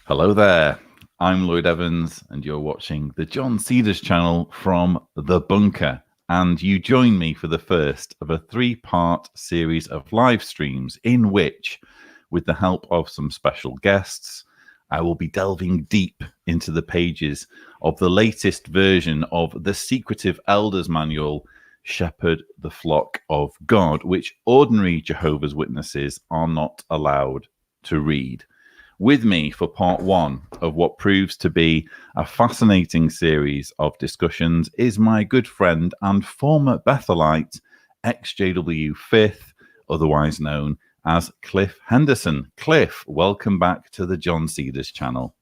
Hello there, I'm Lloyd Evans and you're watching the John Cedars channel from The Bunker, and you join me for the first of a three-part series of live streams in which, with the help of some special guests, I will be delving deep into the pages of the latest version of the secretive Elders Manual, Shepherd the Flock of God, which ordinary Jehovah's Witnesses are not allowed to read. With me for part one of what proves to be a fascinating series of discussions is my good friend and former Bethelite, ExJW Fifth, otherwise known as Cliff Henderson. Cliff, welcome back to the John Cedars channel.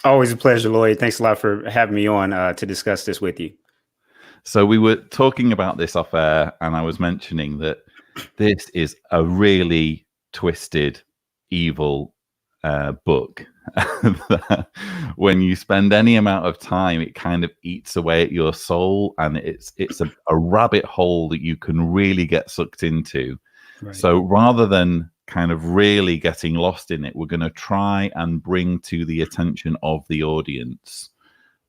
Always a pleasure, Lloyd. Thanks a lot for having me on to discuss this with you. So we were talking about this off air, and I was mentioning that this is a really twisted, evil book. When you spend any amount of time, it kind of eats away at your soul, and it's a rabbit hole that you can really get sucked into. Right. So rather than kind of really getting lost in it, we're going to try and bring to the attention of the audience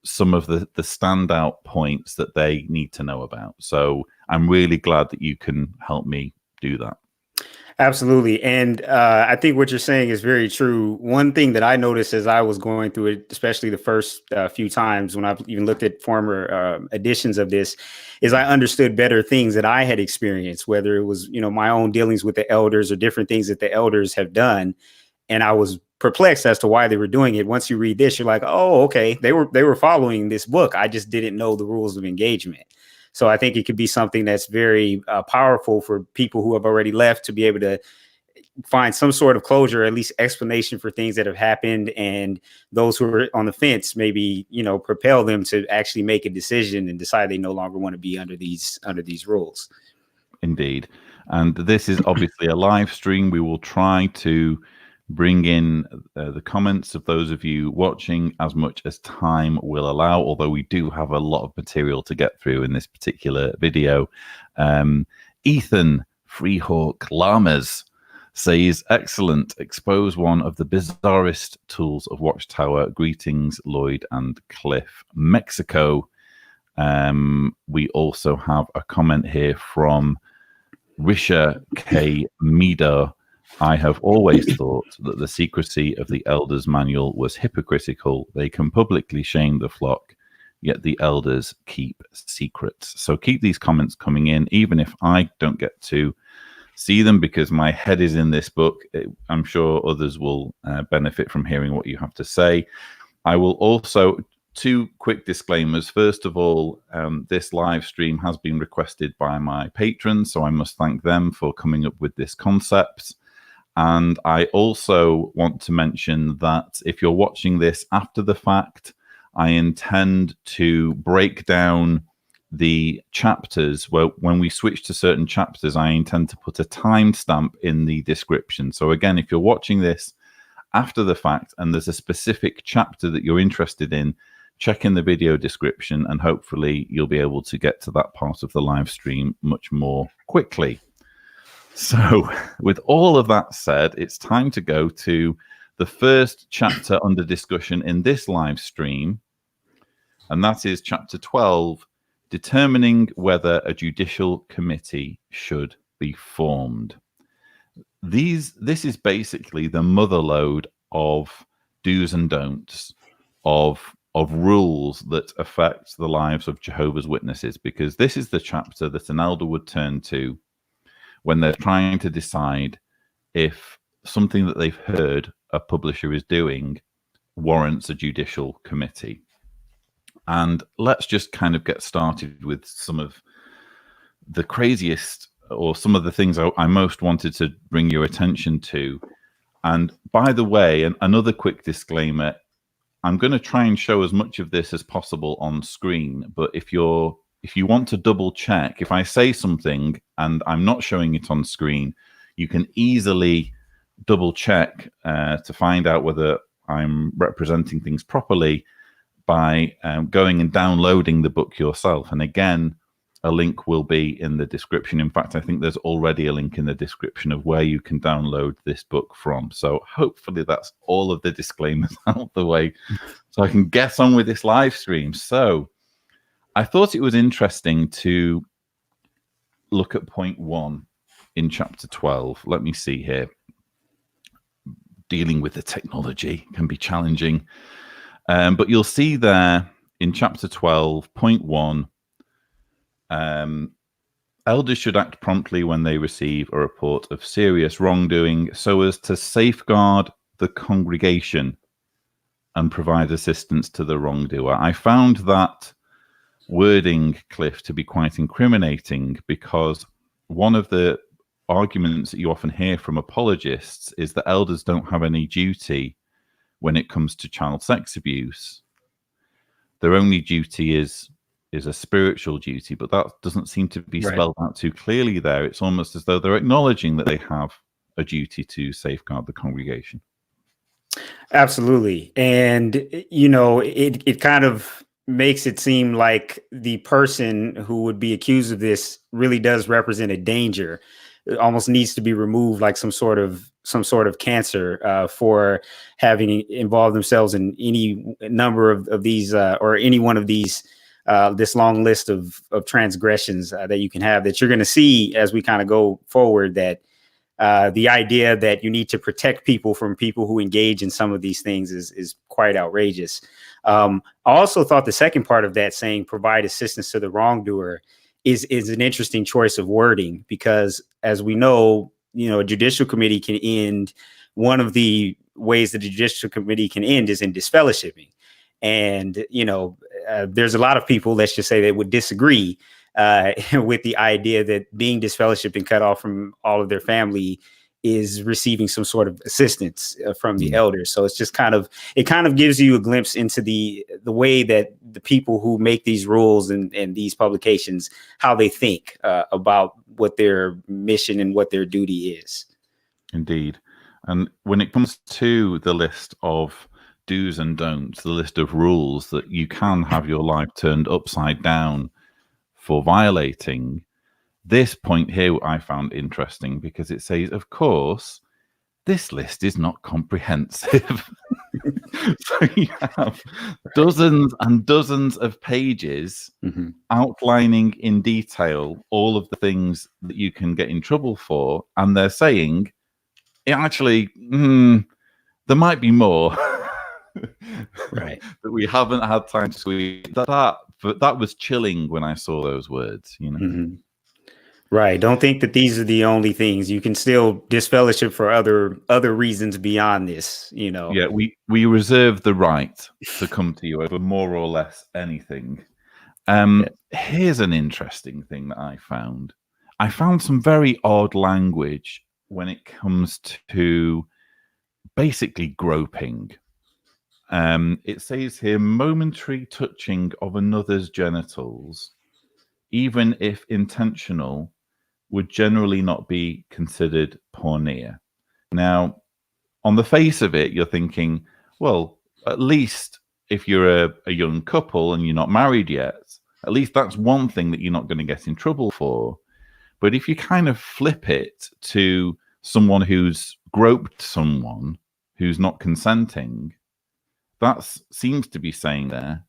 some of the standout points that they need to know about. So I'm really glad that you can help me do that. Absolutely. And I think what you're saying is very true. One thing that I noticed as I was going through it, especially the first few times when I've even looked at former editions of this, is I understood better things that I had experienced, whether it was, my own dealings with the elders or different things that the elders have done. And I was perplexed as to why they were doing it. Once you read this, you're like, oh, okay, they were following this book. I just didn't know the rules of engagement. So I think it could be something that's very powerful for people who have already left to be able to find some sort of closure, at least explanation for things that have happened. And those who are on the fence, maybe, propel them to actually make a decision and decide they no longer want to be under these rules. Indeed. And this is obviously a live stream. We will try to bring in the comments of those of you watching as much as time will allow, although we do have a lot of material to get through in this particular video. Ethan Freehawk Lamas says, excellent, expose one of the bizarrest tools of Watchtower. Greetings, Lloyd and Cliff. Mexico. We also have a comment here from Risha K. Mida. I have always thought that the secrecy of the Elders Manual was hypocritical. They can publicly shame the flock, yet the elders keep secrets. So keep these comments coming in, even if I don't get to see them because my head is in this book. I'm sure others will benefit from hearing what you have to say. I will also, two quick disclaimers. First of all, this live stream has been requested by my patrons, so I must thank them for coming up with this concept. And I also want to mention that if you're watching this after the fact, I intend to break down the chapters. Well, when we switch to certain chapters, I intend to put a timestamp in the description. So again, if you're watching this after the fact and there's a specific chapter that you're interested in, check in the video description and hopefully you'll be able to get to that part of the live stream much more quickly. So with all of that said, it's time to go to the first chapter under discussion in this live stream, and that is chapter 12, determining whether a judicial committee should be formed. This is basically the motherlode of do's and don'ts, of rules that affect the lives of Jehovah's Witnesses, because this is the chapter that an elder would turn to when they're trying to decide if something that they've heard a publisher is doing warrants a judicial committee. And let's just kind of get started with some of the craziest, or some of the things I most wanted to bring your attention to. And by the way, another quick disclaimer, I'm going to try and show as much of this as possible on screen, but if you want to double check, if I say something and I'm not showing it on screen, you can easily double check to find out whether I'm representing things properly by going and downloading the book yourself. And again, a link will be in the description. In fact, I think there's already a link in the description of where you can download this book from. So hopefully that's all of the disclaimers out of the way so I can get on with this live stream. So I thought it was interesting to look at point 1 in chapter 12. Let me see here. Dealing with the technology can be challenging. But you'll see there in chapter 12, point 1, elders should act promptly when they receive a report of serious wrongdoing so as to safeguard the congregation and provide assistance to the wrongdoer. I found that wording, Cliff, to be quite incriminating, because one of the arguments that you often hear from apologists is that elders don't have any duty when it comes to child sex abuse. Their only duty is a spiritual duty, but that doesn't seem to be spelled out too clearly there. It's almost as though they're acknowledging that they have a duty to safeguard the congregation. Absolutely. And, it kind of makes it seem like the person who would be accused of this really does represent a danger. It almost needs to be removed, like some sort of cancer, for having involved themselves in any number of these or any one of these this long list of transgressions that you can have, that you're going to see as we kind of go forward, that the idea that you need to protect people from people who engage in some of these things is quite outrageous. I also thought the second part of that, saying provide assistance to the wrongdoer, is an interesting choice of wording, because as we know, a judicial committee can end. One of the ways that the judicial committee can end is in disfellowshipping. And, there's a lot of people, let's just say, that would disagree with the idea that being disfellowshipped and cut off from all of their family is receiving some sort of assistance from the elders. So it's just it kind of gives you a glimpse into the way that the people who make these rules and these publications, how they think about what their mission and what their duty is. Indeed. And when it comes to the list of do's and don'ts, the list of rules that you can have your life turned upside down for violating, this point here I found interesting, because it says, of course, this list is not comprehensive. So you have dozens and dozens of pages outlining in detail all of the things that you can get in trouble for. And they're saying, actually, there might be more. Right. That we haven't had time to squeeze. That was chilling when I saw those words, Right. Don't think that these are the only things. You can still disfellowship for other reasons beyond this, Yeah, we reserve the right to come to you over more or less anything. Here's an interesting thing that I found. I found some very odd language when it comes to basically groping. It says here, momentary touching of another's genitals, even if intentional, would generally not be considered porneia. Now, on the face of it, you're thinking, well, at least if you're a young couple and you're not married yet, at least that's one thing that you're not going to get in trouble for. But if you kind of flip it to someone who's groped someone who's not consenting, that seems to be saying there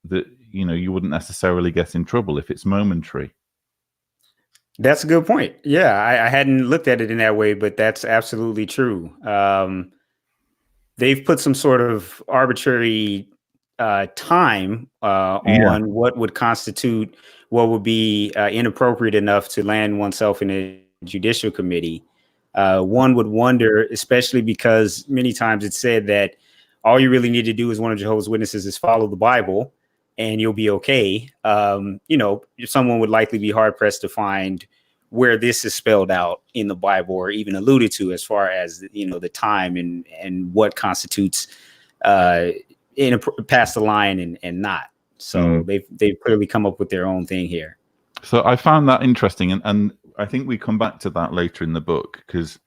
that, you wouldn't necessarily get in trouble if it's momentary. That's a good point. Yeah, I hadn't looked at it in that way, but that's absolutely true. They've put some sort of arbitrary time on what would constitute, what would be inappropriate enough to land oneself in a judicial committee. One would wonder, especially because many times it's said that all you really need to do as one of Jehovah's Witnesses is follow the Bible and you'll be okay. Someone would likely be hard pressed to find where this is spelled out in the Bible, or even alluded to, as far as, the time and what constitutes past the line and not. So they've clearly come up with their own thing here. So I found that interesting, and I think we come back to that later in the book, because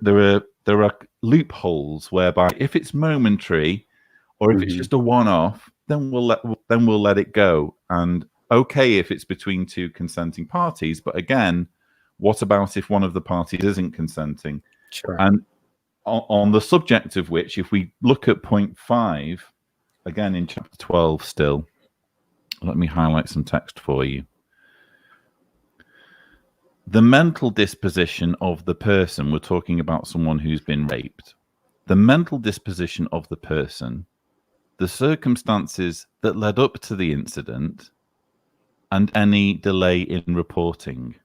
there are loopholes whereby if it's momentary or if it's just a one-off, then we'll let it go. And okay if it's between two consenting parties, but again, what about if one of the parties isn't consenting? Sure. And on the subject of which, if we look at point 5, again in chapter 12 still, let me highlight some text for you. The mental disposition of the person, we're talking about someone who's been raped. The mental disposition of the person, the circumstances that led up to the incident, and any delay in reporting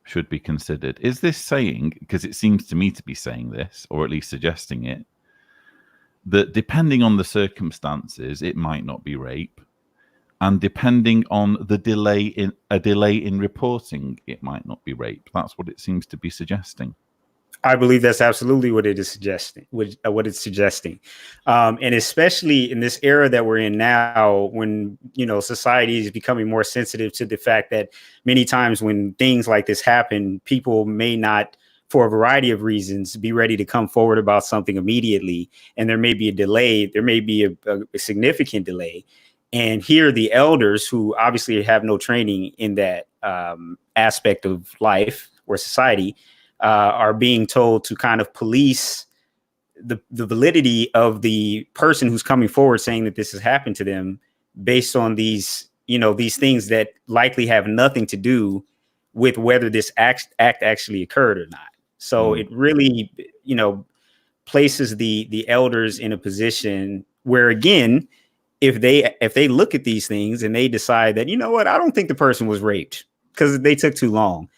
should be considered. Is this saying, because it seems to me to be saying this, or at least suggesting it, that depending on the circumstances, it might not be rape, and depending on the delay in reporting, it might not be rape? That's what it seems to be suggesting. I believe that's absolutely what it is suggesting. What it's suggesting, and especially in this era that we're in now, when society is becoming more sensitive to the fact that many times when things like this happen, people may not, for a variety of reasons, be ready to come forward about something immediately, and there may be a delay. There may be a significant delay, and here the elders, who obviously have no training in that aspect of life or society, are being told to kind of police the validity of the person who's coming forward saying that this has happened to them based on these things that likely have nothing to do with whether this act actually occurred or not. So it really, places the elders in a position where, again, if they look at these things and they decide that, I don't think the person was raped because they took too long,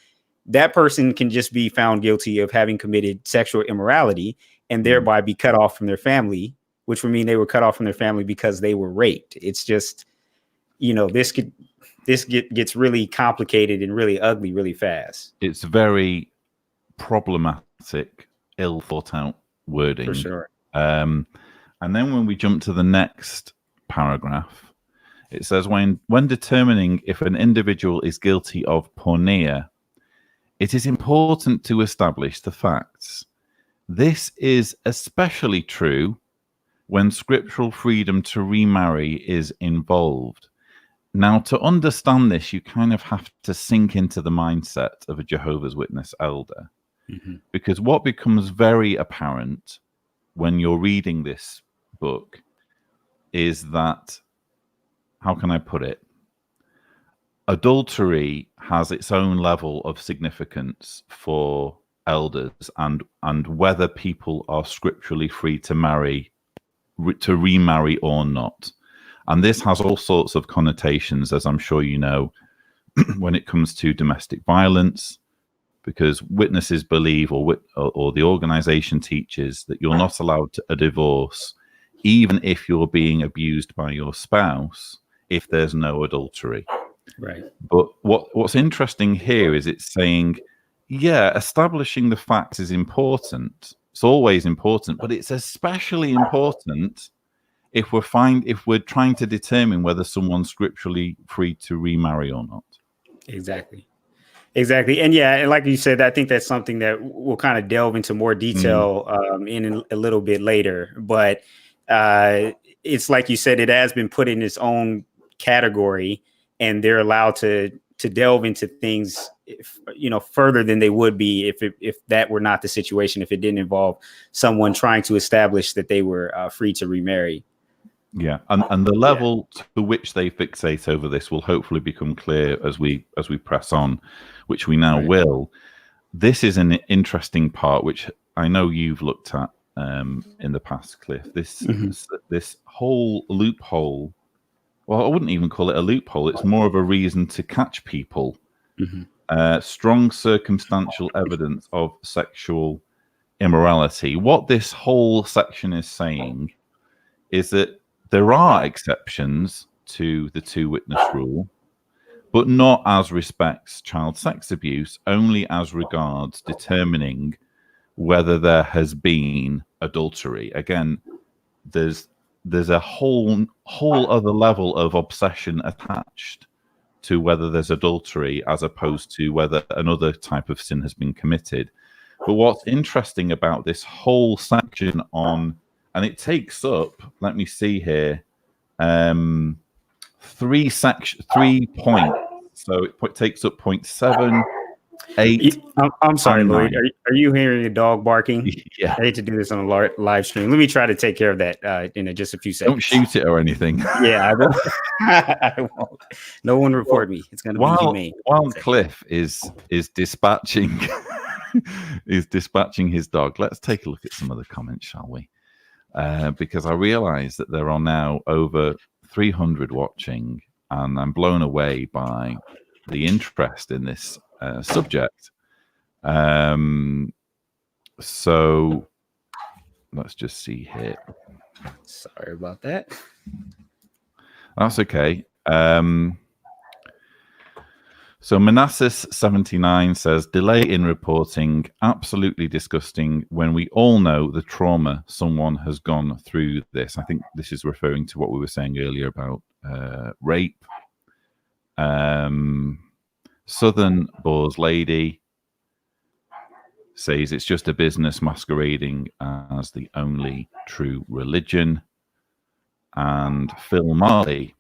that person can just be found guilty of having committed sexual immorality and thereby be cut off from their family, which would mean they were cut off from their family because they were raped. It's just, this gets really complicated and really ugly really fast. It's very problematic, ill thought out wording. For sure. And then when we jump to the next paragraph, it says, when determining if an individual is guilty of porneia, it is important to establish the facts. This is especially true when scriptural freedom to remarry is involved. Now, to understand this, you kind of have to sink into the mindset of a Jehovah's Witness elder, because what becomes very apparent when you're reading this book is that, how can I put it? Adultery has its own level of significance for elders, and whether people are scripturally free to remarry or not. And this has all sorts of connotations, as I'm sure you know, when it comes to domestic violence, because witnesses believe, or the organization teaches, that you're not allowed a divorce, even if you're being abused by your spouse, if there's no adultery. Right. But what's interesting here is it's saying, yeah, establishing the facts is important. It's always important, but it's especially important if we're trying to determine whether someone's scripturally free to remarry or not. Exactly. And yeah, like you said, I think that's something that we'll kind of delve into more detail in a little bit later. But it's like you said, it has been put in its own category, and they're allowed to delve into things, further than they would be if that were not the situation, if it didn't involve someone trying to establish that they were free to remarry. Yeah, and the level to which they fixate over this will hopefully become clear as we press on, which we now will. This is an interesting part, which I know you've looked at in the past, Cliff. This whole loophole. Well, I wouldn't even call it a loophole. It's more of a reason to catch people. Strong circumstantial evidence of sexual immorality. What this whole section is saying is that there are exceptions to the two-witness rule, but not as respects child sex abuse, only as regards determining whether there has been adultery. Again, there's a whole other level of obsession attached to whether there's adultery as opposed to whether another type of sin has been committed. But what's interesting about this whole section on, and it takes up, let me see here, 3 points. So it takes up point 7, 8. I'm sorry, and Lloyd. 9. Are you hearing a dog barking? Yeah. I hate to do this on a live stream. Let me try to take care of that in just a few seconds. Don't shoot it or anything. Yeah, I won't. I won't. No one report me. It's going to be humane. While Cliff is dispatching his dog, let's take a look at some of the comments, shall we? Because I realize that there are now over 300 watching, and I'm blown away by the interest in this subject. So let's just see here. Sorry about that. That's okay. So Manassas79 says, delay in reporting, absolutely disgusting when we all know the trauma someone has gone through this. I think this is referring to what we were saying earlier about rape. Southern Boars Lady says it's just a business masquerading as the only true religion. And Phil Marley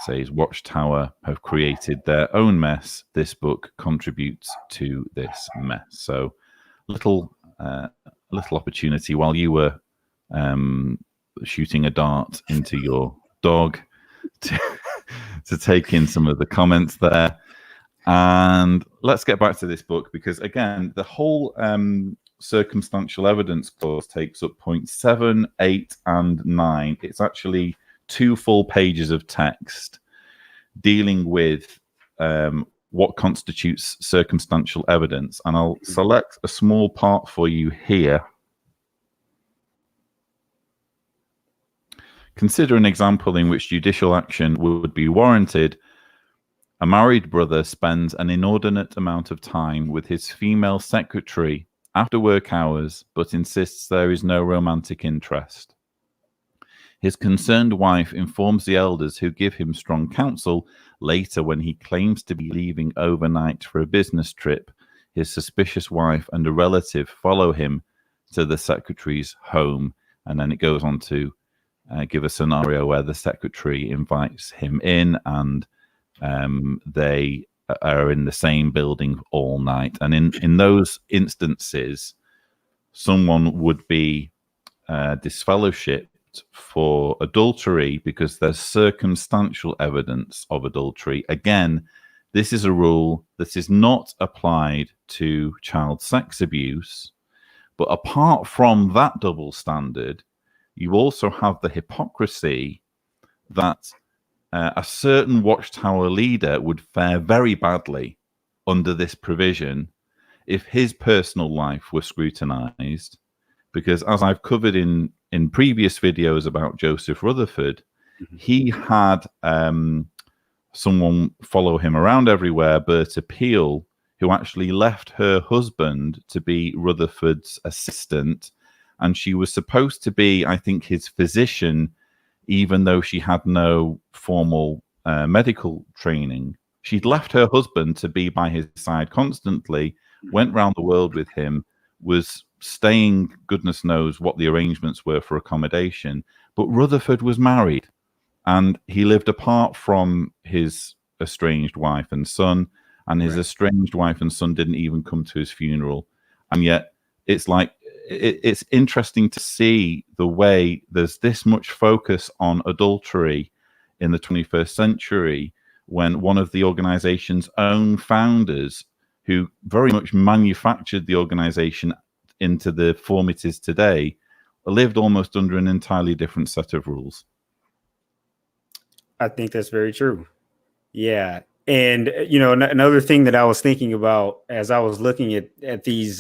says Watchtower have created their own mess. This book contributes to this mess. So little opportunity while you were shooting a dart into your dog to take in some of the comments there. And let's get back to this book, because again, the whole circumstantial evidence clause takes up points 7, 8, and 9. It's actually 2 full pages of text dealing with what constitutes circumstantial evidence. And I'll select a small part for you here. Consider an example in which judicial action would be warranted. A married brother spends an inordinate amount of time with his female secretary after work hours, but insists there is no romantic interest. His concerned wife informs the elders, who give him strong counsel. Later, when he claims to be leaving overnight for a business trip, his suspicious wife and a relative follow him to the secretary's home. And then it goes on to give a scenario where the secretary invites him in, and they are in the same building all night. And in those instances, someone would be disfellowshipped for adultery because there's circumstantial evidence of adultery. Again, this is a rule that is not applied to child sex abuse. But apart from that double standard, you also have the hypocrisy that a certain Watchtower leader would fare very badly under this provision if his personal life were scrutinized. Because as I've covered in previous videos about Joseph Rutherford, he had someone follow him around everywhere, Berta Peel, who actually left her husband to be Rutherford's assistant. And she was supposed to be, I think, his physician, even though she had no formal medical training. She'd left her husband to be by his side constantly, went round the world with him, was staying, goodness knows what the arrangements were for accommodation. But Rutherford was married, and he lived apart from his estranged wife and son, and his estranged wife and son didn't even come to his funeral. And yet it's like, it's interesting to see the way there's this much focus on adultery in the 21st century, when one of the organization's own founders, who very much manufactured the organization into the form it is today, lived almost under an entirely different set of rules. I think that's very true. Yeah. And, you know, another thing that I was thinking about as I was looking at these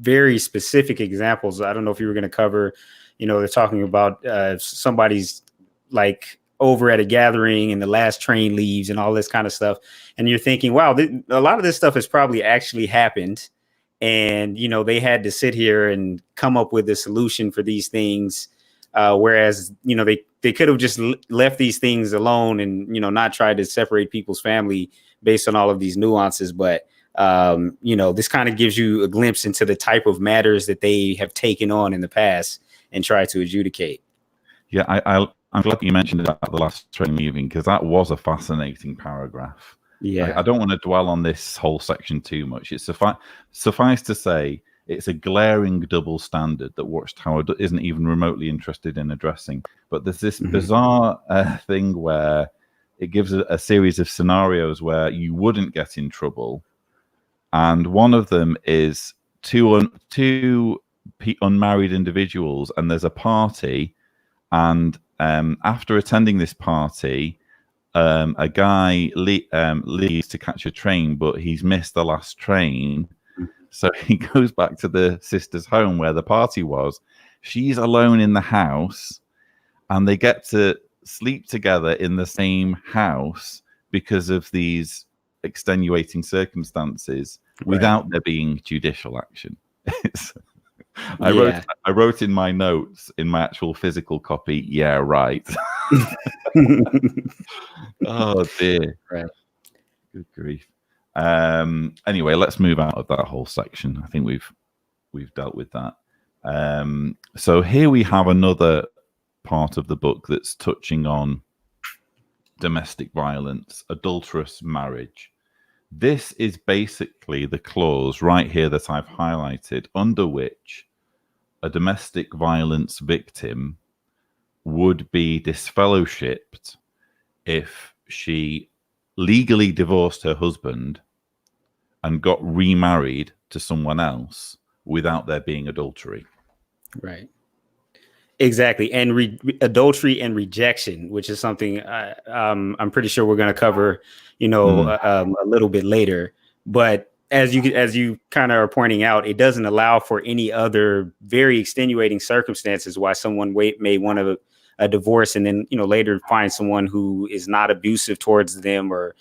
very specific examples, I don't know if you were going to cover, you know, they're talking about somebody's like over at a gathering and the last train leaves and all this kind of stuff. And you're thinking, wow, a lot of this stuff has probably actually happened. And, you know, they had to sit here and come up with a solution for these things. Whereas, you know, they could have just left these things alone and, you know, not tried to separate people's family based on all of these nuances. But, you know, this kind of gives you a glimpse into the type of matters that they have taken on in the past and tried to adjudicate. Yeah, I'm glad you mentioned it at the last train leaving, because that was a fascinating paragraph. Yeah. I don't want to dwell on this whole section too much. It's suffice to say, it's a glaring double standard that Watchtower isn't even remotely interested in addressing. But there's this bizarre thing where it gives a series of scenarios where you wouldn't get in trouble. And one of them is two unmarried individuals, and there's a party. And after attending this party, a guy leaves to catch a train, but he's missed the last train. So he goes back to the sister's home where the party was. She's alone in the house, and they get to sleep together in the same house because of these extenuating circumstances without there being judicial action. I wrote in my notes in my actual physical copy, yeah, right. Oh dear. Right. Good grief. Anyway, let's move out of that whole section. I think we've dealt with that. So here we have another part of the book that's touching on domestic violence, adulterous marriage. This is basically the clause right here that I've highlighted, under which a domestic violence victim would be disfellowshipped if she legally divorced her husband and got remarried to someone else without there being adultery. Right. Exactly. And adultery and rejection, which is something I'm pretty sure we're going to cover, a little bit later. But as you kind of are pointing out, it doesn't allow for any other very extenuating circumstances why someone may want a divorce and then, later find someone who is not abusive towards them or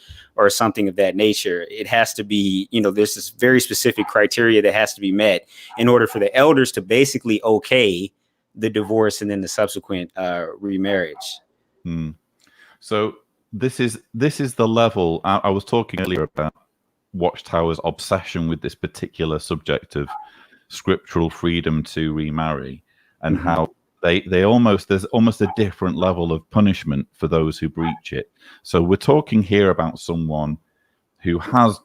something of that nature. It has to be, there's this very specific criteria that has to be met in order for the elders to basically okay the divorce and then the subsequent remarriage. So this is the level I was talking earlier about Watchtower's obsession with this particular subject of scriptural freedom to remarry, and how there's almost a different level of punishment for those who breach it. So we're talking here about someone who has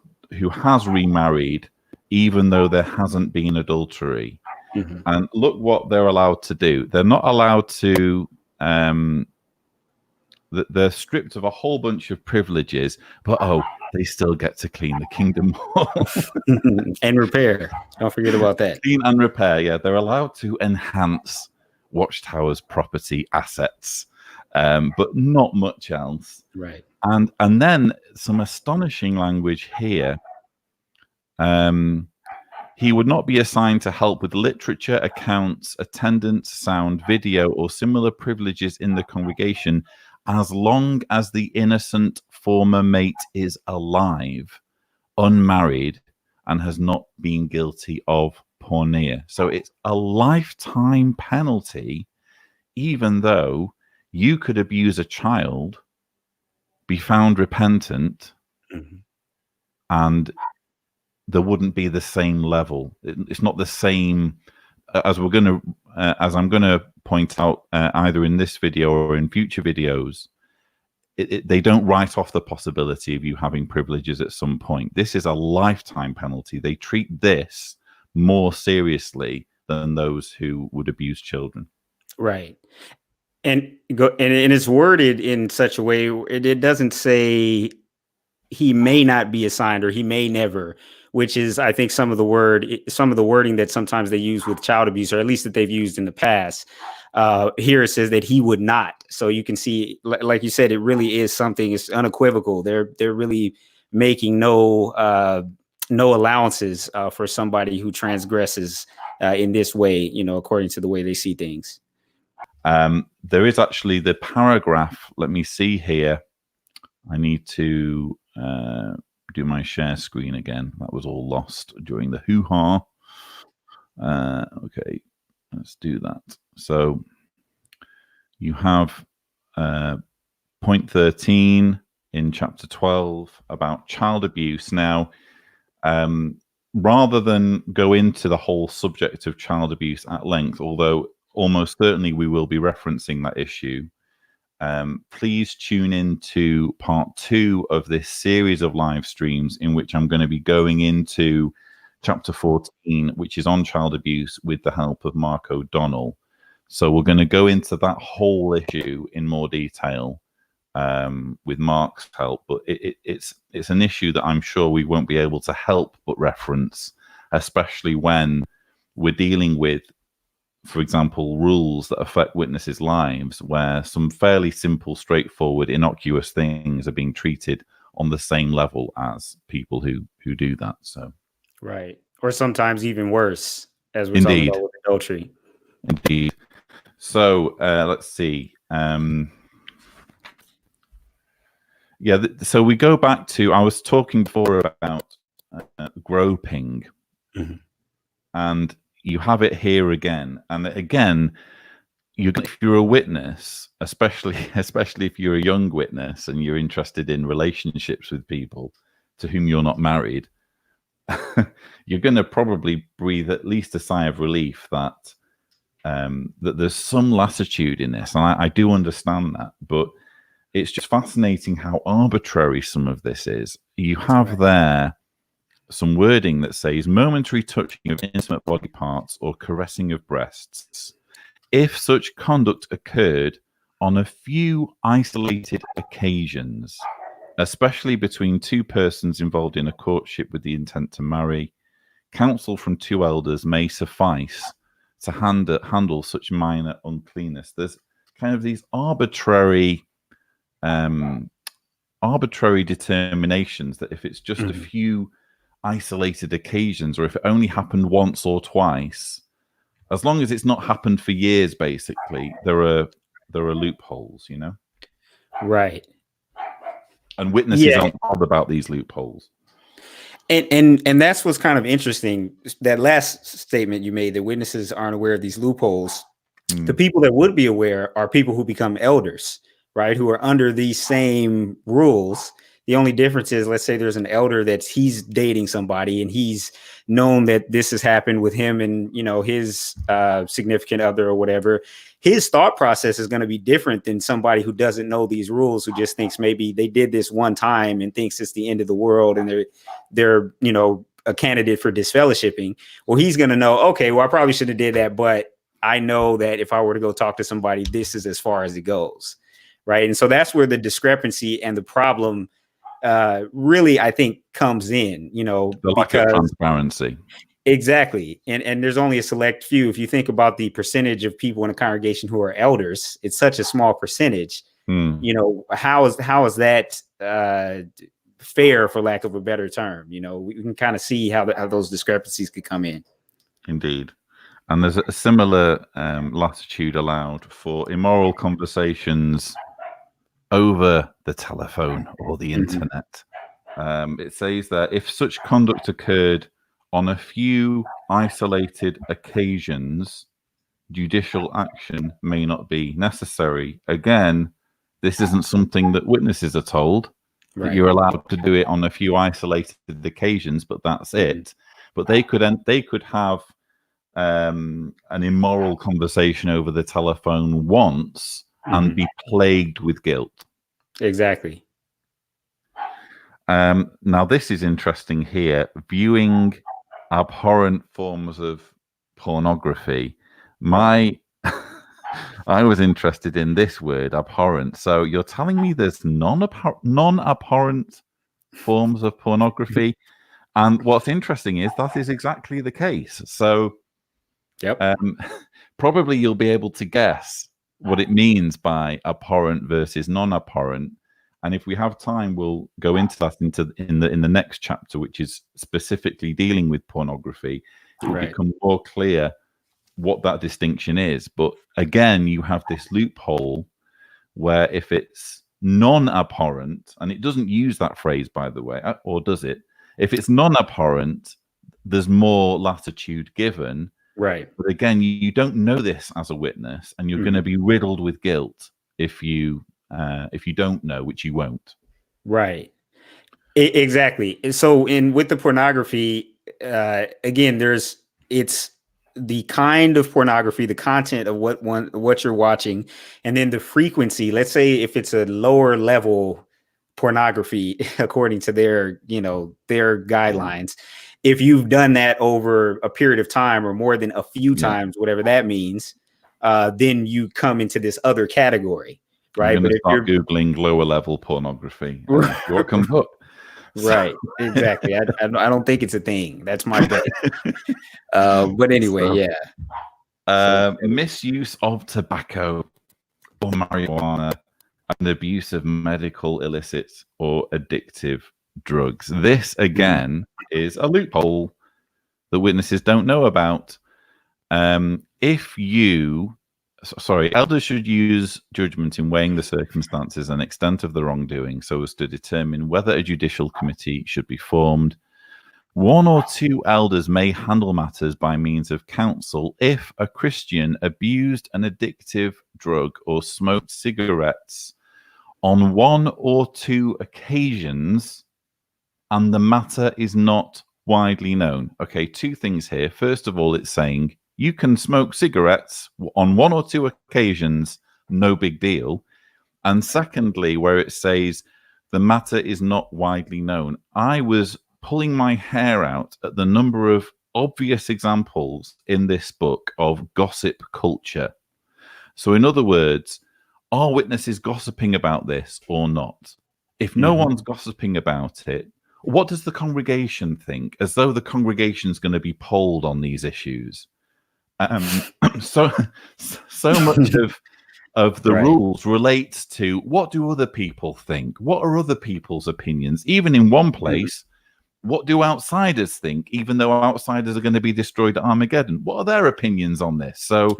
remarried even though there hasn't been adultery. And look what they're allowed to do. They're not allowed to they're stripped of a whole bunch of privileges, but they still get to clean the kingdom and repair. Don't forget about that. Clean and repair. Yeah, they're allowed to enhance Watchtower's property assets, but not much else. Right. And then some astonishing language here. He would not be assigned to help with literature, accounts, attendance, sound, video, or similar privileges in the congregation as long as the innocent former mate is alive, unmarried, and has not been guilty of porneia. So it's a lifetime penalty, even though you could abuse a child, be found repentant, and there wouldn't be the same level. It's not the same as I'm going to point out either in this video or in future videos. They don't write off the possibility of you having privileges at some point. This is a lifetime penalty. They treat this more seriously than those who would abuse children. Right. And it's worded in such a way it doesn't say he may not be assigned or he may never, which is, I think, some of the wording that sometimes they use with child abuse, or at least that they've used in the past. Here it says that he would not. So you can see, like you said, it really is something. It's unequivocal. They're really making no allowances for somebody who transgresses in this way, according to the way they see things. There is actually the paragraph. Let me see here. I need to do my share screen again. That was all lost during the hoo-ha. Okay, let's do that. So you have point 13 in chapter 12 about child abuse. Now, rather than go into the whole subject of child abuse at length, although almost certainly we will be referencing that issue, please tune in to part 2 of this series of live streams in which I'm going to be going into chapter 14, which is on child abuse, with the help of Mark O'Donnell. So we're going to go into that whole issue in more detail with Mark's help, but it's an issue that I'm sure we won't be able to help but reference, especially when we're dealing with, for example, rules that affect witnesses' lives, where some fairly simple, straightforward, innocuous things are being treated on the same level as people who do that. So, right, or sometimes even worse, as we're indeed, talking about with adultery. Indeed. So let's see. So we go back to, I was talking before about groping, and you have it here again. And again, if you're a witness, especially if you're a young witness and you're interested in relationships with people to whom you're not married, you're going to probably breathe at least a sigh of relief that there's some latitude in this. And I do understand that, but it's just fascinating how arbitrary some of this is. You have there some wording that says momentary touching of intimate body parts or caressing of breasts, if such conduct occurred on a few isolated occasions, especially between two persons involved in a courtship with the intent to marry, counsel from two elders may suffice to handle such minor uncleanness. There's kind of these arbitrary determinations that if it's just a few isolated occasions, or if it only happened once or twice, as long as it's not happened for years, basically, there are loopholes, you know? Right. And witnesses aren't bothered about these loopholes. And that's what's kind of interesting. That last statement you made, that witnesses aren't aware of these loopholes. The people that would be aware are people who become elders, right? Who are under these same rules. The only difference is, let's say there's an elder he's dating somebody and he's known that this has happened with him and, you know, his significant other or whatever. His thought process is going to be different than somebody who doesn't know these rules, who just thinks maybe they did this one time and thinks it's the end of the world and they're you know, a candidate for disfellowshipping. Well, he's going to know, okay, well, I probably should have did that, but I know that if I were to go talk to somebody, this is as far as it goes, right? And so that's where the discrepancy and the problem really, I think, comes in, you know, the lack of transparency. Exactly. And there's only a select few. If you think about the percentage of people in a congregation who are elders, it's such a small percentage. You know, how is that fair, for lack of a better term? You know, we can kind of see how those discrepancies could come in. Indeed. And there's a similar latitude allowed for immoral conversations over the telephone or the internet. It says that if such conduct occurred on a few isolated occasions, judicial action may not be necessary. Again, this isn't something that witnesses are told. Right. That you're allowed to do it on a few isolated occasions, but that's it. But they could have an immoral conversation over the telephone once and be plagued with guilt. Exactly. Now, this is interesting here. Viewing abhorrent forms of pornography. I was interested in this word, abhorrent. So you're telling me there's non-abhorrent forms of pornography? And what's interesting is that is exactly the case. So probably you'll be able to guess what it means by abhorrent versus non-abhorrent. And if we have time, we'll go into that in the next chapter, which is specifically dealing with pornography. It will become more clear what that distinction is. But again, you have this loophole where if it's non-abhorrent, and it doesn't use that phrase, by the way, or does it? If it's non-abhorrent, there's more latitude given. Right. But again, you don't know this as a witness, and you're going to be riddled with guilt if you don't know, which you won't. Right. Exactly. So with the pornography, again, it's the kind of pornography, the content of what you're watching, and then the frequency. Let's say if it's a lower level pornography, according to their guidelines, if you've done that over a period of time or more than a few times, whatever that means, then you come into this other category, right? I'm going to start Googling lower level pornography. What comes up? Right, exactly. I don't think it's a thing. That's my bet. But anyway, misuse of tobacco or marijuana and abuse of medical illicit or addictive drugs. This again is a loophole that witnesses don't know about. Elders should use judgment in weighing the circumstances and extent of the wrongdoing so as to determine whether a judicial committee should be formed. One or two elders may handle matters by means of counsel if a Christian abused an addictive drug or smoked cigarettes on one or two occasions and the matter is not widely known. Okay, two things here. First of all, it's saying you can smoke cigarettes on one or two occasions, no big deal. And secondly, where it says the matter is not widely known, I was pulling my hair out at the number of obvious examples in this book of gossip culture. So in other words, are witnesses gossiping about this or not? If no one's gossiping about it, what does the congregation think? As though the congregation's going to be polled on these issues. So much of the rules relates to what do other people think? What are other people's opinions? Even in one place, what do outsiders think? Even though outsiders are going to be destroyed at Armageddon, what are their opinions on this? So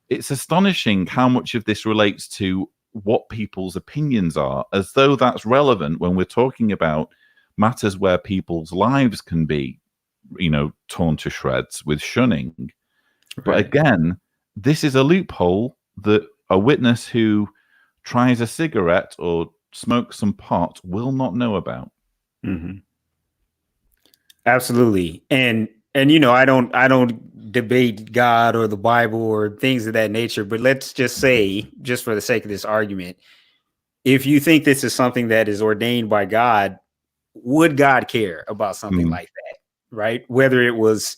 it's astonishing how much of this relates to what people's opinions are, as though that's relevant when we're talking about matters where people's lives can be, torn to shreds with shunning. But again, this is a loophole that a witness who tries a cigarette or smokes some pot will not know about. Absolutely. And I don't debate God or the Bible or things of that nature, but let's just say, just for the sake of this argument, if you think this is something that is ordained by God, would God care about something like that? Right? Whether it was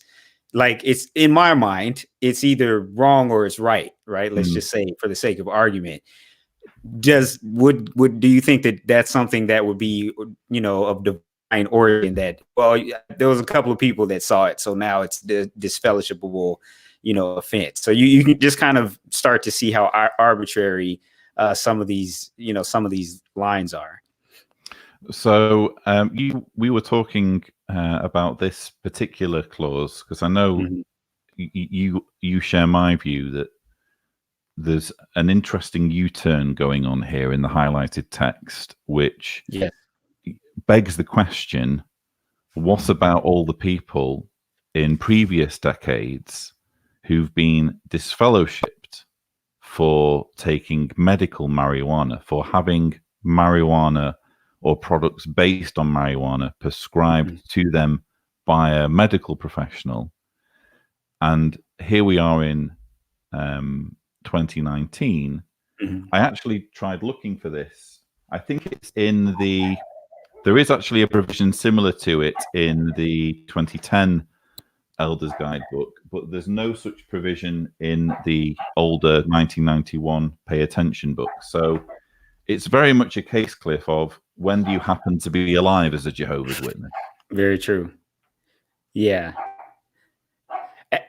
like, it's in my mind, it's either wrong or it's right. Right. Let's just say, for the sake of argument, do you think that that's something that would be, of divine origin, that, well, there was a couple of people that saw it, so now it's disfellowshipable, offense. So you can just kind of start to see how arbitrary some of these lines are. So we were talking about this particular clause because I know you share my view that there's an interesting U-turn going on here in the highlighted text, which begs the question: what about all the people in previous decades who've been disfellowshipped for taking medical marijuana, for having marijuana or products based on marijuana prescribed to them by a medical professional? And here we are in 2019. I actually tried looking for this. I think it's there is actually a provision similar to it in the 2010 Elders Guidebook, but there's no such provision in the older 1991 Pay Attention book. So it's very much a case, Cliff, of when do you happen to be alive as a Jehovah's Witness? Very true. Yeah.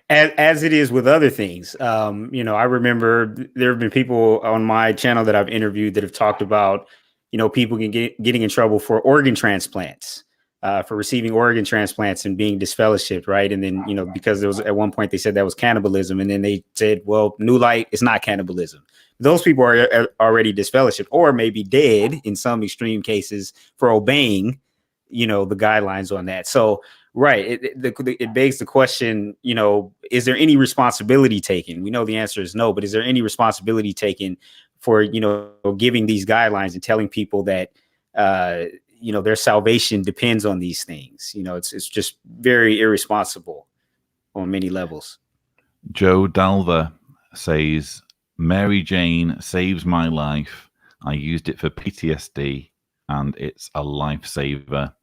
As it is with other things, I remember there have been people on my channel that I've interviewed that have talked about, people getting in trouble for organ transplants, for receiving organ transplants and being disfellowshipped, right? And then, because there was at one point they said that was cannibalism, and then they said, well, New Light is not cannibalism. Those people are already disfellowshipped, or maybe dead in some extreme cases for obeying, the guidelines on that. So, right. It begs the question, is there any responsibility taken? We know the answer is no, but is there any responsibility taken for, giving these guidelines and telling people that, their salvation depends on these things? It's just very irresponsible on many levels. Joe Dalva says, Mary Jane saves my life. I used it for PTSD, and it's a lifesaver.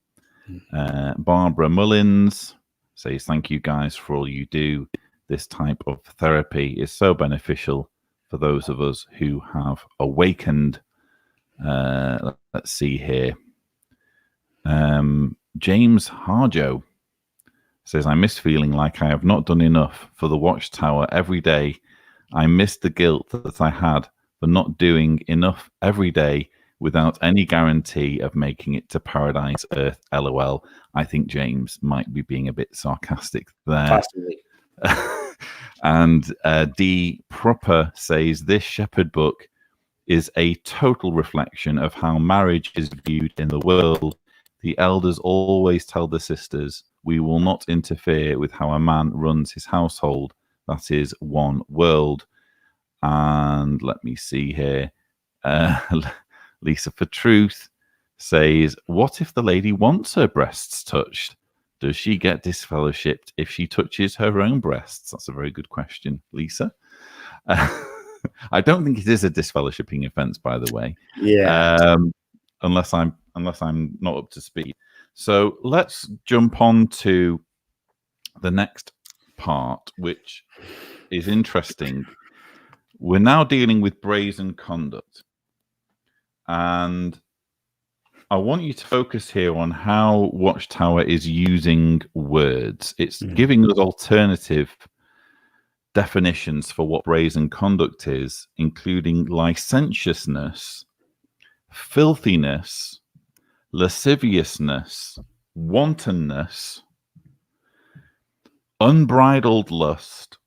Barbara Mullins says, thank you guys for all you do. This type of therapy is so beneficial for those of us who have awakened. Let's see here. James Harjo says, I miss feeling like I have not done enough for the Watchtower every day. I miss the guilt that I had for not doing enough every day without any guarantee of making it to Paradise Earth. LOL. I think James might be being a bit sarcastic there. Possibly. And D Proper says, this Shepherd book is a total reflection of how marriage is viewed in the world. The elders always tell the sisters, we will not interfere with how a man runs his household. That is one world. And let me see here. Lisa for Truth says, what if the lady wants her breasts touched? Does she get disfellowshipped if she touches her own breasts? That's a very good question, Lisa. I don't think it is a disfellowshipping offense, by the way. Yeah. Unless I'm not up to speed. So let's jump on to the next part, which is interesting. We're now dealing with brazen conduct. And I want you to focus here on how Watchtower is using words. It's giving us alternative definitions for what brazen conduct is, including licentiousness, filthiness, lasciviousness, wantonness, unbridled lust,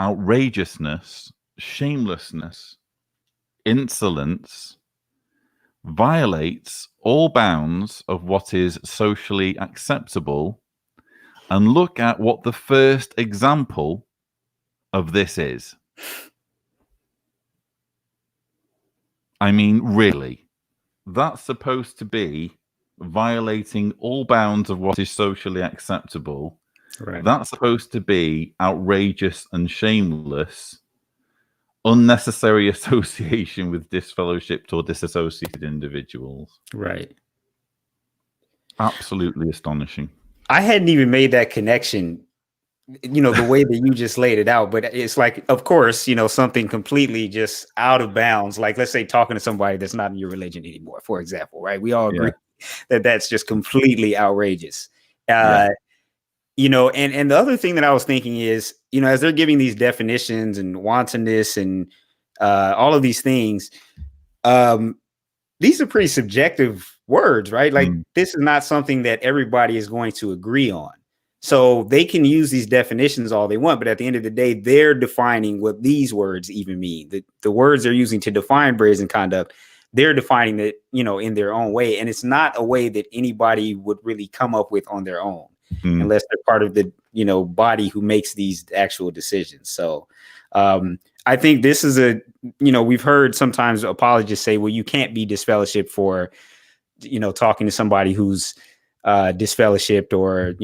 outrageousness, shamelessness, insolence, violates all bounds of what is socially acceptable, and look at what the first example of this is. I mean, really, that's supposed to be violating all bounds of what is socially acceptable. Right. That's supposed to be outrageous and shameless, unnecessary association with disfellowshipped or disassociated individuals. Right. Absolutely astonishing. I hadn't even made that connection, the way that you just laid it out, but it's like, of course, something completely just out of bounds. Like, let's say talking to somebody that's not in your religion anymore, for example, right? We all agree that that's just completely outrageous. And the other thing that I was thinking is, as they're giving these definitions and wantonness and all of these things, these are pretty subjective words, right? Like this is not something that everybody is going to agree on. So they can use these definitions all they want, but at the end of the day, they're defining what these words even mean. The words they're using to define brazen conduct, they're defining it, in their own way. And it's not a way that anybody would really come up with on their own, unless they're part of the, body who makes these actual decisions. So I think this is we've heard sometimes apologists say, well, you can't be disfellowshipped for, talking to somebody who's disfellowshipped, or,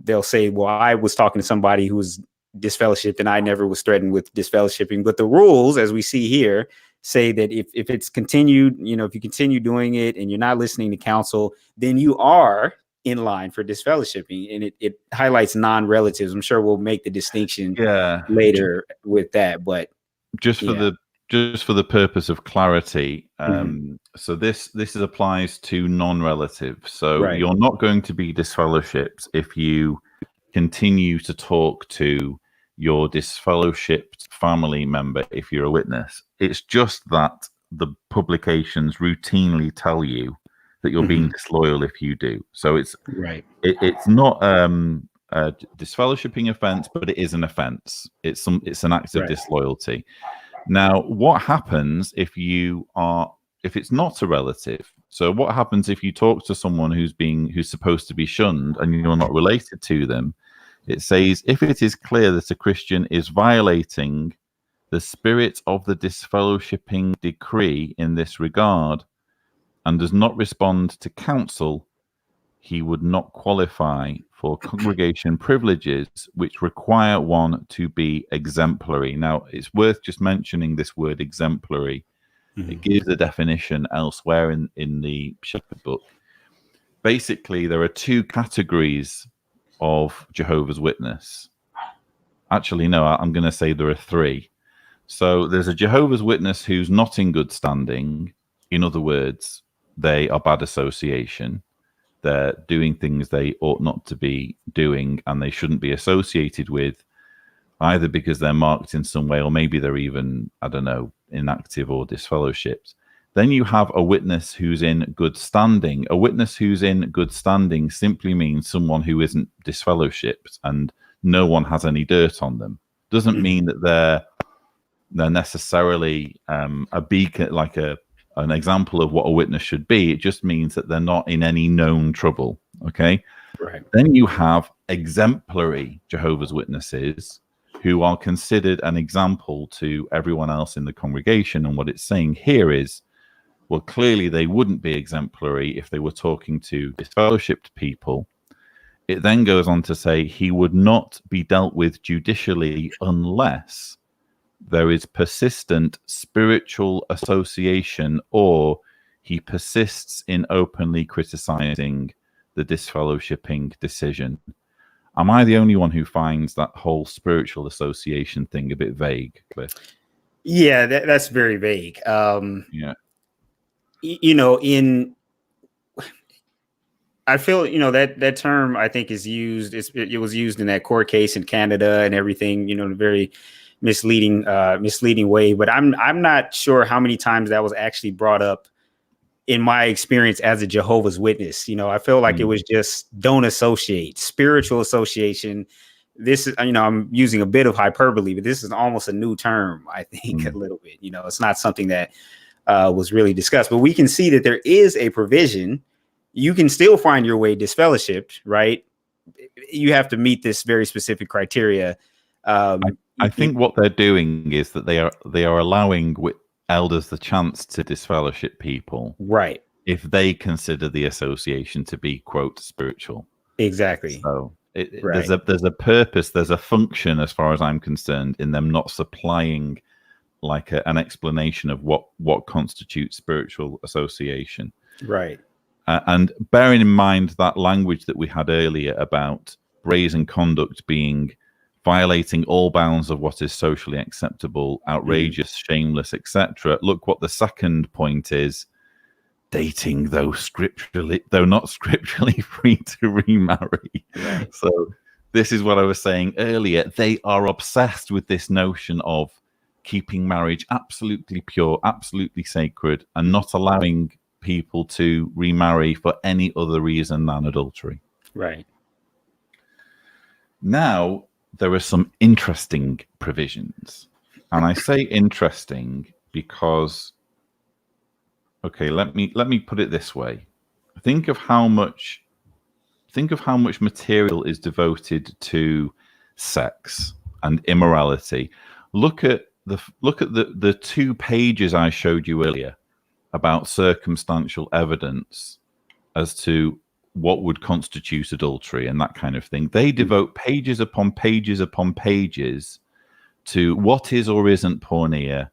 they'll say, well, I was talking to somebody who was disfellowshipped and I never was threatened with disfellowshipping. But the rules, as we see here, say that if it's continued, if you continue doing it and you're not listening to counsel, then you are in line for disfellowshipping. And it highlights non-relatives. I'm sure we'll make the distinction later with that, but just for the purpose of clarity, so this applies to non-relatives. So you're not going to be disfellowshipped if you continue to talk to your disfellowshipped family member if you're a witness. It's just that the publications routinely tell you that you're being disloyal if you do. So it's not a disfellowshipping offense, but it is an offense. It's an act of disloyalty. Now, what happens if it's not a relative? So what happens if you talk to someone who's supposed to be shunned and you're not related to them? It says, if it is clear that a Christian is violating the spirit of the disfellowshipping decree in this regard and does not respond to counsel, he would not qualify for congregation privileges which require one to be exemplary. Now, it's worth just mentioning this word exemplary. It gives a definition elsewhere in the Shepherd book. Basically, there are two categories of Jehovah's Witness. Actually, no, I'm going to say there are three. So there's a Jehovah's Witness who's not in good standing. In other words, they are bad association. They're doing things they ought not to be doing, and they shouldn't be associated with, either because they're marked in some way, or maybe they're even, I don't know, inactive or disfellowshipped. Then you have a witness who's in good standing. A witness who's in good standing simply means someone who isn't disfellowshipped and no one has any dirt on them. Doesn't mean that they're necessarily a beacon, like an example of what a witness should be. It just means that they're not in any known trouble. Okay. Right. Then you have exemplary Jehovah's Witnesses who are considered an example to everyone else in the congregation. And what it's saying here is, well, clearly they wouldn't be exemplary if they were talking to disfellowshipped people. It then goes on to say he would not be dealt with judicially unless there is persistent spiritual association, or he persists in openly criticizing the disfellowshipping decision. Am I the only one who finds that whole spiritual association thing a bit vague, Cliff? Yeah, that's very vague. Yeah. I feel, that term, I think, is used. It was used in that court case in Canada and everything, in a very misleading way. But I'm not sure how many times that was actually brought up in my experience as a Jehovah's Witness. I feel like it was just don't associate. Spiritual association. This is, I'm using a bit of hyperbole, but this is almost a new term, I think, a little bit. It's not something that was really discussed, but we can see that there is a provision. You can still find your way disfellowshipped, right? You have to meet this very specific criteria. I think what they're doing is that they are allowing elders the chance to disfellowship people, right, if they consider the association to be, quote, spiritual. Exactly. So right. there's a purpose, there's a function, as far as I'm concerned, in them not supplying like an explanation of what constitutes spiritual association. Right. And bearing in mind that language that we had earlier about brazen conduct being violating all bounds of what is socially acceptable, outrageous, shameless, etc. Look what the second point is: dating, though not scripturally free to remarry. Right. So this is what I was saying earlier. They are obsessed with this notion of keeping marriage absolutely pure, absolutely sacred, and not allowing people to remarry for any other reason than adultery. Right. Now, there are some interesting provisions. And I say interesting because, okay, let me put it this way. Think of how much material is devoted to sex and immorality. Look at the 2 pages I showed you earlier about circumstantial evidence as to what would constitute adultery and that kind of thing. They devote pages upon pages upon pages to what is or isn't porneia,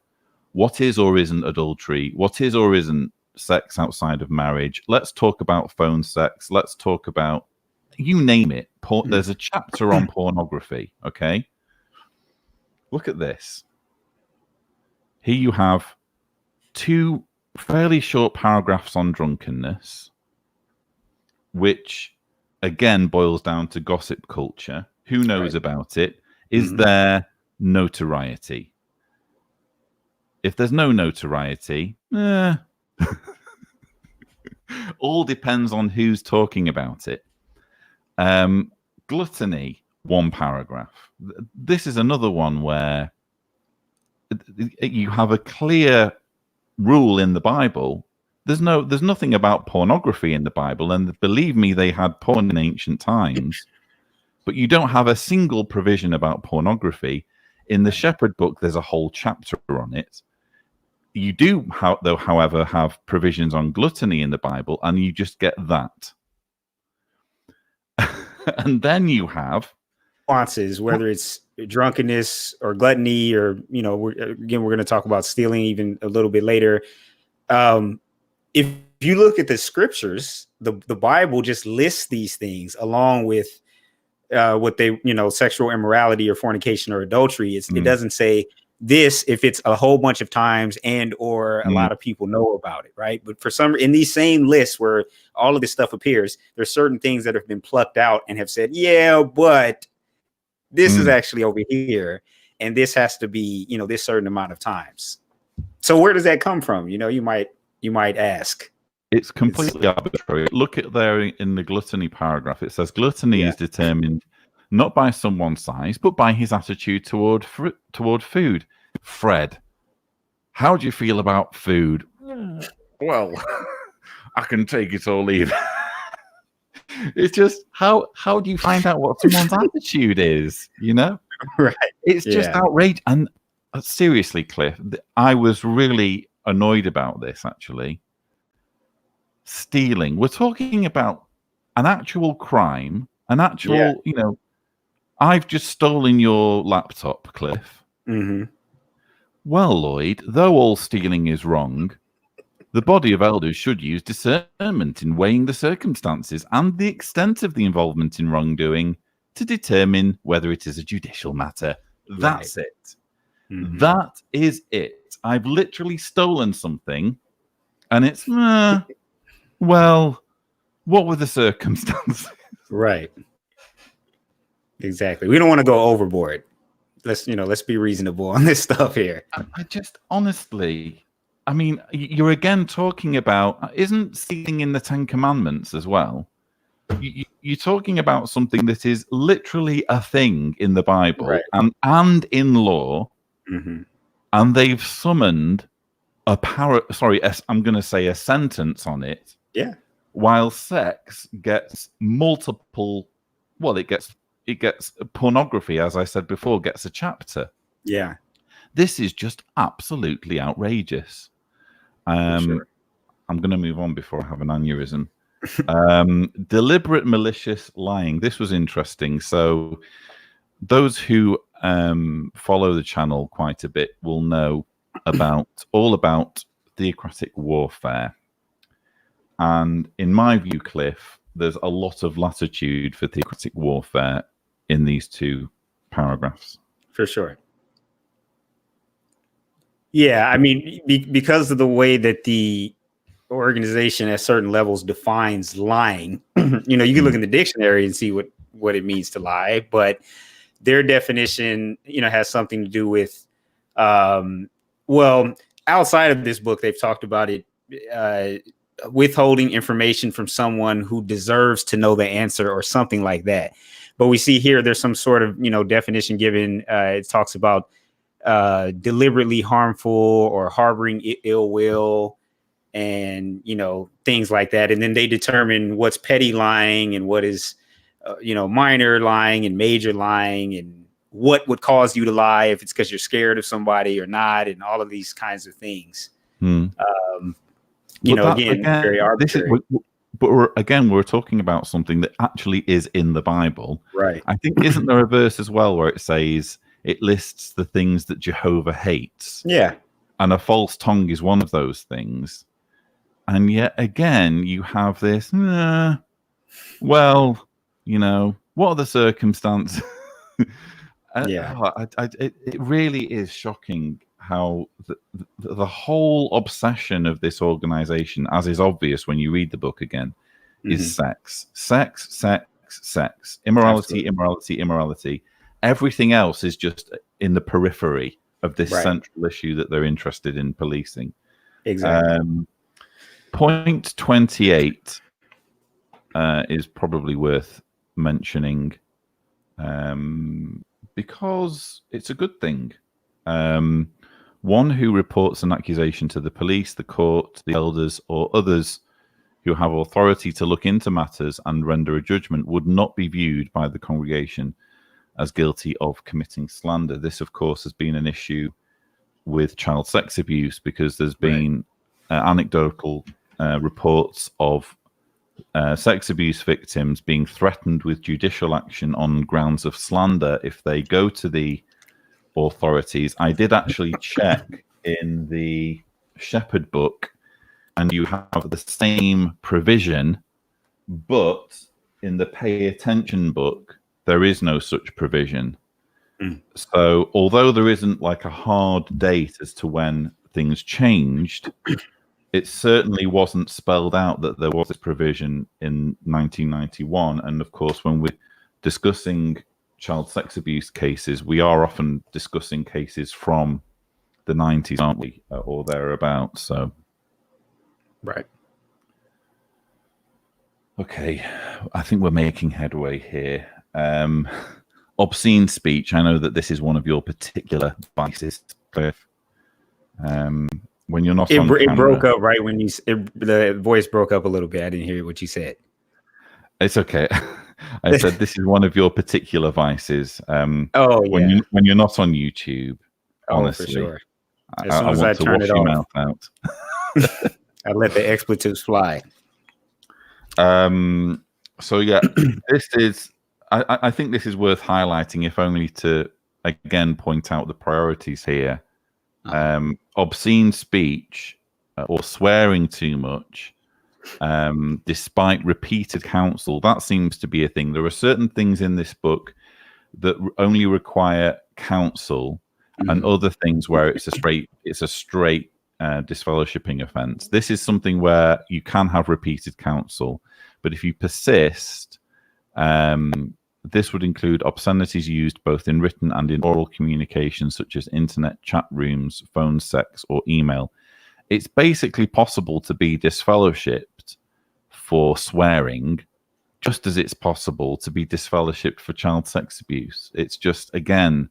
what is or isn't adultery, what is or isn't sex outside of marriage. Let's talk about phone sex. Let's talk about, you name it. There's a chapter on pornography, okay? Look at this. Here you have 2 fairly short paragraphs on drunkenness, which again boils down to gossip culture. Who knows about it? Is there notoriety? If there's no notoriety, all depends on who's talking about it. Gluttony, 1 paragraph. This is another one where you have a clear rule in the Bible. There's nothing about pornography in the Bible, and believe me, they had porn in ancient times, but you don't have a single provision about pornography. In the Shepherd book, there's a whole chapter on it. You do, however, have provisions on gluttony in the Bible, and you just get that. And then you have nuances, whether it's drunkenness or gluttony, or we're going to talk about stealing even a little bit later. If you look at the scriptures, the Bible just lists these things along with what they, sexual immorality or fornication or adultery. It doesn't say this if it's a whole bunch of times and or a lot of people know about it, right? But for some, in these same lists where all of this stuff appears, there's certain things that have been plucked out and have said, yeah, but this is actually over here, and this has to be, this certain amount of times. So where does that come from? You might ask. It's completely arbitrary. Look at there in the gluttony paragraph. It says gluttony is determined not by someone's size, but by his attitude toward food. Fred, how do you feel about food? Well, I can take it or leave it. It's just how do you find out what someone's attitude is? Right? It's just outrageous. And seriously, Cliff, I was really annoyed about this. Actually, stealing. We're talking about an actual crime, an actual. I've just stolen your laptop, Cliff. Well, Lloyd, though all stealing is wrong, the body of elders should use discernment in weighing the circumstances and the extent of the involvement in wrongdoing to determine whether it is a judicial matter. That's it. That is it. I've literally stolen something, and it's, well, what were the circumstances? Right. Exactly. We don't want to go overboard. Let's be reasonable on this stuff here. I just honestly, I mean, you're again talking about, isn't stealing in the Ten Commandments as well? You're talking about something that is literally a thing in the Bible and in law, and they've summoned I'm going to say a sentence on it. Yeah. While sex gets multiple, it gets pornography, as I said before, gets a chapter. Yeah. This is just absolutely outrageous. Sure. I'm going to move on before I have an aneurysm. Deliberate malicious lying. This was interesting. So those who follow the channel quite a bit will know all about theocratic warfare. And in my view, Cliff, there's a lot of latitude for theocratic warfare in these two paragraphs. For sure. Yeah, I mean, because of the way that the organization at certain levels defines lying, you can look in the dictionary and see what it means to lie, but their definition, has something to do with, outside of this book, they've talked about it, withholding information from someone who deserves to know the answer or something like that. But we see here, there's some sort of, definition given. It talks about deliberately harmful or harboring ill will and, things like that. And then they determine what's petty lying and what is, minor lying and major lying, and what would cause you to lie, if it's because you're scared of somebody or not, and all of these kinds of things. Again, very arbitrary. But we're talking about something that actually is in the Bible. Right. I think, isn't there a verse as well where it says it lists the things that Jehovah hates? Yeah. And a false tongue is one of those things. And yet again, you have this, what are the circumstances? It really is shocking how the whole obsession of this organization, as is obvious when you read the book again, is sex. Immorality, immorality. Everything else is just in the periphery of this central issue that they're interested in policing. Exactly. Point 28 is probably worth mentioning because it's a good thing. One who reports an accusation to the police, the court, the elders, or others who have authority to look into matters and render a judgment would not be viewed by the congregation as guilty of committing slander. This, of course, has been an issue with child sex abuse because there's been anecdotal reports of sex abuse victims being threatened with judicial action on grounds of slander if they go to the authorities. I did actually check in the Shepherd book, and you have the same provision, but in the Pay Attention book, there is no such provision. So although there isn't like a hard date as to when things changed, it certainly wasn't spelled out that there was this provision in 1991. And of course, when we're discussing child sex abuse cases, we are often discussing cases from the 90s, aren't we, or thereabouts? So, right. Okay, I think we're making headway here. Obscene speech. I know that this is one of your particular vices, Cliff. When you're not on camera, it broke up right when the voice broke up a little bit. I didn't hear what you said. It's okay. I said this is one of your particular vices. Oh yeah. When you're not on YouTube, honestly, for sure. As soon as I turn it off, your mouth out. I let the expletives fly. So yeah, this is. I think this is worth highlighting, if only to again point out the priorities here. Obscene speech or swearing too much, despite repeated counsel, that seems to be a thing. There are certain things in this book that only require counsel, and other things where it's a straight disfellowshipping offense. This is something where you can have repeated counsel, but if you persist, this would include obscenities used both in written and in oral communication, such as internet chat rooms, phone sex, or email. It's basically possible to be disfellowshipped for swearing, just as it's possible to be disfellowshipped for child sex abuse. It's just, again,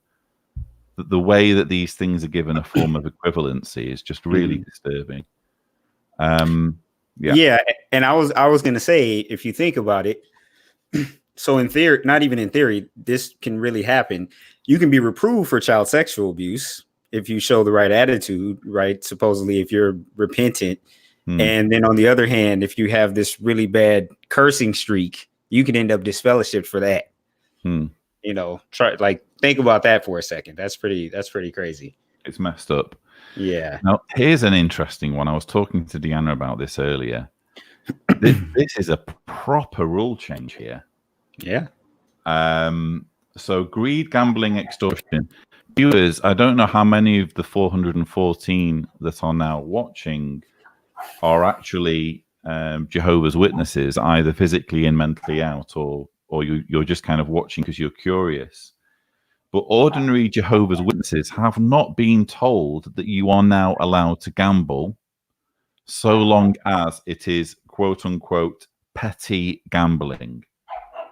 the way that these things are given a form of equivalency is just really disturbing. Yeah, and I was going to say, if you think about it, so in theory, not even in theory, this can really happen. You can be reproved for child sexual abuse if you show the right attitude, right? Supposedly, if you're repentant. And then on the other hand, if you have this really bad cursing streak, you can end up disfellowshipped for that. You know, think about that for a second. That's pretty crazy. It's messed up. Yeah. Now, here's an interesting one. I was talking to Deanna about this earlier. This is a proper rule change here. Yeah. So greed, gambling, extortion. Viewers, I don't know how many of the 414 that are now watching are actually Jehovah's Witnesses, either physically and mentally out, or you're just kind of watching because you're curious. But ordinary Jehovah's Witnesses have not been told that you are now allowed to gamble, so long as it is quote unquote petty gambling.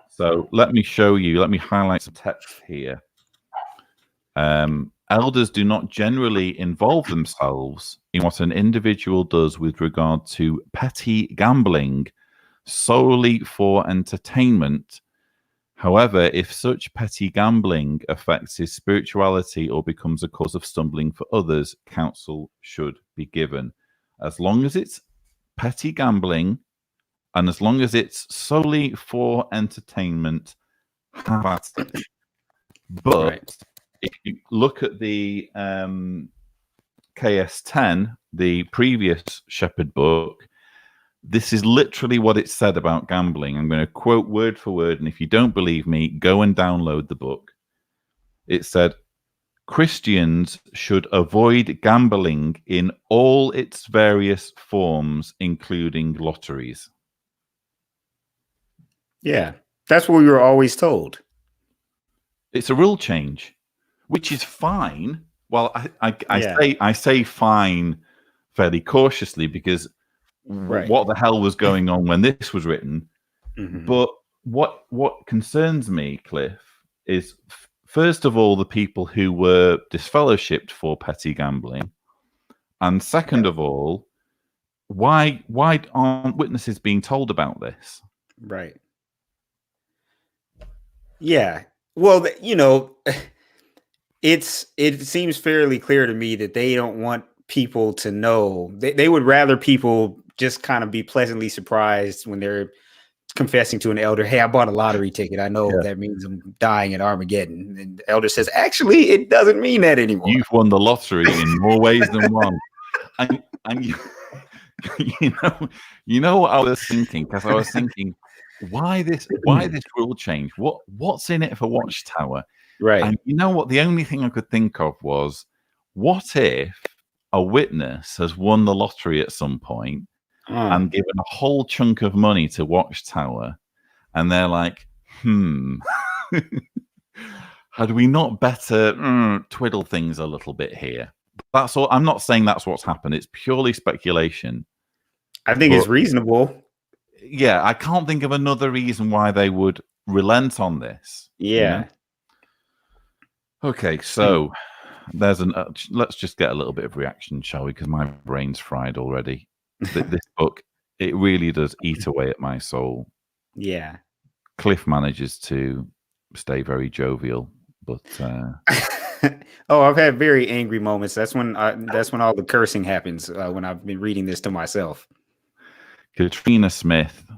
So let me highlight some text here. Elders do not generally involve themselves in what an individual does with regard to petty gambling solely for entertainment. However, if such petty gambling affects his spirituality or becomes a cause of stumbling for others, counsel should be given. As long as it's petty gambling, and as long as it's solely for entertainment, have at it. But if you look at the KS10, the previous Shepherd book, this is literally what it said about gambling. I'm going to quote word for word, and if you don't believe me, go and download the book. It said, Christians should avoid gambling in all its various forms, including lotteries. Yeah, that's what we were always told. It's a rule change, which is fine. Well, I say fine fairly cautiously, because what the hell was going on when this was written? But what concerns me, Cliff, is first of all the people who were disfellowshipped for petty gambling, and second of all, why aren't witnesses being told about this? Right. Yeah. Well, you know, it seems fairly clear to me that they don't want people to know. They would rather people just kind of be pleasantly surprised when they're confessing to an elder, "Hey, I bought a lottery ticket. I know that means I'm dying at Armageddon." And the elder says, "Actually, it doesn't mean that anymore. You've won the lottery in more ways than one." And you know what I was thinking? Because I was thinking, why this rule change? What's in it for Watchtower? Right. And you know what? The only thing I could think of was, what if a witness has won the lottery at some point and given a whole chunk of money to Watchtower, and they're like, had we not better twiddle things a little bit here? That's all. I'm not saying that's what's happened. It's purely speculation. I think it's reasonable. Yeah, I can't think of another reason why they would relent on this. Yeah. You know? Okay, so there's let's just get a little bit of reaction, shall we? Because my brain's fried already. This book, it really does eat away at my soul. Yeah. Cliff manages to stay very jovial, but I've had very angry moments. That's when all the cursing happens, when I've been reading this to myself. Katrina Smith,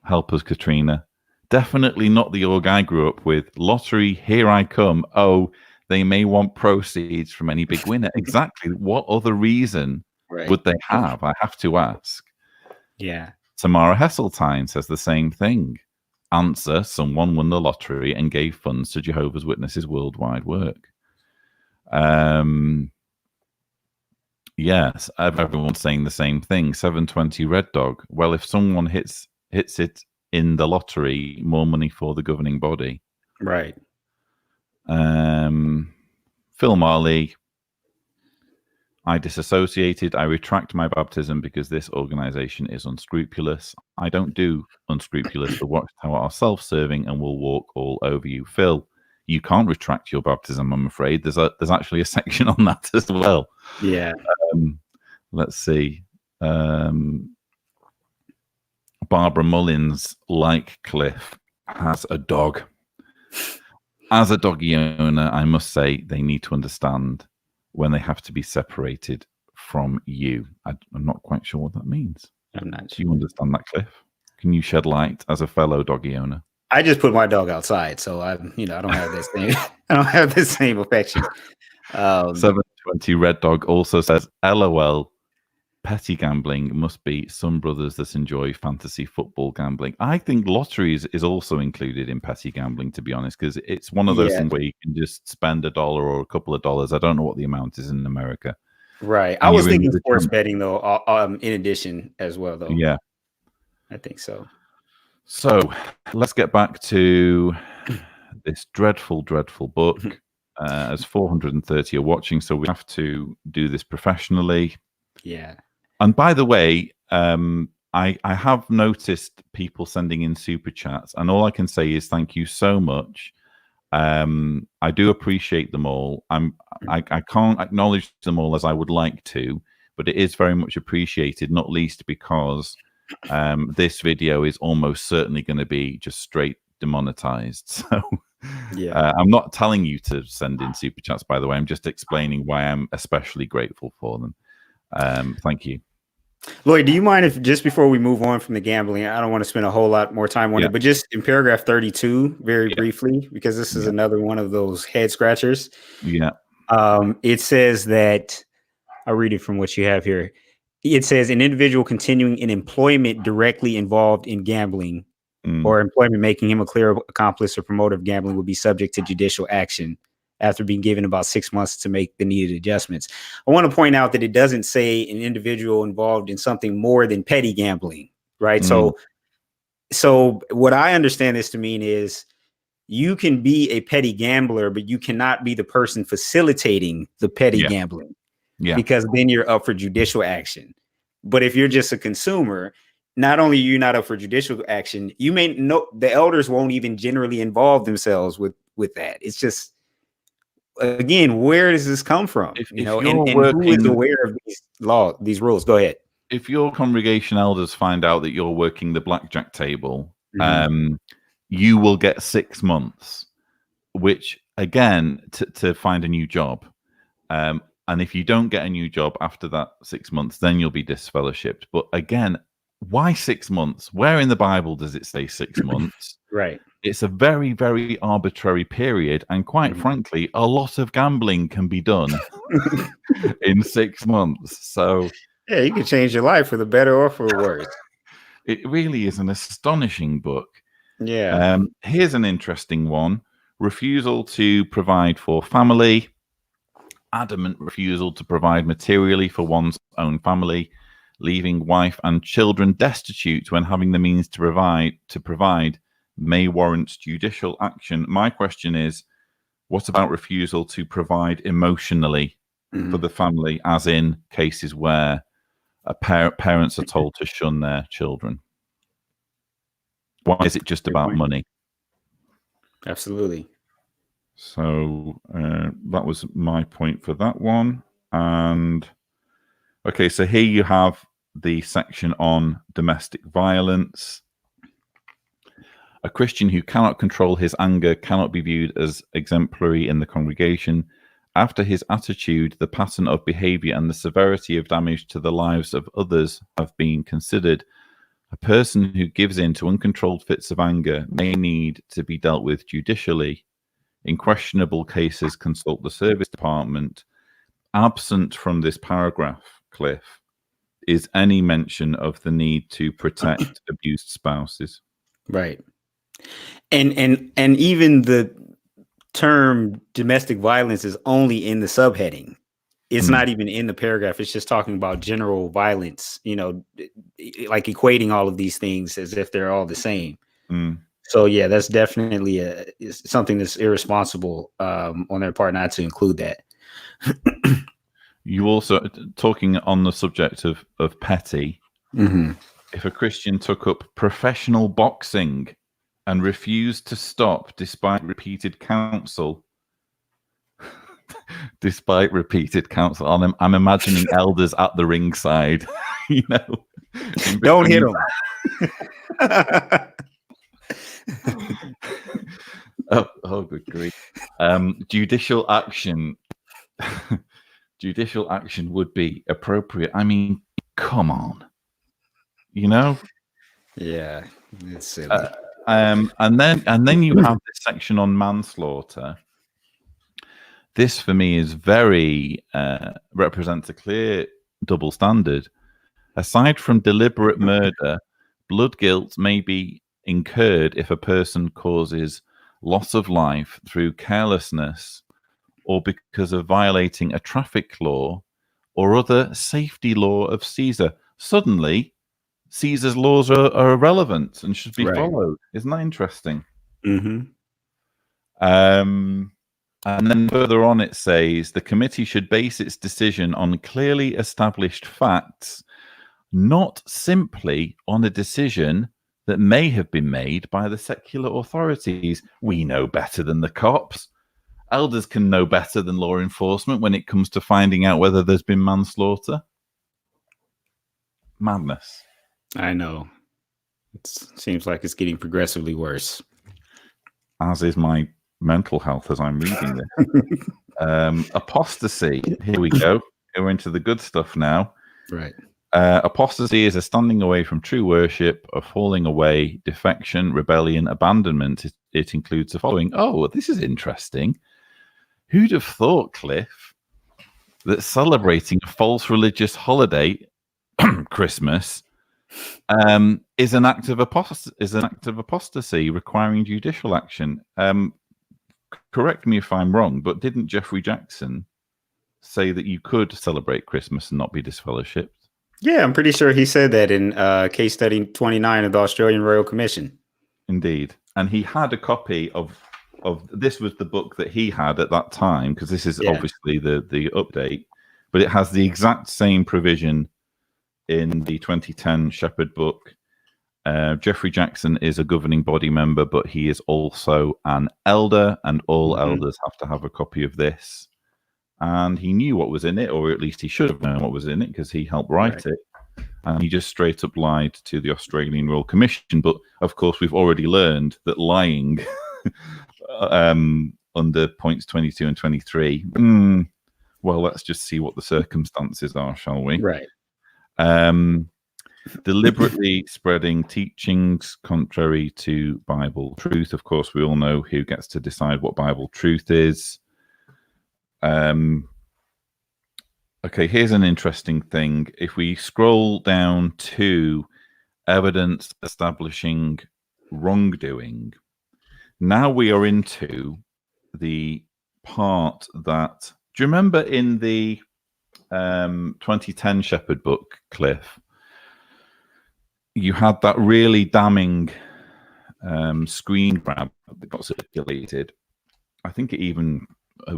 help us, Katrina. Definitely not the org I grew up with. Lottery, here I come. Oh, they may want proceeds from any big winner. Exactly. What other reason would they have? I have to ask. Yeah. Tamara Hesseltine says the same thing. Answer: someone won the lottery and gave funds to Jehovah's Witnesses worldwide work. Yes, everyone's saying the same thing. 720 Red Dog. Well, if someone hits it in the lottery, more money for the governing body. Right. Phil Marley. I disassociated. I retract my baptism because this organization is unscrupulous. I don't do unscrupulous. The Watchtower are self-serving and will walk all over you. Phil, you can't retract your baptism, I'm afraid. There's actually a section on that as well. Yeah. Let's see. Barbara Mullins, like Cliff, has a dog. As a doggy owner, I must say they need to understand when they have to be separated from you. I'm not quite sure what that means. I'm not sure. Do you understand that, Cliff? Can you shed light as a fellow doggy owner? I just put my dog outside, so I don't have this same I don't have the same affection. 720 Red Dog also says, LOL, petty gambling must be some brothers that enjoy fantasy football gambling. I think lotteries is also included in petty gambling, to be honest, because it's one of those things where you can just spend $1 or a couple of dollars. I don't know what the amount is in America. Right. I was thinking sports betting, though, in addition as well, though. Yeah. I think so. So let's get back to this dreadful, dreadful book. As 430 are watching, so we have to do this professionally. Yeah. And by the way, I have noticed people sending in super chats, and all I can say is thank you so much. I do appreciate them all. I can't acknowledge them all as I would like to, but it is very much appreciated, not least because this video is almost certainly going to be just straight demonetized. So yeah, I'm not telling you to send in super chats, by the way. I'm just explaining why I'm especially grateful for them. Thank you. Lloyd, do you mind if just before we move on from the gambling, I don't want to spend a whole lot more time on it, but just in paragraph 32, very briefly, because this is another one of those head scratchers. Yeah. It says that, I'll read it from what you have here. It says an individual continuing in employment directly involved in gambling or employment making him a clear accomplice or promoter of gambling would be subject to judicial action after being given about 6 months to make the needed adjustments. I want to point out that it doesn't say an individual involved in something more than petty gambling, right? So what I understand this to mean is you can be a petty gambler, but you cannot be the person facilitating the petty gambling. Yeah. Because then you're up for judicial action. But if you're just a consumer, not only are you not up for judicial action, you may know the elders won't even generally involve themselves with that. It's just, again, where does this come from? And who is aware of these rules? Go ahead. If your congregation elders find out that you're working the blackjack table, you will get 6 months, which again, to find a new job. And if you don't get a new job after that 6 months, then you'll be disfellowshipped. But again, why 6 months? Where in the Bible does it say 6 months? Right. It's a very, very arbitrary period. And quite frankly, a lot of gambling can be done in 6 months. So yeah, you can change your life for the better or for the worse. It really is an astonishing book. Yeah. Here's an interesting one. Refusal to provide for family. Adamant refusal to provide materially for one's own family, leaving wife and children destitute when having the means to provide may warrant judicial action. My question is, what about refusal to provide emotionally for the family, as in cases where parents are told to shun their children? Why is it just about money? Absolutely. So that was my point for that one. And okay, so here you have the section on domestic violence. A Christian who cannot control his anger cannot be viewed as exemplary in the congregation. After his attitude, the pattern of behavior and the severity of damage to the lives of others have been considered. A person who gives in to uncontrolled fits of anger may need to be dealt with judicially. In questionable cases, consult the service department. Absent from this paragraph, Cliff, is any mention of the need to protect abused spouses. Right. And even the term domestic violence is only in the subheading. It's not even in the paragraph. It's just talking about general violence, like equating all of these things as if they're all the same. So yeah, that's definitely something that's irresponsible on their part not to include that. You also, talking on the subject of petty, if a Christian took up professional boxing and refused to stop despite repeated counsel, I'm imagining elders at the ringside, Don't hit them. oh, good grief. Judicial action would be appropriate. I mean, come on. Yeah, it's silly. And then you have this section on manslaughter. This for me is very represents a clear double standard. Aside from deliberate murder, blood guilt may be incurred if a person causes loss of life through carelessness or because of violating a traffic law or other safety law of Caesar. Suddenly, Caesar's laws are irrelevant and should be followed. Isn't that interesting? And then further on it says, the committee should base its decision on clearly established facts, not simply on a decision that may have been made by the secular authorities. We know better than the cops. Elders can know better than law enforcement when it comes to finding out whether there's been manslaughter. Madness. I know. It seems like it's getting progressively worse. As is my mental health as I'm reading this. Apostasy. Here we go. We're into the good stuff now. Right. Apostasy is a standing away from true worship, a falling away, defection, rebellion, abandonment. It includes the following. Oh, this is interesting. Who'd have thought, Cliff, that celebrating a false religious holiday, Christmas, is an act of apostasy requiring judicial action? Correct me if I'm wrong, but didn't Jeffrey Jackson say that you could celebrate Christmas and not be disfellowshipped? Yeah, I'm pretty sure he said that in case study 29 of the Australian Royal Commission. Indeed. And he had a copy of this was the book that he had at that time, because this is obviously the update, but it has the exact same provision in the 2010 Shepherd book. Jeffrey Jackson is a governing body member, but he is also an elder, and all elders have to have a copy of this. And he knew what was in it, or at least he should have known what was in it, because he helped write it. And he just straight up lied to the Australian Royal Commission. But of course, we've already learned that lying under points 22 and 23, Well, let's just see what the circumstances are, shall we? Right. Deliberately spreading teachings contrary to Bible truth. Of course, we all know who gets to decide what Bible truth is. Okay, here's an interesting thing. If we scroll down to evidence establishing wrongdoing, now we are into the part that, do you remember in the 2010 Shepherd book, Cliff, you had that really damning screen grab that got circulated. I think it even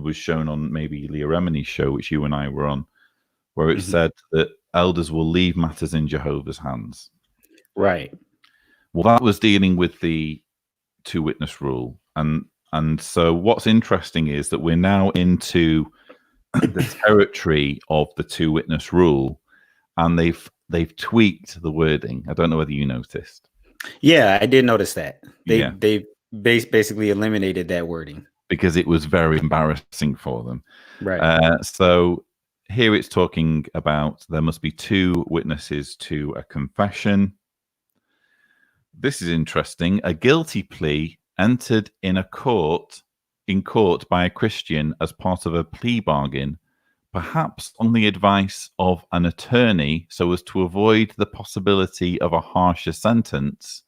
was shown on maybe Leah Remini's show, which you and I were on, where it said that elders will leave matters in Jehovah's hands. Right. Well, that was dealing with the two-witness rule. And so what's interesting is that we're now into the territory of the two-witness rule, and they've tweaked the wording. I don't know whether you noticed. Yeah, I did notice that. They basically eliminated that wording because it was very embarrassing for them. Right. So here it's talking about there must be two witnesses to a confession. This is interesting. A guilty plea entered in court by a Christian as part of a plea bargain, perhaps on the advice of an attorney so as to avoid the possibility of a harsher sentence,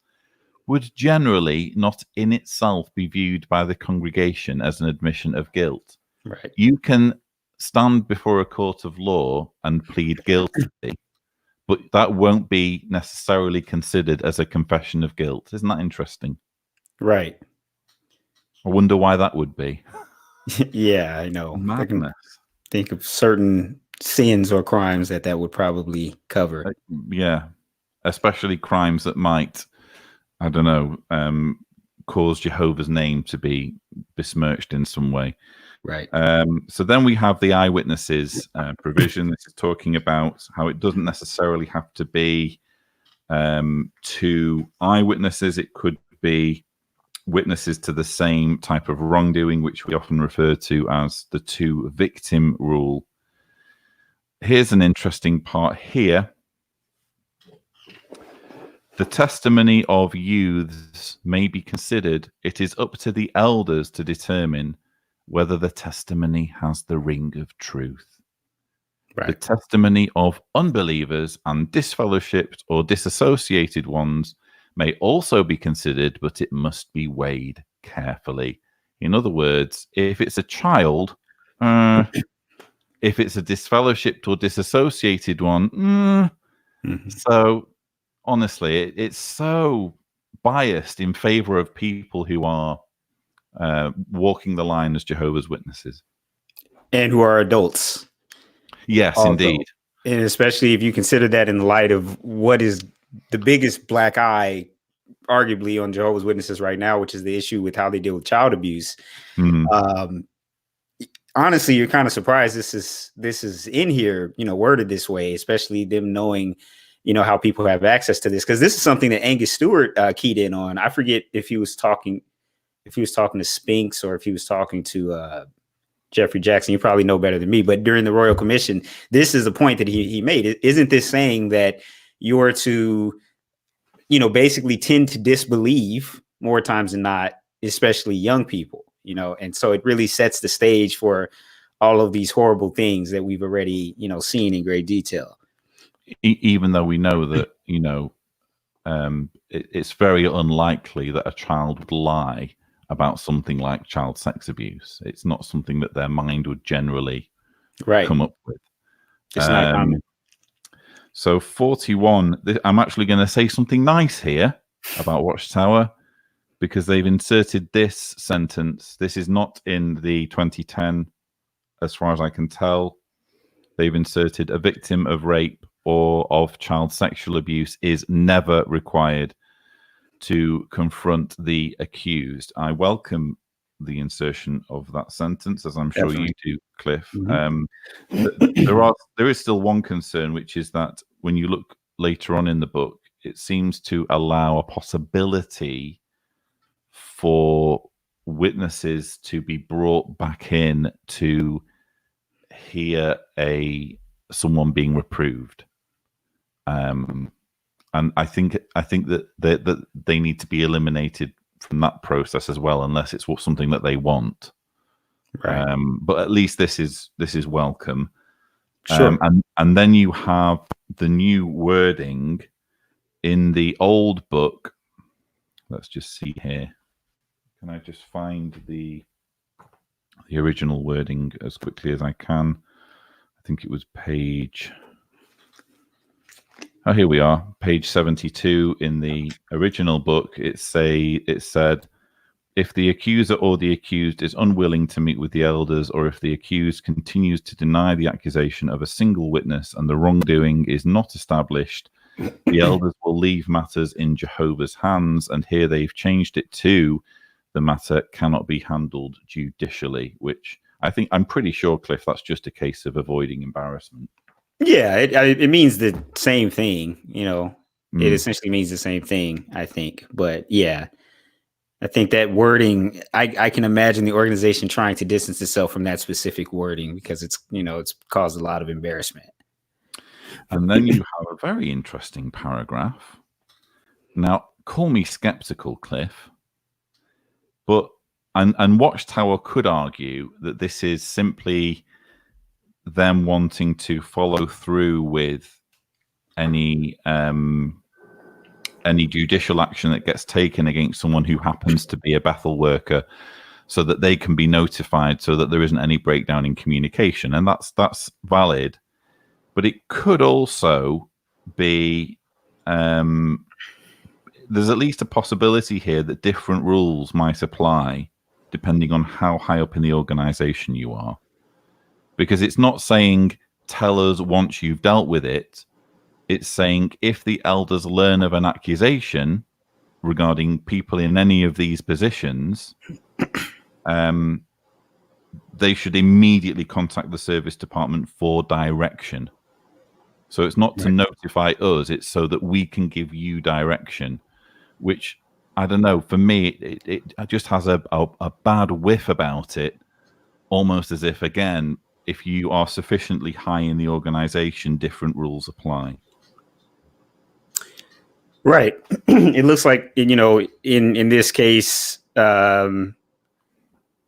would generally not in itself be viewed by the congregation as an admission of guilt. Right. You can stand before a court of law and plead guilty, but that won't be necessarily considered as a confession of guilt. Isn't that interesting? Right. I wonder why that would be. Yeah, I know. Madness. I can think of certain sins or crimes that would probably cover. Yeah, especially crimes that might, I don't know, cause Jehovah's name to be besmirched in some way. Right. So then we have the eyewitnesses provision. This is talking about how it doesn't necessarily have to be two eyewitnesses. It could be witnesses to the same type of wrongdoing, which we often refer to as the two victim rule. Here's an interesting part here. The testimony of youths may be considered. It is up to the elders to determine whether the testimony has the ring of truth. Right. The testimony of unbelievers and disfellowshipped or disassociated ones may also be considered, but it must be weighed carefully. In other words, if it's a child, if it's a disfellowshipped or disassociated one, so honestly, it's so biased in favor of people who are walking the line as Jehovah's Witnesses. And who are adults. Yes, also, indeed. And especially if you consider that in light of what is the biggest black eye, arguably, on Jehovah's Witnesses right now, which is the issue with how they deal with child abuse. Honestly, you're kind of surprised this is in here, worded this way, especially them knowing, how people have access to this, because this is something that Angus Stewart keyed in on. I forget if he was talking to Spinks or if he was talking to Jeffrey Jackson. You probably know better than me, but during the Royal Commission, this is the point that he made. Isn't this saying that you're to, basically tend to disbelieve more times than not, especially young people, and so it really sets the stage for all of these horrible things that we've already, seen in great detail. Even though we know that, it's very unlikely that a child would lie about something like child sex abuse. It's not something that their mind would generally come up with. It's not common. So 41, I'm actually going to say something nice here about Watchtower, because they've inserted this sentence. This is not in the 2010, as far as I can tell. They've inserted a victim of rape or of child sexual abuse is never required to confront the accused. I welcome the insertion of that sentence, as I'm sure you do, Cliff. There is still one concern, which is that when you look later on in the book, it seems to allow a possibility for witnesses to be brought back in to hear someone being reproved. And I think that they need to be eliminated from that process as well, unless it's something that they want. Right. But at least this is welcome. Sure. And then you have the new wording in the old book. Let's just see here. Can I just find the original wording as quickly as I can? I think it was page... Oh, here we are, page 72 in the original book. It said, if the accuser or the accused is unwilling to meet with the elders, or if the accused continues to deny the accusation of a single witness and the wrongdoing is not established, the elders will leave matters in Jehovah's hands. And here they've changed it to the matter cannot be handled judicially, which I'm pretty sure, Cliff, that's just a case of avoiding embarrassment. Yeah, it means the same thing, It essentially means the same thing, I think. But yeah, I think that wording, I can imagine the organization trying to distance itself from that specific wording because it's caused a lot of embarrassment. And then you have a very interesting paragraph. Now, call me skeptical, Cliff, but and Watchtower could argue that this is simply them wanting to follow through with any judicial action that gets taken against someone who happens to be a Bethel worker, so that they can be notified, so that there isn't any breakdown in communication, and that's valid. But it could also be there's at least a possibility here that different rules might apply depending on how high up in the organization you are. Because it's not saying tell us once you've dealt with it. It's saying if the elders learn of an accusation regarding people in any of these positions, they should immediately contact the service department for direction. So it's not to notify us, it's so that we can give you direction, which, I don't know, for me, it just has a bad whiff about it, almost as if, again, if you are sufficiently high in the organization, different rules apply. Right. It looks like, in this case, well,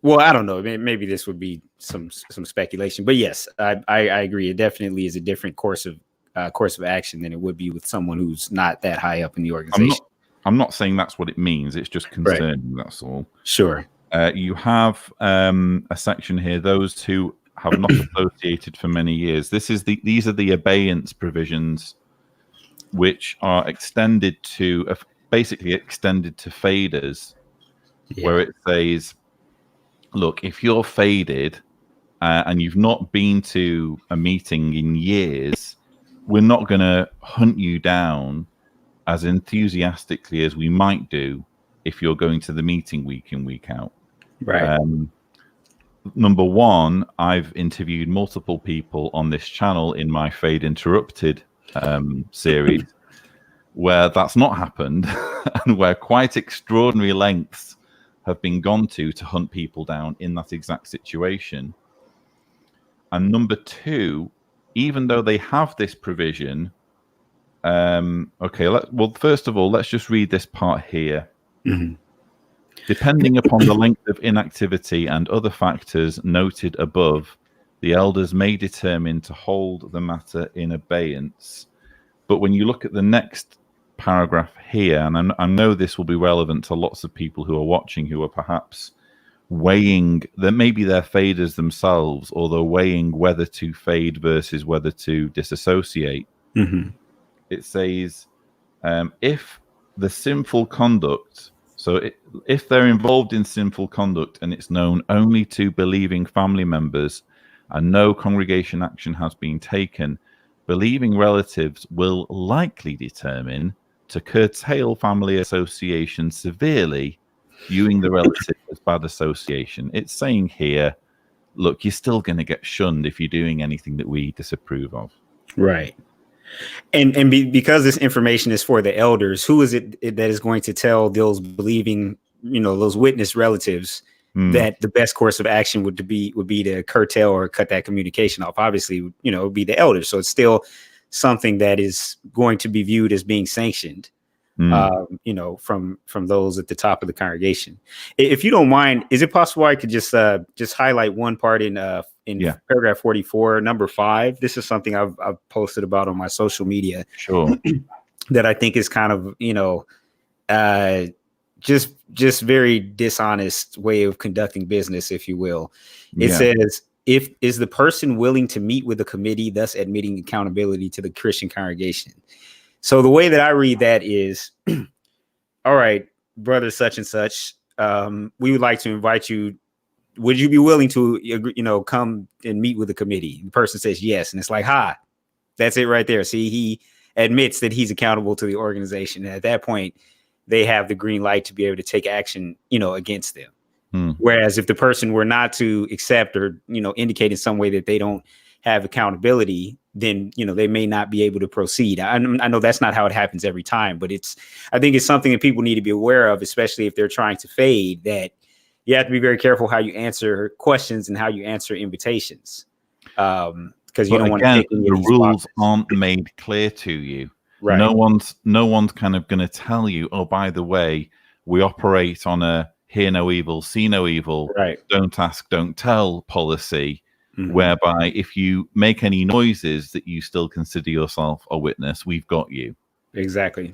I don't know. Maybe this would be some speculation, but yes, I agree. It definitely is a different course of action than it would be with someone who's not that high up in the organization. I'm not saying that's what it means. It's just concerning. Right. That's all. Sure. You have a section here. Those who have not associated for many years. These are the abeyance provisions, which are extended to basically extended to faders, where it says, look, if you're faded and you've not been to a meeting in years, we're not going to hunt you down as enthusiastically as we might do if you're going to the meeting week in, week out. Right. Number one, I've interviewed multiple people on this channel in my Fade Interrupted series where that's not happened and where quite extraordinary lengths have been gone to hunt people down in that exact situation. And number two, even though they have this provision, first of all, let's just read this part here. Mm-hmm. Depending upon the length of inactivity and other factors noted above, the elders may determine to hold the matter in abeyance. But when you look at the next paragraph here, and I know this will be relevant to lots of people who are watching who are perhaps weighing that maybe they're faders themselves, or they're weighing whether to fade versus whether to disassociate. Mm-hmm. It says, if the sinful conduct, if they're involved in sinful conduct and it's known only to believing family members and no congregation action has been taken, believing relatives will likely determine to curtail family association severely, viewing the relative as bad association. It's saying here, look, you're still going to get shunned if you're doing anything that we disapprove of. Right. And because this information is for the elders, who is it that is going to tell those believing, those witness relatives that the best course of action would be to curtail or cut that communication off. Obviously, it would be the elders. So it's still something that is going to be viewed as being sanctioned, from those at the top of the congregation. If you don't mind, is it possible I could just highlight one part in paragraph 44, number 5? This is something I've posted about on my social media. Sure. That I think is kind of, just very dishonest way of conducting business, if you will. It says, is the person willing to meet with the committee, thus admitting accountability to the Christian congregation? So the way that I read that is, all right, brother such and such, we would like to invite you. Would you be willing to, come and meet with the committee? The person says yes. And it's like, that's it right there. See, he admits that he's accountable to the organization. And at that point, they have the green light to be able to take action, against them. Whereas if the person were not to accept or, indicate in some way that they don't have accountability, then, they may not be able to proceed. I know that's not how it happens every time, but I think it's something that people need to be aware of, especially if they're trying to fade, that you have to be very careful how you answer questions and how you answer invitations. Because you don't want to pick any of these rules boxes. Aren't made clear to you. Right. No one's kind of going to tell you, oh, by the way, we operate on a hear no evil, see no evil, right, don't ask, don't tell policy, whereby if you make any noises that you still consider yourself a witness, we've got you. Exactly.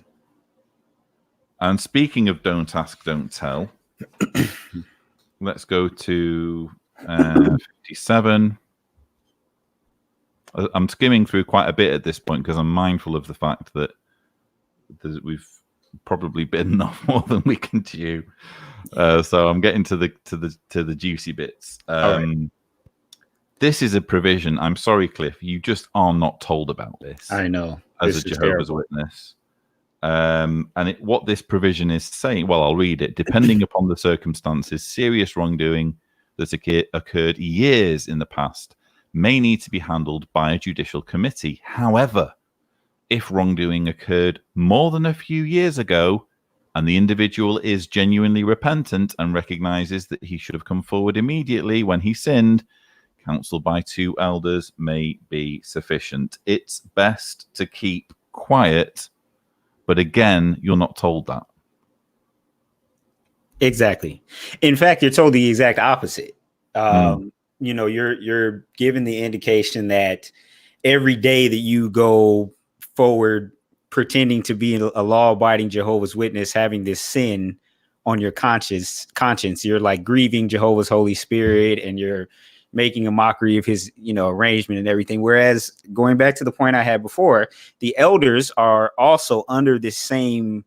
And speaking of don't ask, don't tell, let's go to 57. I'm skimming through quite a bit at this point because I'm mindful of the fact that we've probably bitten off more than we can chew. So I'm getting to the juicy bits. Right. This is a provision. I'm sorry, Cliff. You just are not told about this. I know. As a Jehovah's Witness. What this provision is saying, well, I'll read it. Depending upon the circumstances, serious wrongdoing that's occurred years in the past may need to be handled by a judicial committee. However, if wrongdoing occurred more than a few years ago and the individual is genuinely repentant and recognizes that he should have come forward immediately when he sinned, counsel by 2 elders may be sufficient. It's best to keep quiet, but again, you're not told that. Exactly. In fact, you're told the exact opposite. You're given the indication that every day that you go forward pretending to be a law-abiding Jehovah's Witness, having this sin on your conscience, you're like grieving Jehovah's Holy Spirit, and you're making a mockery of his, arrangement and everything. Whereas, going back to the point I had before, the elders are also under these same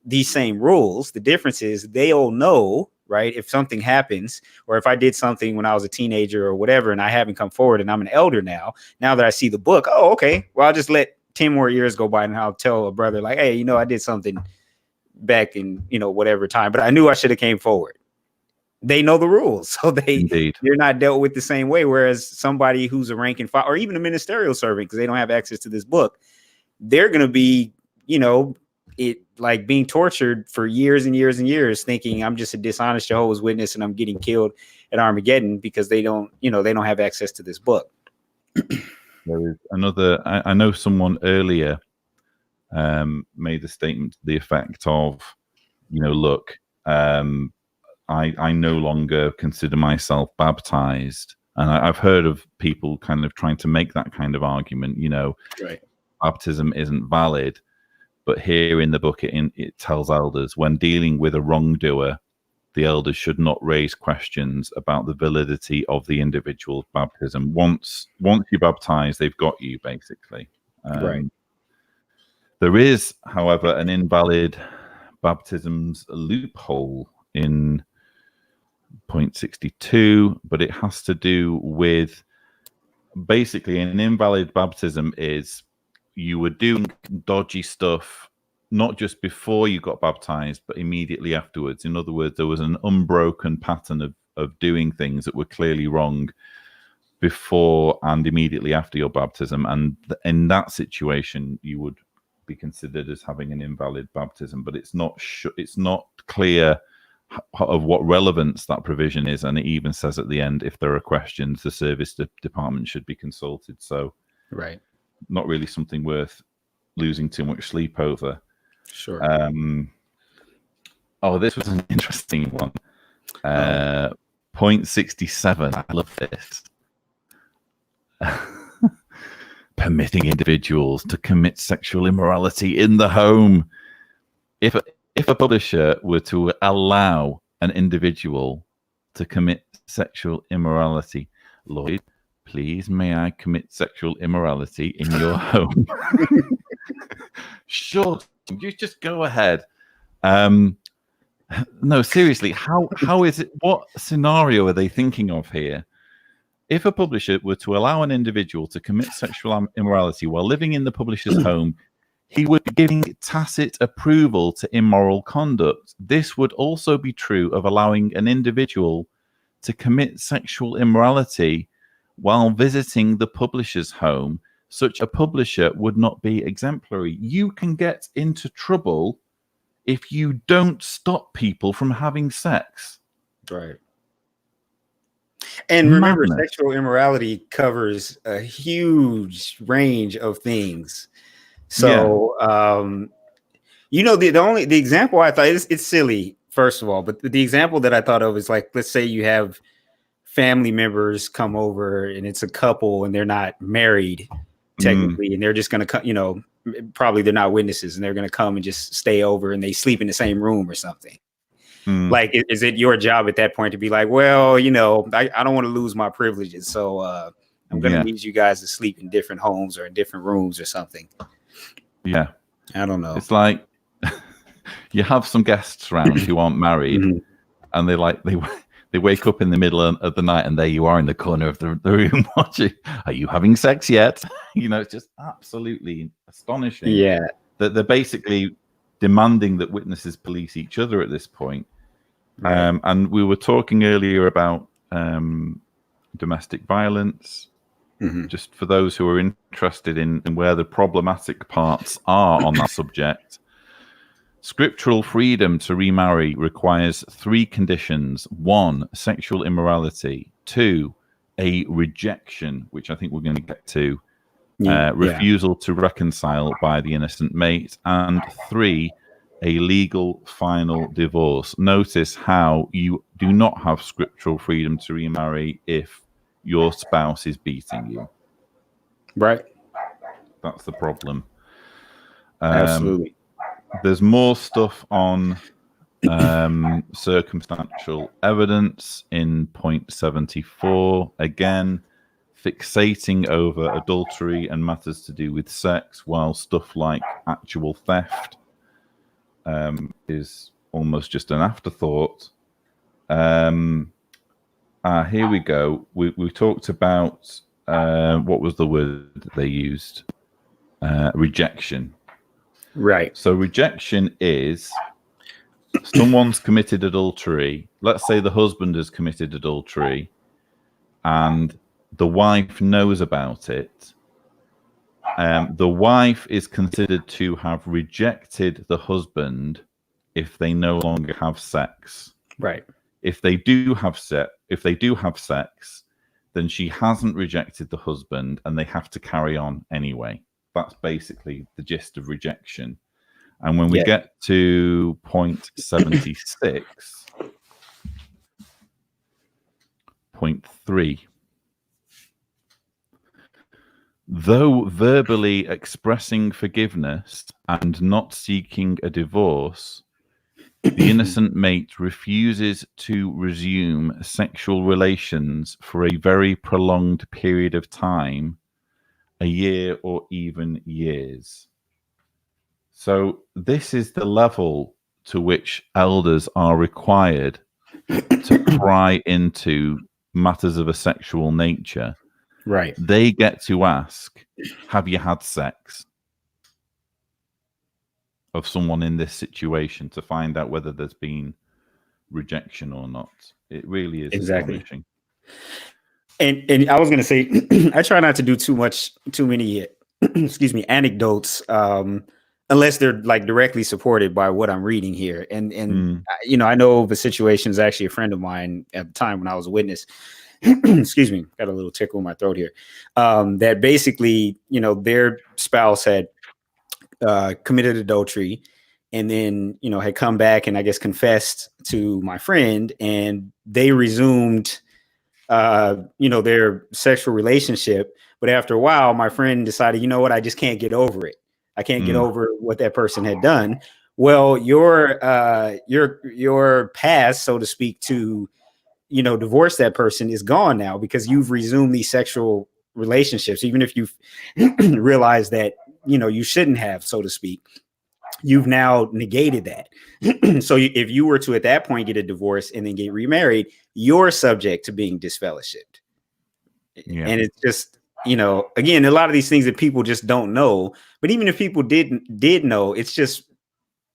rules. The difference is they'll know, right, if something happens, or if I did something when I was a teenager or whatever, and I haven't come forward and I'm an elder now that I see the book, oh, okay, well, I'll just let 10 more years go by and I'll tell a brother like, hey, I did something back in, whatever time, but I knew I should have came forward. They know the rules, so they're not dealt with the same way. Whereas somebody who's a rank and file, or even a ministerial servant, because they don't have access to this book, they're going to be, like being tortured for years and years and years, thinking I'm just a dishonest Jehovah's Witness and I'm getting killed at Armageddon because they don't have access to this book. There is another. I know someone earlier made a statement to the effect of, look, I no longer consider myself baptized, and I've heard of people kind of trying to make that kind of argument. Right. Baptism isn't valid. But here in the book, it tells elders when dealing with a wrongdoer, the elders should not raise questions about the validity of the individual's baptism. Once you're baptized, they've got you, basically. Right. There is, however, an invalid baptisms loophole in point 62, but it has to do with basically an invalid baptism is you were doing dodgy stuff, not just before you got baptized, but immediately afterwards. In other words, there was an unbroken pattern of doing things that were clearly wrong before and immediately after your baptism. And in that situation, you would be considered as having an invalid baptism. But it's not clear of what relevance that provision is, and it even says at the end, if there are questions, the service department should be consulted. So, right, not really something worth losing too much sleep over. sure. Oh, this was an interesting one. Point 67. I love this. Permitting individuals to commit sexual immorality in the home. If a publisher were to allow an individual to commit sexual immorality, Lloyd, please may I commit sexual immorality in your home? Sure, you just go ahead. No, seriously, how is it? What scenario are they thinking of here? If a publisher were to allow an individual to commit sexual immorality while living in the publisher's home, he would be giving tacit approval to immoral conduct. This would also be true of allowing an individual to commit sexual immorality while visiting the publisher's home. Such a publisher would not be exemplary. You can get into trouble if you don't stop people from having sex. Right. And remember, Madness. sexual immorality covers a huge range of things. So, the example I thought it's silly, first of all, but the example that I thought of is like, let's say you have family members come over and it's a couple and they're not married technically, and they're just going to, probably they're not witnesses and they're going to come and just stay over and they sleep in the same room or something. Like, is it your job at that point to be like, well, I don't want to lose my privileges, so I'm going to need you guys to sleep in different homes or in different rooms or something? Yeah. I don't know. It's like you have some guests around who aren't married, and they wake up in the middle of the night, and there you are in the corner of the room watching. Are you having sex yet? It's just absolutely astonishing. Yeah. That they're basically demanding that witnesses police each other at this point. Right. And we were talking earlier about domestic violence. Just for those who are interested in where the problematic parts are on that subject, scriptural freedom to remarry requires 3 conditions. 1, sexual immorality. 2, a rejection, which I think we're going to get to. Refusal to reconcile by the innocent mate. And 3, a legal final divorce. Notice how you do not have scriptural freedom to remarry if your spouse is beating you. Right. That's the problem. Absolutely. There's more stuff on circumstantial evidence in point 74. Again, fixating over adultery and matters to do with sex, while stuff like actual theft is almost just an afterthought. Here we go. We talked about what was the word that they used? Rejection. Right. So rejection is someone's committed adultery. Let's say the husband has committed adultery and the wife knows about it. The wife is considered to have rejected the husband if they no longer have sex. Right. If they do have sex, then she hasn't rejected the husband and they have to carry on anyway. That's basically the gist of rejection. And when we get to point 76, point 3, though verbally expressing forgiveness and not seeking a divorce, the innocent mate refuses to resume sexual relations for a very prolonged period of time, a year or even years. So this is the level to which elders are required to pry into matters of a sexual nature. Right. They get to ask, have you had sex? Of someone in this situation to find out whether there's been rejection or not. It really is astonishing. And I was going to say, I try not to do too many, excuse me, anecdotes unless they're like directly supported by what I'm reading here. And you know, I know of a situation, is actually a friend of mine at the time when I was a witness. Excuse me, got a little tickle in my throat here. That basically, you know, their spouse had committed adultery, and then, you know, had come back and I guess confessed to my friend, and they resumed, you know, their sexual relationship. But after a while, my friend decided, you know what, I just can't get over it. I can't get over what that person had done. Well, your path, so to speak, to, you know, divorce that person is gone now, because you've resumed these sexual relationships, even if you've realized that, you know, you shouldn't have, so to speak. You've now negated that. So if you were to at that point get a divorce and then get remarried, you're subject to being disfellowshipped. Yeah. And it's just, you know, again, a lot of these things that people just don't know. But even if people did know, it's just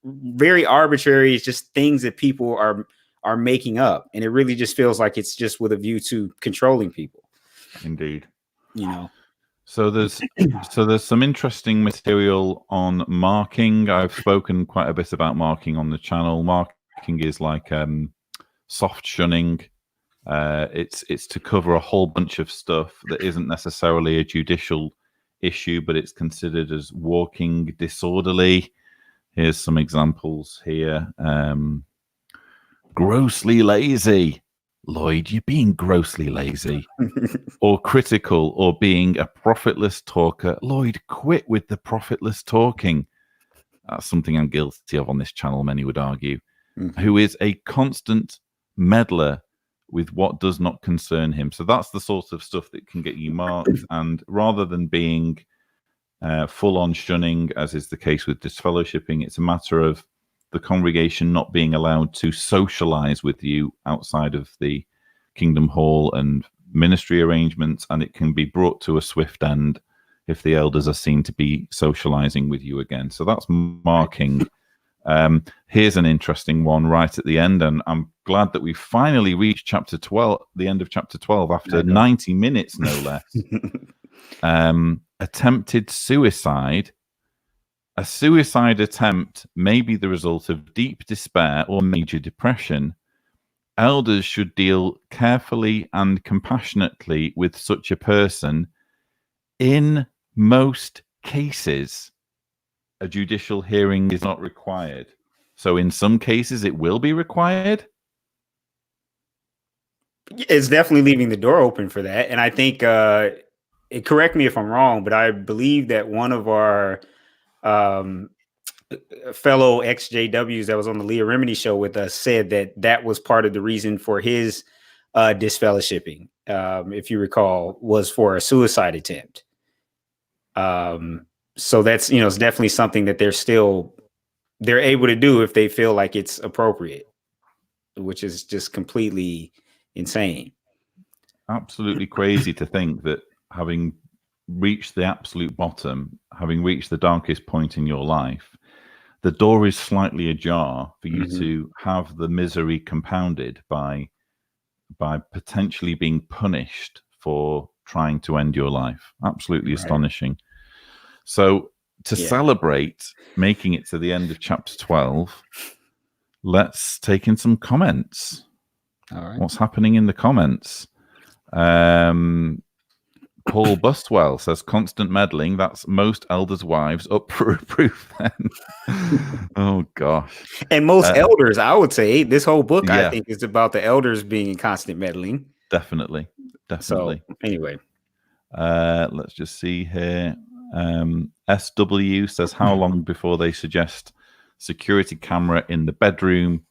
very arbitrary. It's just things that people are making up, and it really just feels like it's just with a view to controlling people. Indeed. You know. So there's some interesting material on marking. I've spoken quite a bit about marking on the channel. Marking is like soft shunning. It's to cover a whole bunch of stuff that isn't necessarily a judicial issue, but it's considered as walking disorderly. Here's some examples here. Grossly lazy. Lloyd, you're being grossly lazy. Or critical, or being a profitless talker. Lloyd, quit with the profitless talking. That's something I'm guilty of on this channel, many would argue. Who is a constant meddler with what does not concern him. So that's the sort of stuff that can get you marked. And rather than being full-on shunning, as is the case with disfellowshipping, it's a matter of the congregation not being allowed to socialize with you outside of the Kingdom Hall and ministry arrangements, and it can be brought to a swift end if the elders are seen to be socializing with you again. So that's marking. Here's an interesting one right at the end, and I'm glad that we finally reached chapter 12, the end of chapter 12, after 90 minutes, no less. Attempted suicide. A suicide attempt may be the result of deep despair or major depression. Elders should deal carefully and compassionately with such a person. In most cases, a judicial hearing is not required. So in some cases, it will be required. It's definitely leaving the door open for that. And I think, correct me if I'm wrong, but I believe that one of our fellow ExJWs that was on the Leah Remini show with us said that was part of the reason for his disfellowshipping, if you recall, was for a suicide attempt. So that's, you know, it's definitely something that they're able to do if they feel like it's appropriate, which is just completely insane. Absolutely crazy to think that having reached the absolute bottom, having reached the darkest point in your life, the door is slightly ajar for you to have the misery compounded by potentially being punished for trying to end your life. Absolutely astonishing. So to celebrate making it to the end of chapter 12, let's take in some comments. All right. What's happening in the comments? Paul Bustwell says, constant meddling. That's most elders' wives. Up for reproof then. Oh, gosh. And most elders, I would say, this whole book, yeah. I think, is about the elders being in constant meddling. Definitely. So, anyway. Let's just see here. SW says, how long before they suggest security camera in the bedroom?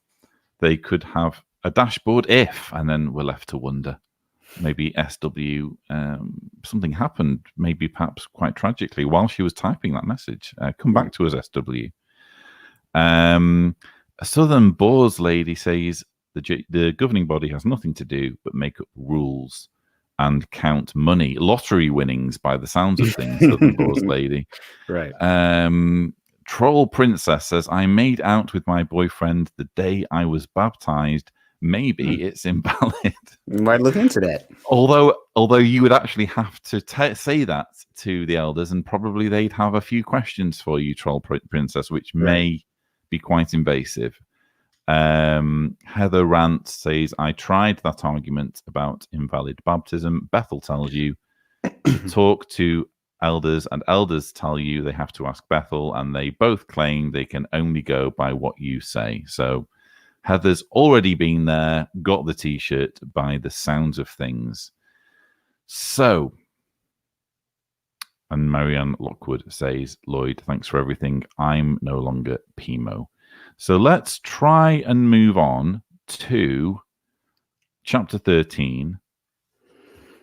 They could have a dashboard if, and then we're left to wonder. Maybe SW, something happened, maybe perhaps quite tragically, while she was typing that message. Come back to us, SW. A Southern Boers lady says the governing body has nothing to do but make up rules and count money. Lottery winnings, by the sounds of things, Southern Boers lady. Right. Troll Princess says, I made out with my boyfriend the day I was baptized, maybe it's invalid. We might look into that. Although you would actually have to say that to the elders, and probably they'd have a few questions for you, Troll Princess, which may be quite invasive. Heather Rant says, I tried that argument about invalid baptism. Bethel tells you talk to elders, and elders tell you they have to ask Bethel, and they both claim they can only go by what you say. So Heather's already been there, got the t-shirt by the sounds of things. So, and Marianne Lockwood says, Lloyd, thanks for everything. I'm no longer PMO. So let's try and move on to chapter 13.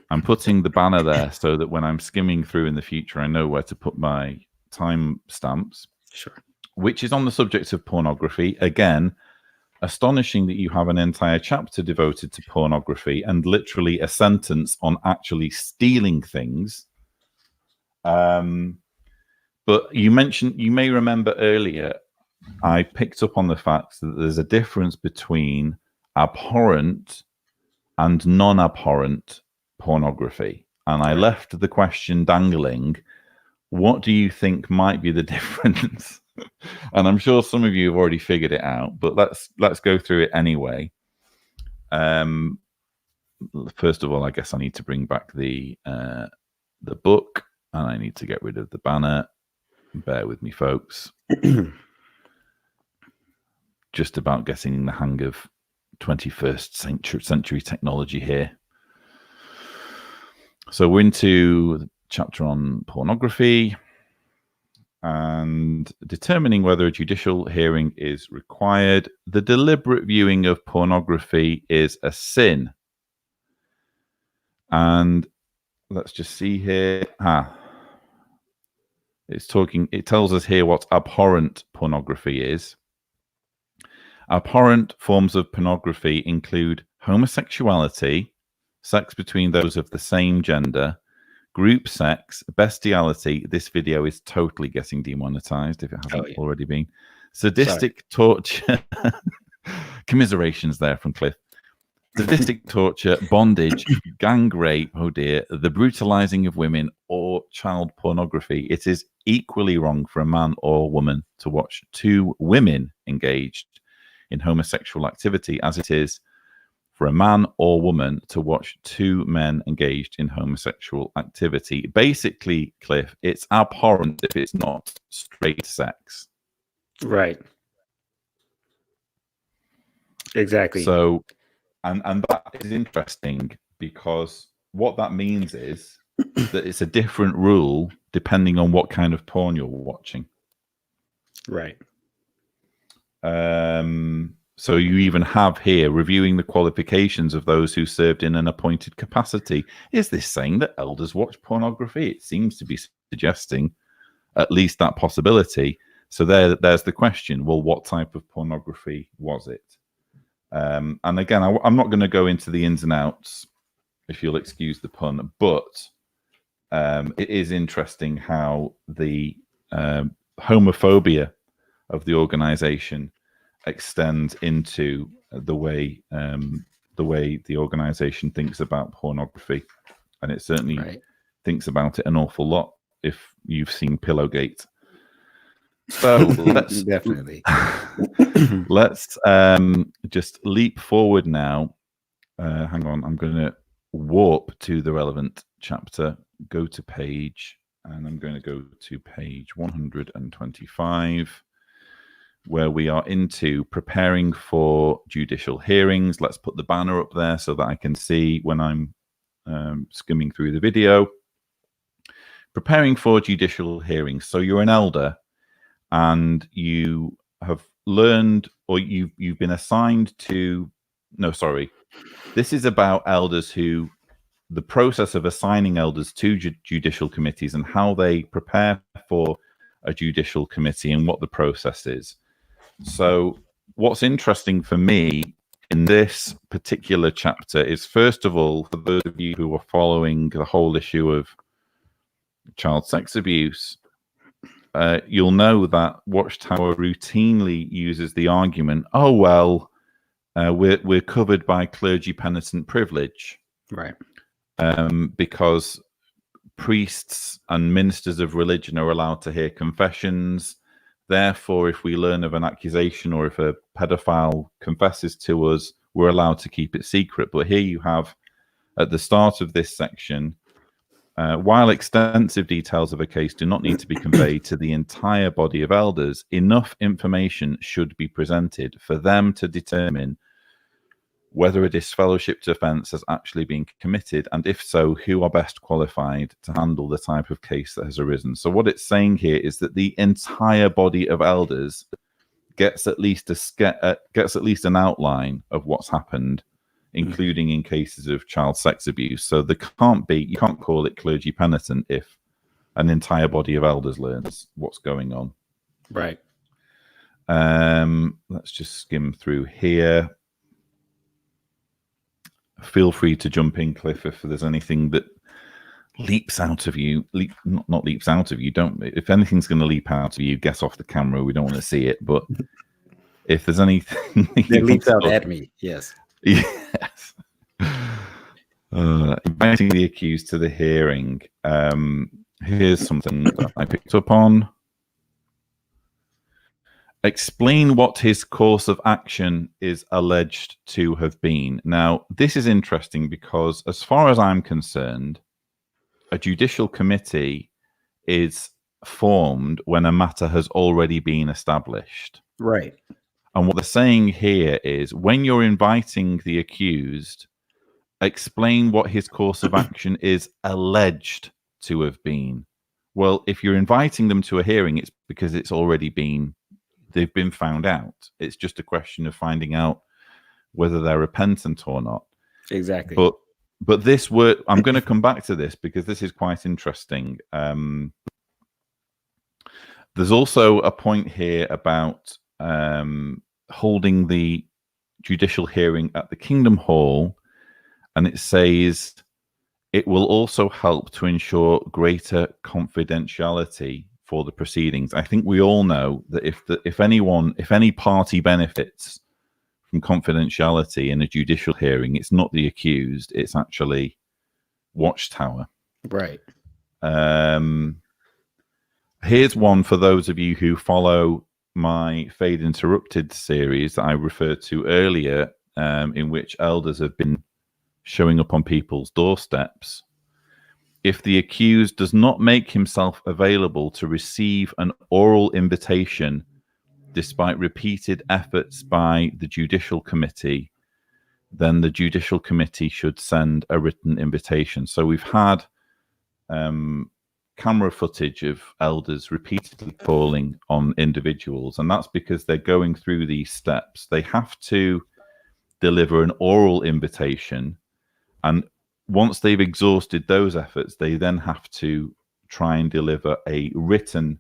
I'm putting the banner there so that when I'm skimming through in the future, I know where to put my time stamps. Sure. Which is on the subject of pornography. Again, astonishing that you have an entire chapter devoted to pornography and literally a sentence on actually stealing things. But you may remember earlier, I picked up on the fact that there's a difference between abhorrent and non-abhorrent pornography. And I left the question dangling. What do you think might be the difference? And I'm sure some of you have already figured it out, but let's go through it anyway. First of all, I guess I need to bring back the book, and I need to get rid of the banner. Bear with me, folks. Just about getting the hang of 21st century technology here. So we're into the chapter on pornography and determining whether a judicial hearing is required. The deliberate viewing of pornography is a sin. And let's just see here. It tells us here what abhorrent pornography is. Abhorrent forms of pornography include homosexuality, sex between those of the same gender, group sex, bestiality. This video is totally getting demonetized if it hasn't already been. Sadistic torture. Commiserations there from Cliff. Sadistic torture, bondage, gang rape, oh dear, the brutalizing of women, or child pornography. It is equally wrong for a man or a woman to watch two women engaged in homosexual activity as it is for a man or woman to watch two men engaged in homosexual activity. Basically, Cliff, it's abhorrent if it's not straight sex. Right. Exactly. So, and that is interesting because what that means is that it's a different rule depending on what kind of porn you're watching. Right. So you even have here reviewing the qualifications of those who served in an appointed capacity. Is this saying that elders watch pornography? It seems to be suggesting at least that possibility. So there's the question. Well, what type of pornography was it? And again, I'm not going to go into the ins and outs, if you'll excuse the pun, but it is interesting how the homophobia of the organization extends into the way the organization thinks about pornography, and it certainly thinks about it an awful lot if you've seen Pillowgate. So let's definitely let's just leap forward now. Hang on, I'm going to warp to the relevant chapter, go to page, and I'm going to go to page 125, where we are into preparing for judicial hearings. Let's put the banner up there so that I can see when I'm skimming through the video. Preparing for judicial hearings. So you're an elder and you have learned, or you've been assigned to, no, sorry. This is about elders who, the process of assigning elders to judicial committees and how they prepare for a judicial committee and what the process is. So what's interesting for me in this particular chapter is, first of all, for those of you who are following the whole issue of child sex abuse, you'll know that Watchtower routinely uses the argument, oh, well, we're covered by clergy penitent privilege, Right. because priests and ministers of religion are allowed to hear confessions. Therefore, if we learn of an accusation or if a pedophile confesses to us, we're allowed to keep it secret. But here you have, at the start of this section, while extensive details of a case do not need to be conveyed to the entire body of elders, enough information should be presented for them to determine whether a disfellowshipped offence has actually been committed, and if so, who are best qualified to handle the type of case that has arisen. So what it's saying here is that the entire body of elders gets at least an outline of what's happened, including in cases of child sex abuse. So you can't call it clergy penitent if an entire body of elders learns what's going on. Right. Let's just skim through here. Feel free to jump in, Cliff, if there's anything that leaps out of you. Not leaps out of you. If anything's going to leap out of you, get off the camera. We don't want to see it. But if there's anything that leaps out at me, yes. Yes. Inviting the accused to the hearing. Here's something that I picked up on. Explain what his course of action is alleged to have been. Now, this is interesting because, as far as I'm concerned, a judicial committee is formed when a matter has already been established. Right. And what they're saying here is, when you're inviting the accused, explain what his course of action is alleged to have been. Well, if you're inviting them to a hearing, it's because they've been found out. It's just a question of finding out whether they're repentant or not. Exactly. But this word, I'm going to come back to this because this is quite interesting. There's also a point here about holding the judicial hearing at the Kingdom Hall, and it says it will also help to ensure greater confidentiality for the proceedings. I think we all know that if any party benefits from confidentiality in a judicial hearing, it's not the accused, it's actually Watchtower. Right. Here's one for those of you who follow my Fade Interrupted series that I referred to earlier, in which elders have been showing up on people's doorsteps. If the accused does not make himself available to receive an oral invitation, despite repeated efforts by the judicial committee, then the judicial committee should send a written invitation. So we've had camera footage of elders repeatedly calling on individuals, and that's because they're going through these steps. They have to deliver an oral invitation, and once they've exhausted those efforts, they then have to try and deliver a written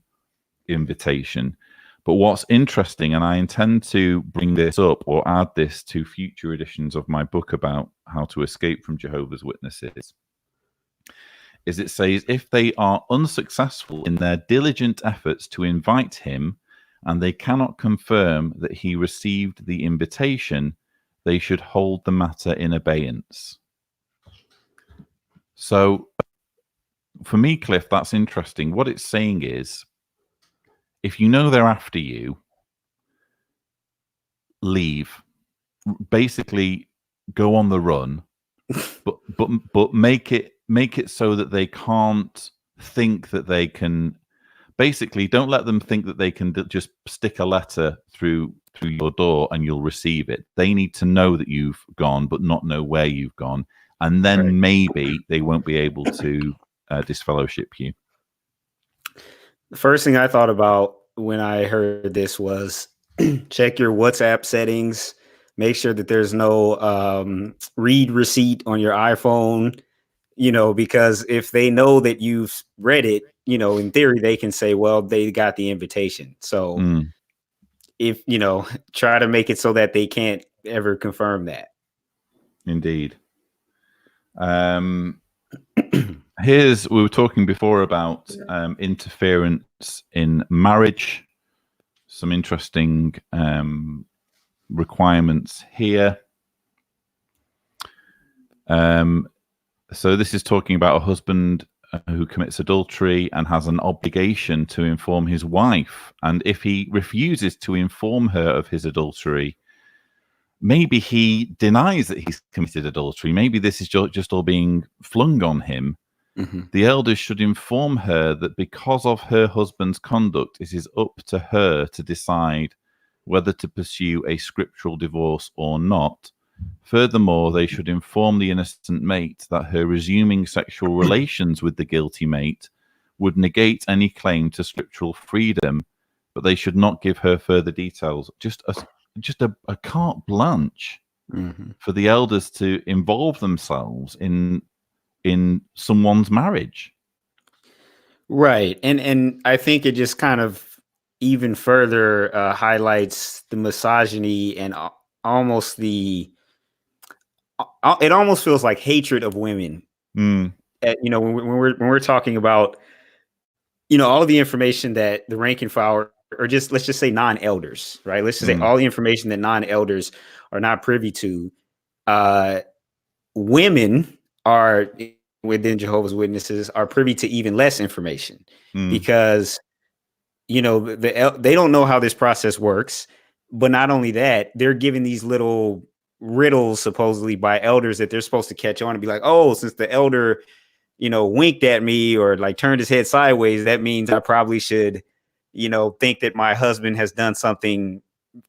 invitation. But what's interesting, and I intend to bring this up or add this to future editions of my book about how to escape from Jehovah's Witnesses, is it says if they are unsuccessful in their diligent efforts to invite him and they cannot confirm that he received the invitation, they should hold the matter in abeyance. So for me, Cliff, that's interesting. What it's saying is, if you know they're after you, leave. Basically, go on the run, but make it so that they can't think that they can. Basically, don't let them think that they can just stick a letter through your door and you'll receive it. They need to know that you've gone, but not know where you've gone, and then right. Maybe they won't be able to disfellowship you. The first thing I thought about when I heard this was check your WhatsApp settings. Make sure that there's no read receipt on your iPhone, because if they know that you've read it, in theory, they can say, well, they got the invitation. So if, try to make it so that they can't ever confirm that. Indeed. We were talking before about interference in marriage. Some interesting requirements here. So this is talking about a husband who commits adultery and has an obligation to inform his wife. And if he refuses to inform her of his adultery, maybe he denies that he's committed adultery. Maybe this is just all being flung on him. Mm-hmm. The elders should inform her that because of her husband's conduct, it is up to her to decide whether to pursue a scriptural divorce or not. Furthermore, they should inform the innocent mate that her resuming sexual relations with the guilty mate would negate any claim to scriptural freedom, but they should not give her further details. Just a carte blanche for the elders to involve themselves in someone's marriage. Right. And I think it just kind of even further highlights the misogyny and almost it almost feels like hatred of women. When we're talking about, all of the information that the rank and file, or just let's just say non-elders, right? Let's just say all the information that non-elders are not privy to. Women are within Jehovah's Witnesses are privy to even less information because they don't know how this process works. But not only that, they're given these little riddles supposedly by elders that they're supposed to catch on and be like, oh, since the elder, winked at me or like turned his head sideways, that means I probably should, think that my husband has done something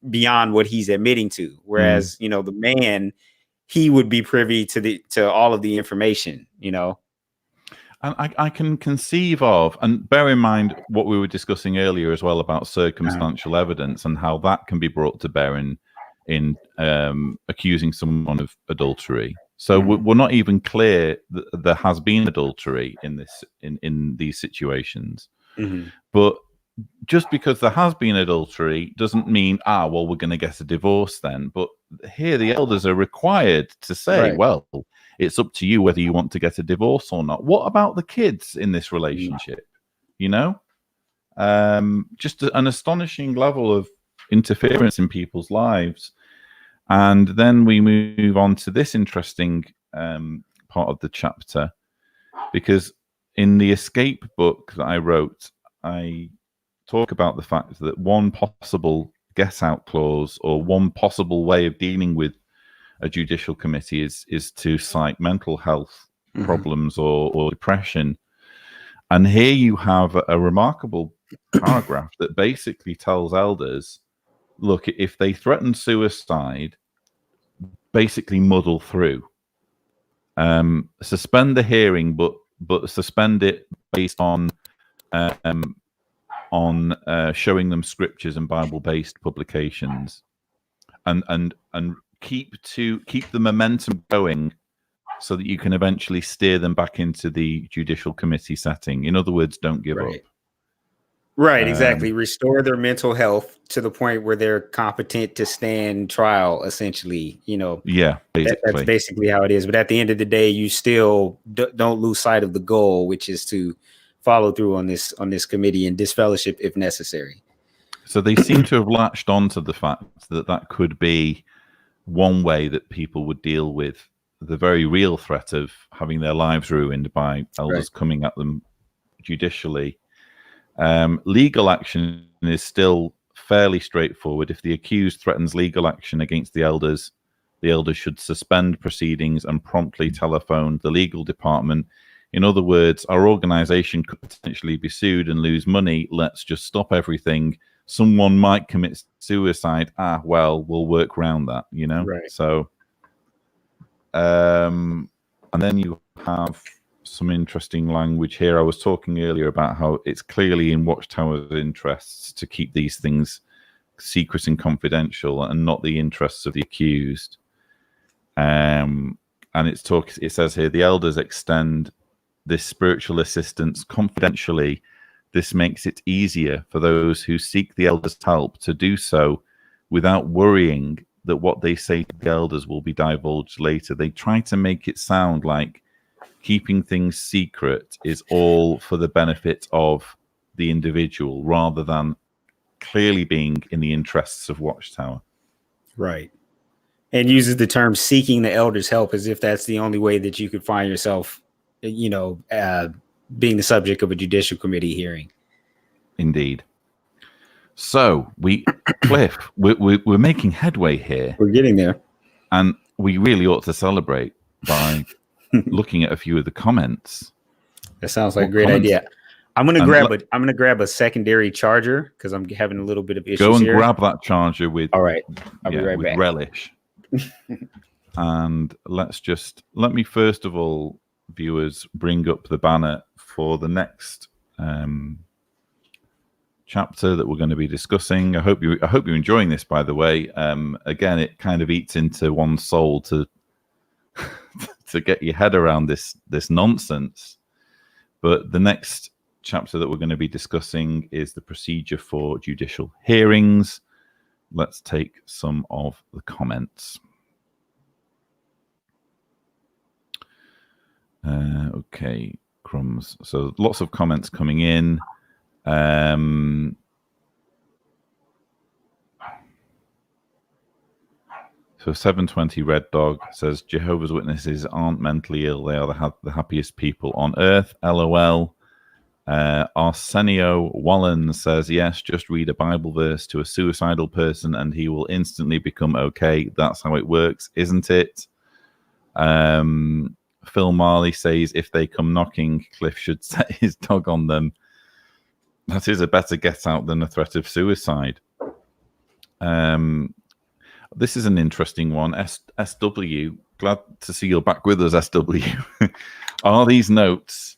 beyond what he's admitting to. Whereas, the man, he would be privy to all of the information, And I can conceive of, and bear in mind what we were discussing earlier as well about circumstantial evidence and how that can be brought to bear in accusing someone of adultery. So we're not even clear that there has been adultery in these situations. But just because there has been adultery doesn't mean, well, we're going to get a divorce then. But here the elders are required to say, well, it's up to you whether you want to get a divorce or not. What about the kids in this relationship? Just an astonishing level of interference in people's lives. And then we move on to this interesting part of the chapter, because in the escape book that I wrote, I talk about the fact that one possible get out clause or one possible way of dealing with a judicial committee is to cite mental health problems or depression. And here you have a remarkable paragraph that basically tells elders, look, if they threaten suicide, basically muddle through. Suspend the hearing, but suspend it based on showing them scriptures and Bible-based publications, and keep the momentum going so that you can eventually steer them back into the judicial committee setting. In other words, don't give up. Right, exactly. Restore their mental health to the point where they're competent to stand trial, essentially. Yeah, basically. That's basically how it is. But at the end of the day, you still don't lose sight of the goal, which is to follow through on this committee and disfellowship if necessary. So they seem to have latched onto the fact that could be one way that people would deal with the very real threat of having their lives ruined by elders coming at them judicially. Legal action is still fairly straightforward. If the accused threatens legal action against the elders should suspend proceedings and promptly telephone the legal department. In other words, our organization could potentially be sued and lose money. Let's just stop everything. Someone might commit suicide. Well, we'll work around that, Right. So, and then you have some interesting language here. I was talking earlier about how it's clearly in Watchtower's interests to keep these things secret and confidential and not the interests of the accused. And it says here, the elders extend this spiritual assistance confidentially. This makes it easier for those who seek the elders' help to do so without worrying that what they say to the elders will be divulged later. They try to make it sound like keeping things secret is all for the benefit of the individual rather than clearly being in the interests of Watchtower. Right. And uses the term seeking the elders' help as if that's the only way that you could find yourself, being the subject of a judicial committee hearing. Indeed. So Cliff, we're making headway here. We're getting there. And we really ought to celebrate by looking at a few of the comments. That sounds like a great idea. I'm gonna grab a secondary charger because I'm having a little bit of issues. Go and grab that charger with. All right, I'll be right back. Relish. And let me first of all, viewers, bring up the banner for the next chapter that we're going to be discussing. I hope you're enjoying this, by the way. Again, it kind of eats into one's soul to to get your head around this nonsense. But the next chapter that we're going to be discussing is the procedure for judicial hearings. Let's take some of the comments. Okay, crumbs. So lots of comments coming in. So 720 Red Dog says Jehovah's Witnesses aren't mentally ill. They are the happiest people on earth. LOL. Arsenio Wallen says, yes, just read a Bible verse to a suicidal person and he will instantly become okay. That's how it works, isn't it? Phil Marley says, if they come knocking, Cliff should set his dog on them. That is a better get out than a threat of suicide. This is an interesting one. SW, glad to see you're back with us, SW. Are these notes,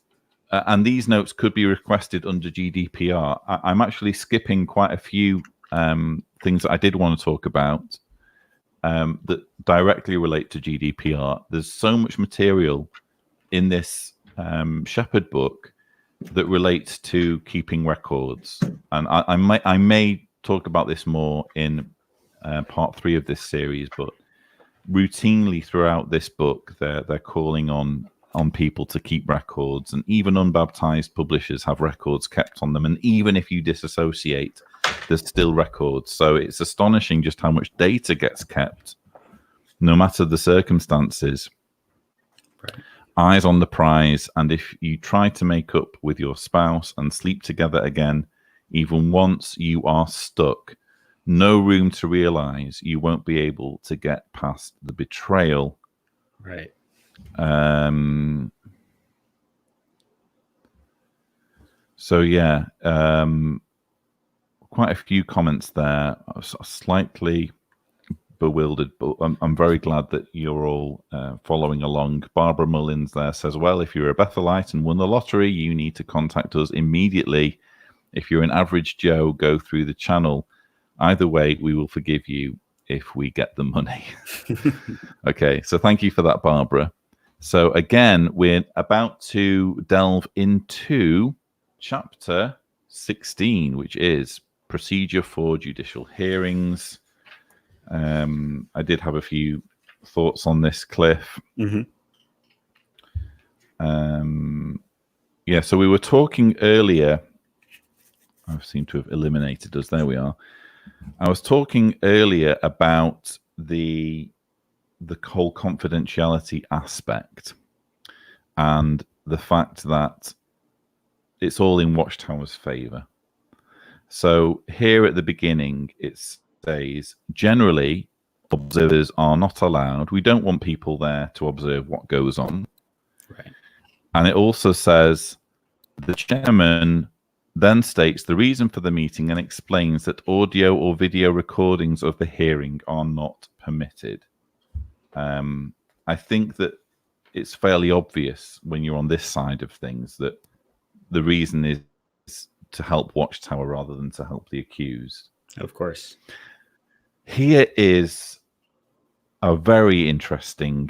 and these notes could be requested under GDPR. I'm actually skipping quite a few things that I did want to talk about that directly relate to GDPR. There's so much material in this Shepherd book that relates to keeping records. And I may talk about this more in part 3 of this series, but routinely throughout this book, they're calling on people to keep records, and even unbaptized publishers have records kept on them. And even if you disassociate, there's still records. So it's astonishing just how much data gets kept, no matter the circumstances. Right. Eyes on the prize, and if you try to make up with your spouse and sleep together again, even once, you are stuck. No room to realize you won't be able to get past the betrayal. Right. So yeah, quite a few comments there. I was slightly bewildered, but I'm very glad that you're all following along. Barbara Mullins there says, well, if you're a Bethelite and won the lottery, you need to contact us immediately. If you're an average Joe, go through the channel. Either way, we will forgive you if we get the money. Okay, so thank you for that, Barbara. So again, we're about to delve into chapter 16, which is procedure for judicial hearings. I did have a few thoughts on this, Cliff. Mm-hmm. Yeah, so we were talking earlier. I seem to have eliminated us. There we are. I was talking earlier about the whole confidentiality aspect and the fact that it's all in Watchtower's favor. So here at the beginning, it says, generally, observers are not allowed. We don't want people there to observe what goes on. Right. And it also says the chairman then states the reason for the meeting and explains that audio or video recordings of the hearing are not permitted. I think that it's fairly obvious when you're on this side of things that the reason is to help Watchtower rather than to help the accused. Of course. Here is a very interesting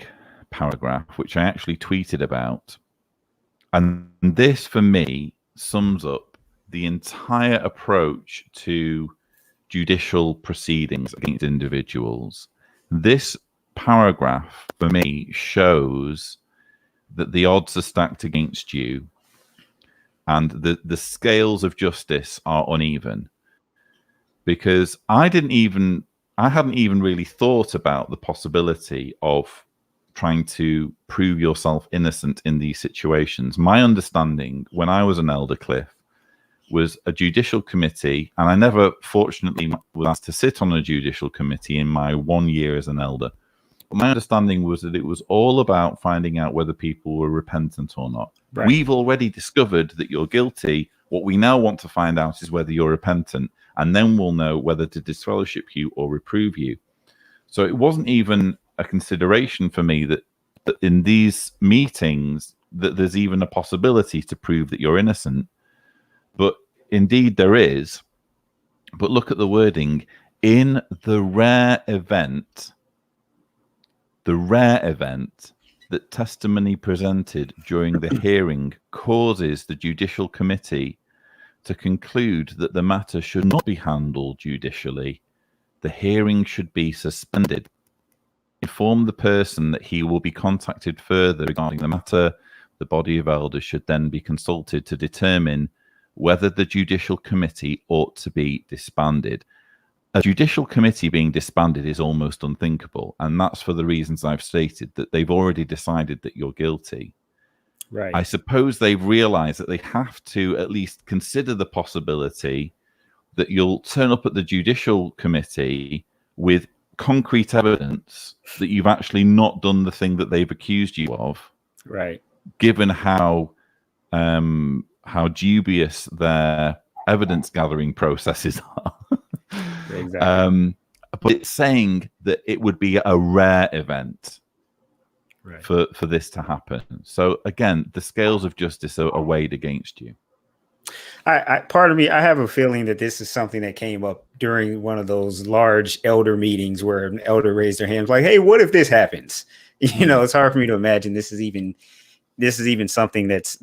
paragraph, which I actually tweeted about. And this, for me, sums up the entire approach to judicial proceedings against individuals. This paragraph, for me, shows that the odds are stacked against you and the scales of justice are uneven. Because I didn't even I hadn't even really thought about the possibility of trying to prove yourself innocent in these situations. My understanding when I was an elder, Cliff, was a judicial committee, and I never, fortunately, was asked to sit on a judicial committee in my 1 year as an elder. But my understanding was that it was all about finding out whether people were repentant or not. Right. We've already discovered that you're guilty. What we now want to find out is whether you're repentant, and then we'll know whether to disfellowship you or reprove you. So it wasn't even a consideration for me that in these meetings that there's even a possibility to prove that you're innocent. But indeed there is. But look at the wording. In the rare event that testimony presented during the hearing causes the judicial committee to conclude that the matter should not be handled judicially, the hearing should be suspended. Inform the person that he will be contacted further regarding the matter. The body of elders should then be consulted to determine whether the judicial committee ought to be disbanded. A judicial committee being disbanded is almost unthinkable, and that's for the reasons I've stated, that they've already decided that you're guilty. Right. I suppose they've realized that they have to at least consider the possibility that you'll turn up at the judicial committee with concrete evidence that you've actually not done the thing that they've accused you of. Right. Given how dubious their evidence gathering processes are. Exactly. But it's saying that it would be a rare event, right, for this to happen. So again, the scales of justice are weighed against you. Part of me, I have a feeling that this is something that came up during one of those large elder meetings where an elder raised their hands like, hey, what if this happens? You know, it's hard for me to imagine this is even something that's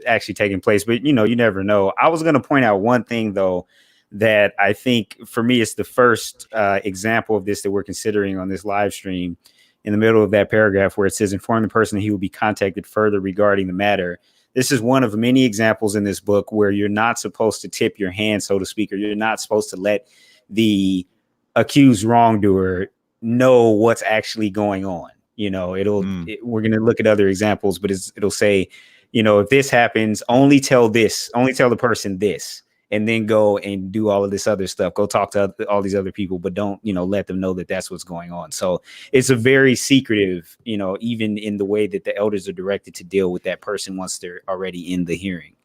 actually taking place, but you know, you never know. I was going to point out one thing though, that I think for me, it's the first example of this that we're considering on this live stream. In the middle of that paragraph where it says, inform the person that he will be contacted further regarding the matter. This is one of many examples in this book where you're not supposed to tip your hand, so to speak, or you're not supposed to let the accused wrongdoer know what's actually going on. You know, we're going to look at other examples, but it'll say, you know, if this happens, only tell the person this, and then go and do all of this other stuff. Go talk to all these other people, but don't, you know, let them know that that's what's going on. So it's a very secretive, you know, even in the way that the elders are directed to deal with that person once they're already in the hearing.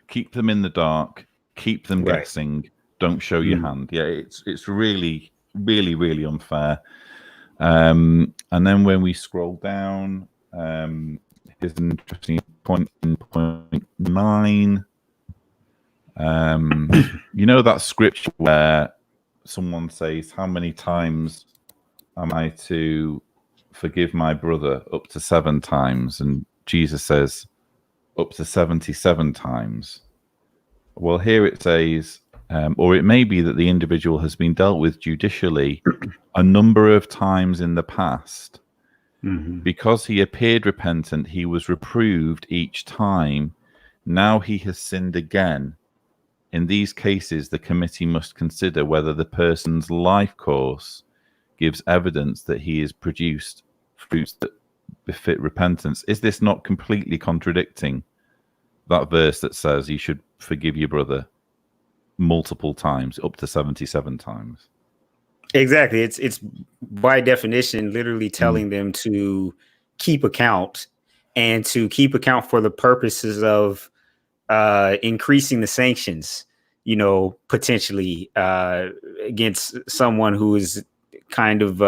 Keep them in the dark, keep them guessing, don't show your hand. Yeah, it's really, really, really unfair. And then when we scroll down, here's an interesting point in point 9. You know that scripture where someone says, how many times am I to forgive my brother? Up to 7 times. And Jesus says up to 77 times. Well, here it says, or it may be that the individual has been dealt with judicially a number of times in the past. Because he appeared repentant, he was reproved each time. Now he has sinned again. In these cases, the committee must consider whether the person's life course gives evidence that he has produced fruits that befit repentance. Is this not completely contradicting that verse that says you should forgive your brother multiple times, up to 77 times? Exactly. It's by definition literally telling them to keep account, and to keep account for the purposes of increasing the sanctions, you know, potentially against someone who is kind of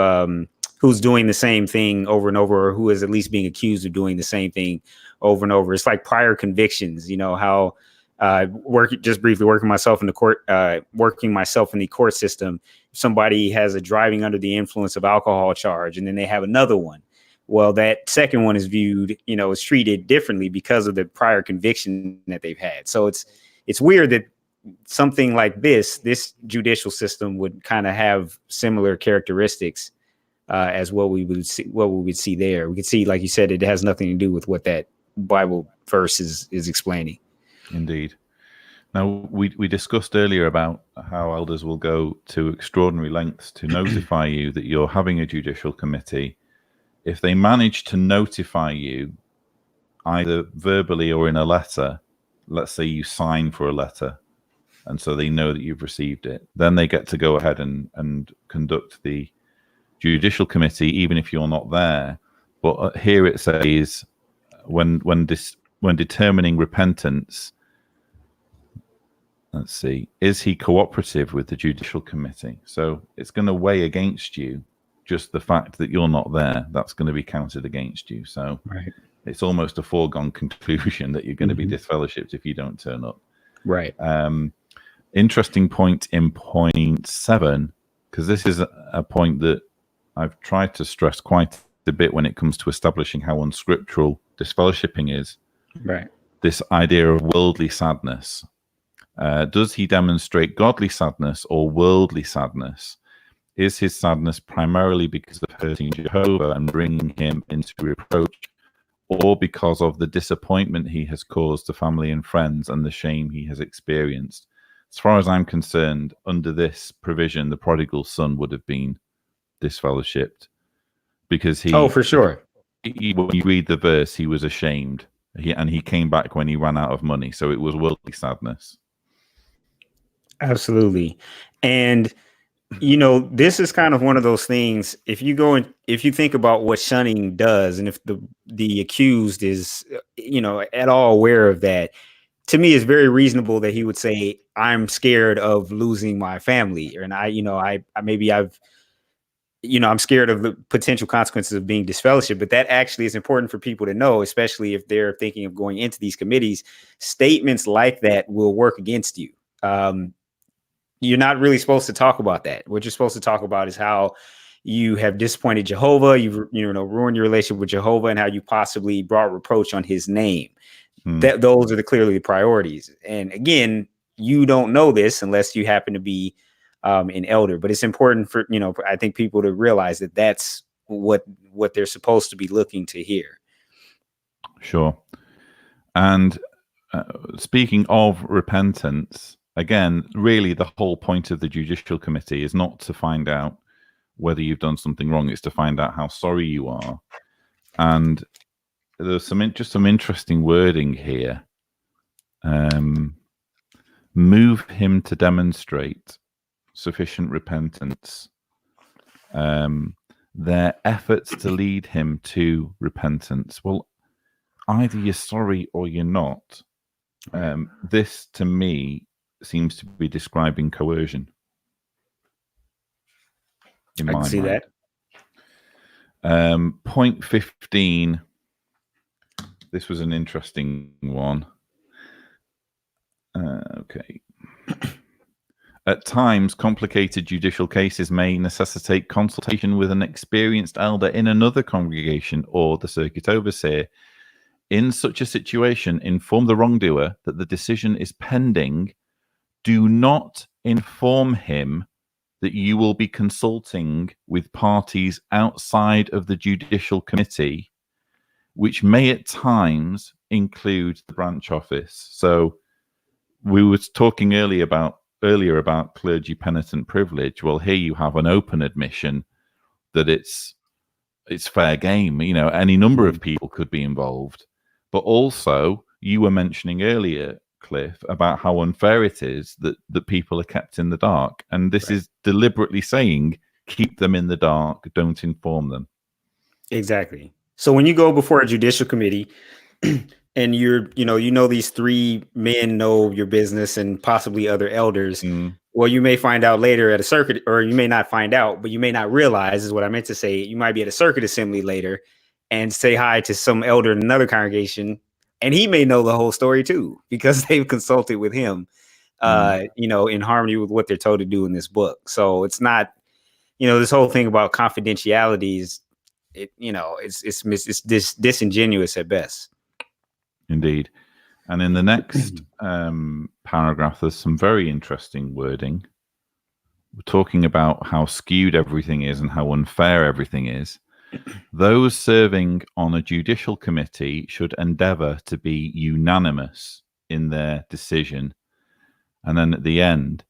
who's doing the same thing over and over, or who is at least being accused of doing the same thing over and over. It's like prior convictions, you know, how working myself in the court system. Somebody has a driving under the influence of alcohol charge, and then they have another one. Well, that second one is viewed, you know, is treated differently because of the prior conviction that they've had. So it's weird that something like this judicial system would kind of have similar characteristics as what we would see there. We could see, like you said, it has nothing to do with what that Bible verse is explaining. Indeed. Now, we discussed earlier about how elders will go to extraordinary lengths to notify you that you're having a judicial committee. If they manage to notify you either verbally or in a letter, let's say you sign for a letter, and so they know that you've received it, then they get to go ahead and conduct the judicial committee, even if you're not there. But here it says, when determining repentance, let's see, is he cooperative with the judicial committee? So it's going to weigh against you. Just the fact that you're not there, that's going to be counted against you. So right. It's almost a foregone conclusion that you're going to be disfellowshipped if you don't turn up. Right. Interesting point in point 7, because this is a point that I've tried to stress quite a bit when it comes to establishing how unscriptural disfellowshipping is. Right. This idea of worldly sadness. Does he demonstrate godly sadness or worldly sadness? Is his sadness primarily because of hurting Jehovah and bringing him into reproach, or because of the disappointment he has caused to family and friends and the shame he has experienced? As far as I'm concerned, under this provision, the prodigal son would have been disfellowshipped, because he, for sure. when you read the verse, he was ashamed, and he came back when he ran out of money. So it was worldly sadness. Absolutely. And this is kind of one of those things. If you think about what shunning does, and if the accused is, at all aware of that, to me, it's very reasonable that he would say, I'm scared of losing my family. And I'm scared of the potential consequences of being disfellowshipped. But that actually is important for people to know, especially if they're thinking of going into these committees. Statements like that will work against you. You're not really supposed to talk about that. What you're supposed to talk about is how you have disappointed Jehovah, you've ruined your relationship with Jehovah, and how you possibly brought reproach on his name. Those are clearly the priorities. And again, you don't know this unless you happen to be an elder. But it's important for I think people to realize that that's what they're supposed to be looking to hear. Sure. And speaking of repentance, again, really the whole point of the judicial committee is not to find out whether you've done something wrong. It's to find out how sorry you are. And there's some interesting wording here. Move him to demonstrate sufficient repentance. Their efforts to lead him to repentance. Well, either you're sorry or you're not. This, to me, seems to be describing coercion. I can see that. Point 15. This was an interesting one. Okay. At times, complicated judicial cases may necessitate consultation with an experienced elder in another congregation or the circuit overseer. In such a situation, inform the wrongdoer that the decision is pending. Do not inform him that you will be consulting with parties outside of the judicial committee, which may at times include the branch office. So we were talking earlier about clergy penitent privilege. Well, here you have an open admission that it's fair game. Any number of people could be involved. But also, you were mentioning earlier, Cliff, about how unfair it is that people are kept in the dark. And this is deliberately saying, keep them in the dark, don't inform them. Exactly. So when you go before a judicial committee and these 3 men know your business and possibly other elders, well, you may find out later at a circuit, or you may not find out, but you may not realize, is what I meant to say. You might be at a circuit assembly later and say hi to some elder in another congregation, and he may know the whole story too, because they've consulted with him, in harmony with what they're told to do in this book. So it's not, this whole thing about confidentiality is, it's disingenuous at best. Indeed. And in the next paragraph, there's some very interesting wording. We're talking about how skewed everything is and how unfair everything is. Those serving on a judicial committee should endeavor to be unanimous in their decision. And then at the end,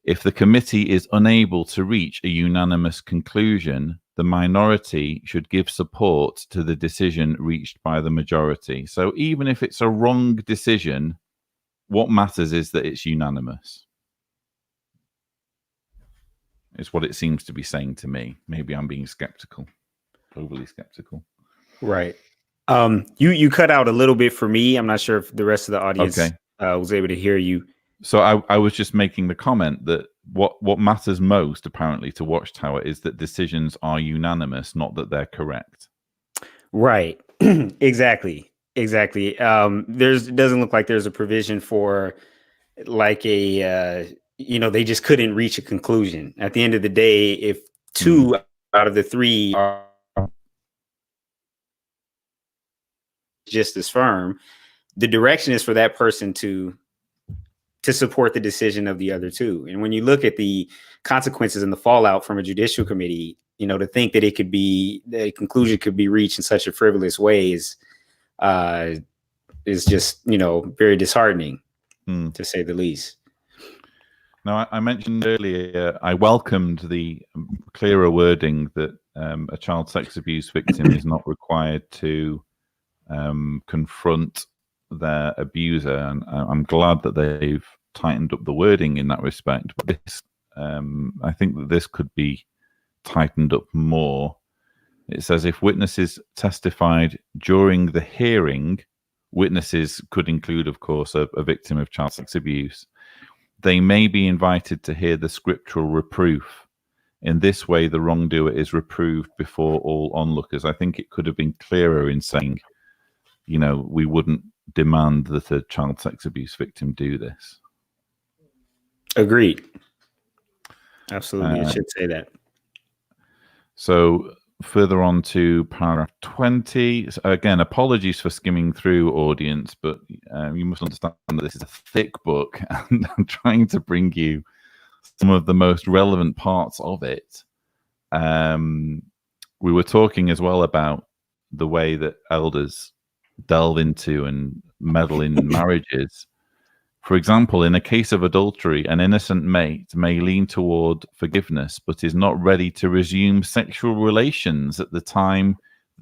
if the committee is unable to reach a unanimous conclusion, the minority should give support to the decision reached by the majority. So even if it's a wrong decision, what matters is that it's unanimous. It's what it seems to be saying to me. Maybe I'm being skeptical, overly skeptical. Right. You cut out a little bit for me. I'm not sure if the rest of the audience was able to hear you. So I was just making the comment that what matters most, apparently, to Watchtower is that decisions are unanimous, not that they're correct. Right. Exactly. It doesn't look like there's a provision for like a they just couldn't reach a conclusion. At the end of the day, if 2 out of the 3 are just as firm, the direction is for that person to support the decision of the other 2. And when you look at the consequences and the fallout from a judicial committee, to think that the conclusion could be reached in such a frivolous way is just, very disheartening, to say the least. Now, I mentioned earlier, I welcomed the clearer wording that a child sex abuse victim is not required to confront their abuser, and I'm glad that they've tightened up the wording in that respect. But this, I think that this could be tightened up more. It says if witnesses testified during the hearing, witnesses could include, of course, a victim of child sex abuse, they may be invited to hear the scriptural reproof. In this way, the wrongdoer is reproved before all onlookers. I think it could have been clearer in saying, we wouldn't demand that a child sex abuse victim do this. Agreed. Absolutely, it should say that. So further on to paragraph 20. So again, apologies for skimming through, audience, but you must understand that this is a thick book, and I'm trying to bring you some of the most relevant parts of it. We were talking as well about the way that elders delve into and meddle in marriages. For example, in a case of adultery, an innocent mate may lean toward forgiveness, but is not ready to resume sexual relations at the time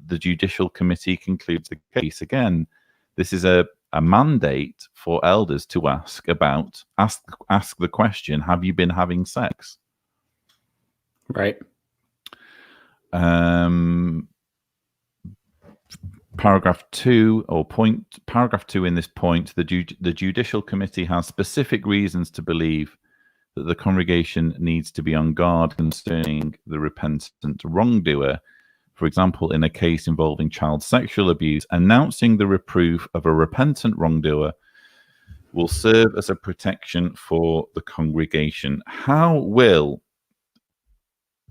the judicial committee concludes the case. Again, this is a mandate for elders to ask the question, have you been having sex? Right. Paragraph 2 in this point, the judicial committee has specific reasons to believe that the congregation needs to be on guard concerning the repentant wrongdoer. For example, in a case involving child sexual abuse, announcing the reproof of a repentant wrongdoer will serve as a protection for the congregation. How will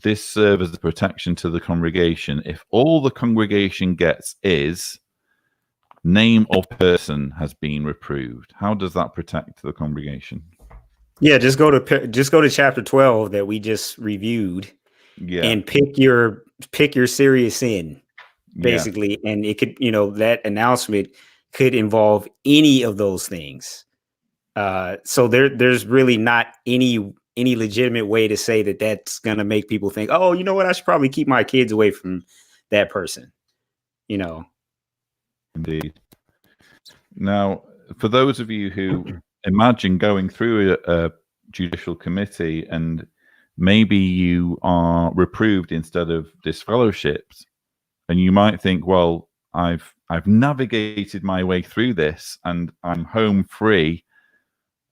this serve as a protection to the congregation if all the congregation gets is name of person has been reproved? How does that protect the congregation? Yeah, just go to chapter 12 that we just reviewed, and pick your serious sin, basically. And it could, that announcement could involve any of those things. So there's really not any legitimate way to say that that's going to make people think, oh, you know what, I should probably keep my kids away from that person. Indeed. Now, for those of you who imagine going through a judicial committee and maybe you are reproved instead of disfellowshipped, and you might think, well, I've navigated my way through this and I'm home free.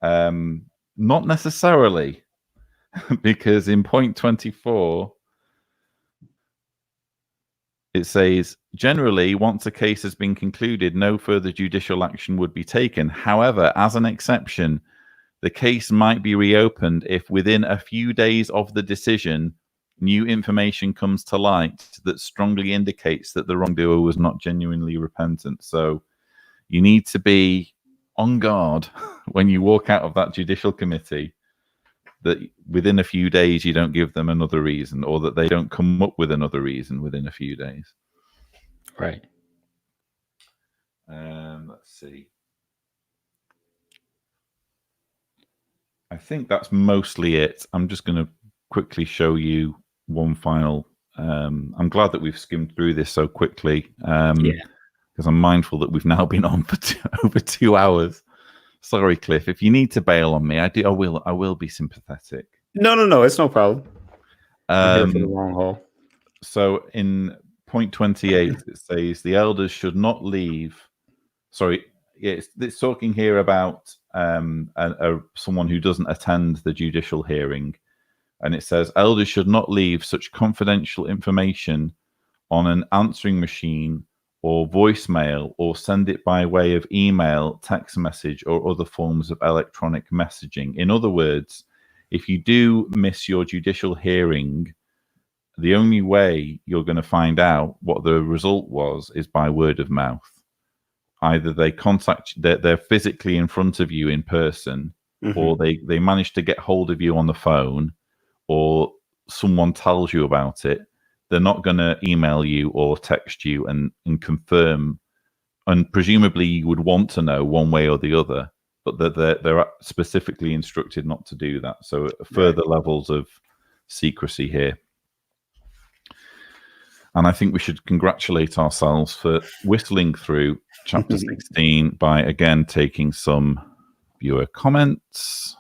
Not necessarily, because in point 24, it says, generally, once a case has been concluded, no further judicial action would be taken. However, as an exception, the case might be reopened if within a few days of the decision, new information comes to light that strongly indicates that the wrongdoer was not genuinely repentant. So you need to be on guard when you walk out of that judicial committee, that within a few days you don't give them another reason, or that they don't come up with another reason within a few days. Right. Let's see. think that's mostly it. I'm just going to quickly show you one final. I'm glad that we've skimmed through this so quickly. Because I'm mindful that we've now been on for over 2 hours. Sorry, Cliff. If you need to bail on me, I will be sympathetic. No, it's no problem. I'm here for the long haul. So in point 28, it says the elders should not leave. Sorry, it's talking here about someone who doesn't attend the judicial hearing, and it says elders should not leave such confidential information on an answering machine or voicemail, or send it by way of email, text message, or other forms of electronic messaging. In other words, if you do miss your judicial hearing, the only way you're going to find out what the result was is by word of mouth. Either they contact, they're physically in front of you in person, or they manage to get hold of you on the phone, or someone tells you about it. They're not going to email you or text you and confirm. And presumably you would want to know one way or the other, but they're specifically instructed not to do that. So further levels of secrecy here. And I think we should congratulate ourselves for whistling through chapter 16 by, again, taking some viewer comments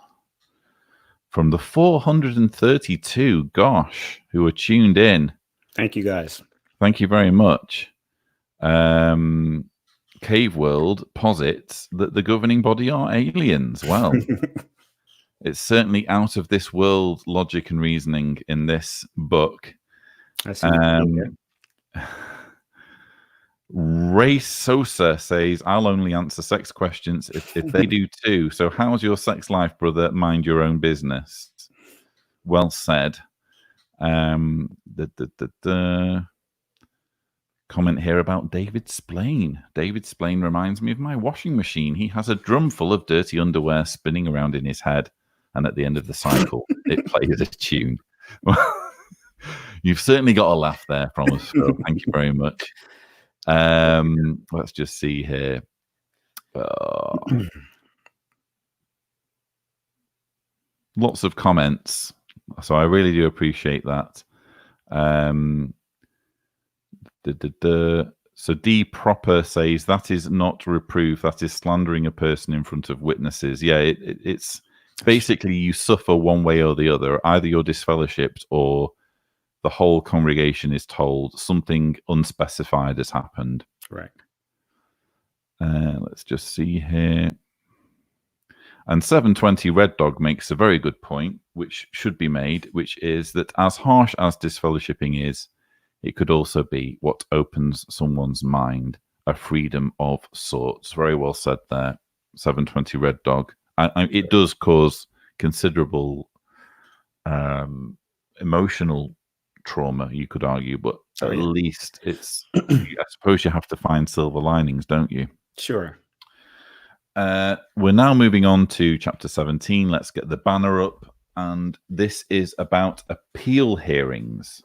from the 432, gosh, who are tuned in. Thank you, guys. Thank you very much. Cave World posits that the governing body are aliens. Well, it's certainly out of this world logic and reasoning in this book. Ray Sosa says, I'll only answer sex questions if they do too. So how's your sex life, brother? Mind your own business. Well said. Comment here about David Splain. David Splain reminds me of my washing machine. He has a drum full of dirty underwear spinning around in his head, and at the end of the cycle, it plays a tune. You've certainly got a laugh there from us, Phil. Thank you very much. Let's just see here. Lots of comments, so I really do appreciate that. So D Proper says that is not reproof, that is slandering a person in front of witnesses. Yeah, it's basically you suffer one way or the other. Either you're disfellowshipped or the whole congregation is told something unspecified has happened. Right. Let's just see here. And 720 Red Dog makes a very good point, which should be made, which is that as harsh as disfellowshipping is, it could also be what opens someone's mind, a freedom of sorts. Very well said there, 720 Red Dog. It does cause considerable emotional trauma, you could argue, but at least it's, I suppose you have to find silver linings, don't you? Sure. We're now moving on to chapter 17. Let's get the banner up. And this is about appeal hearings.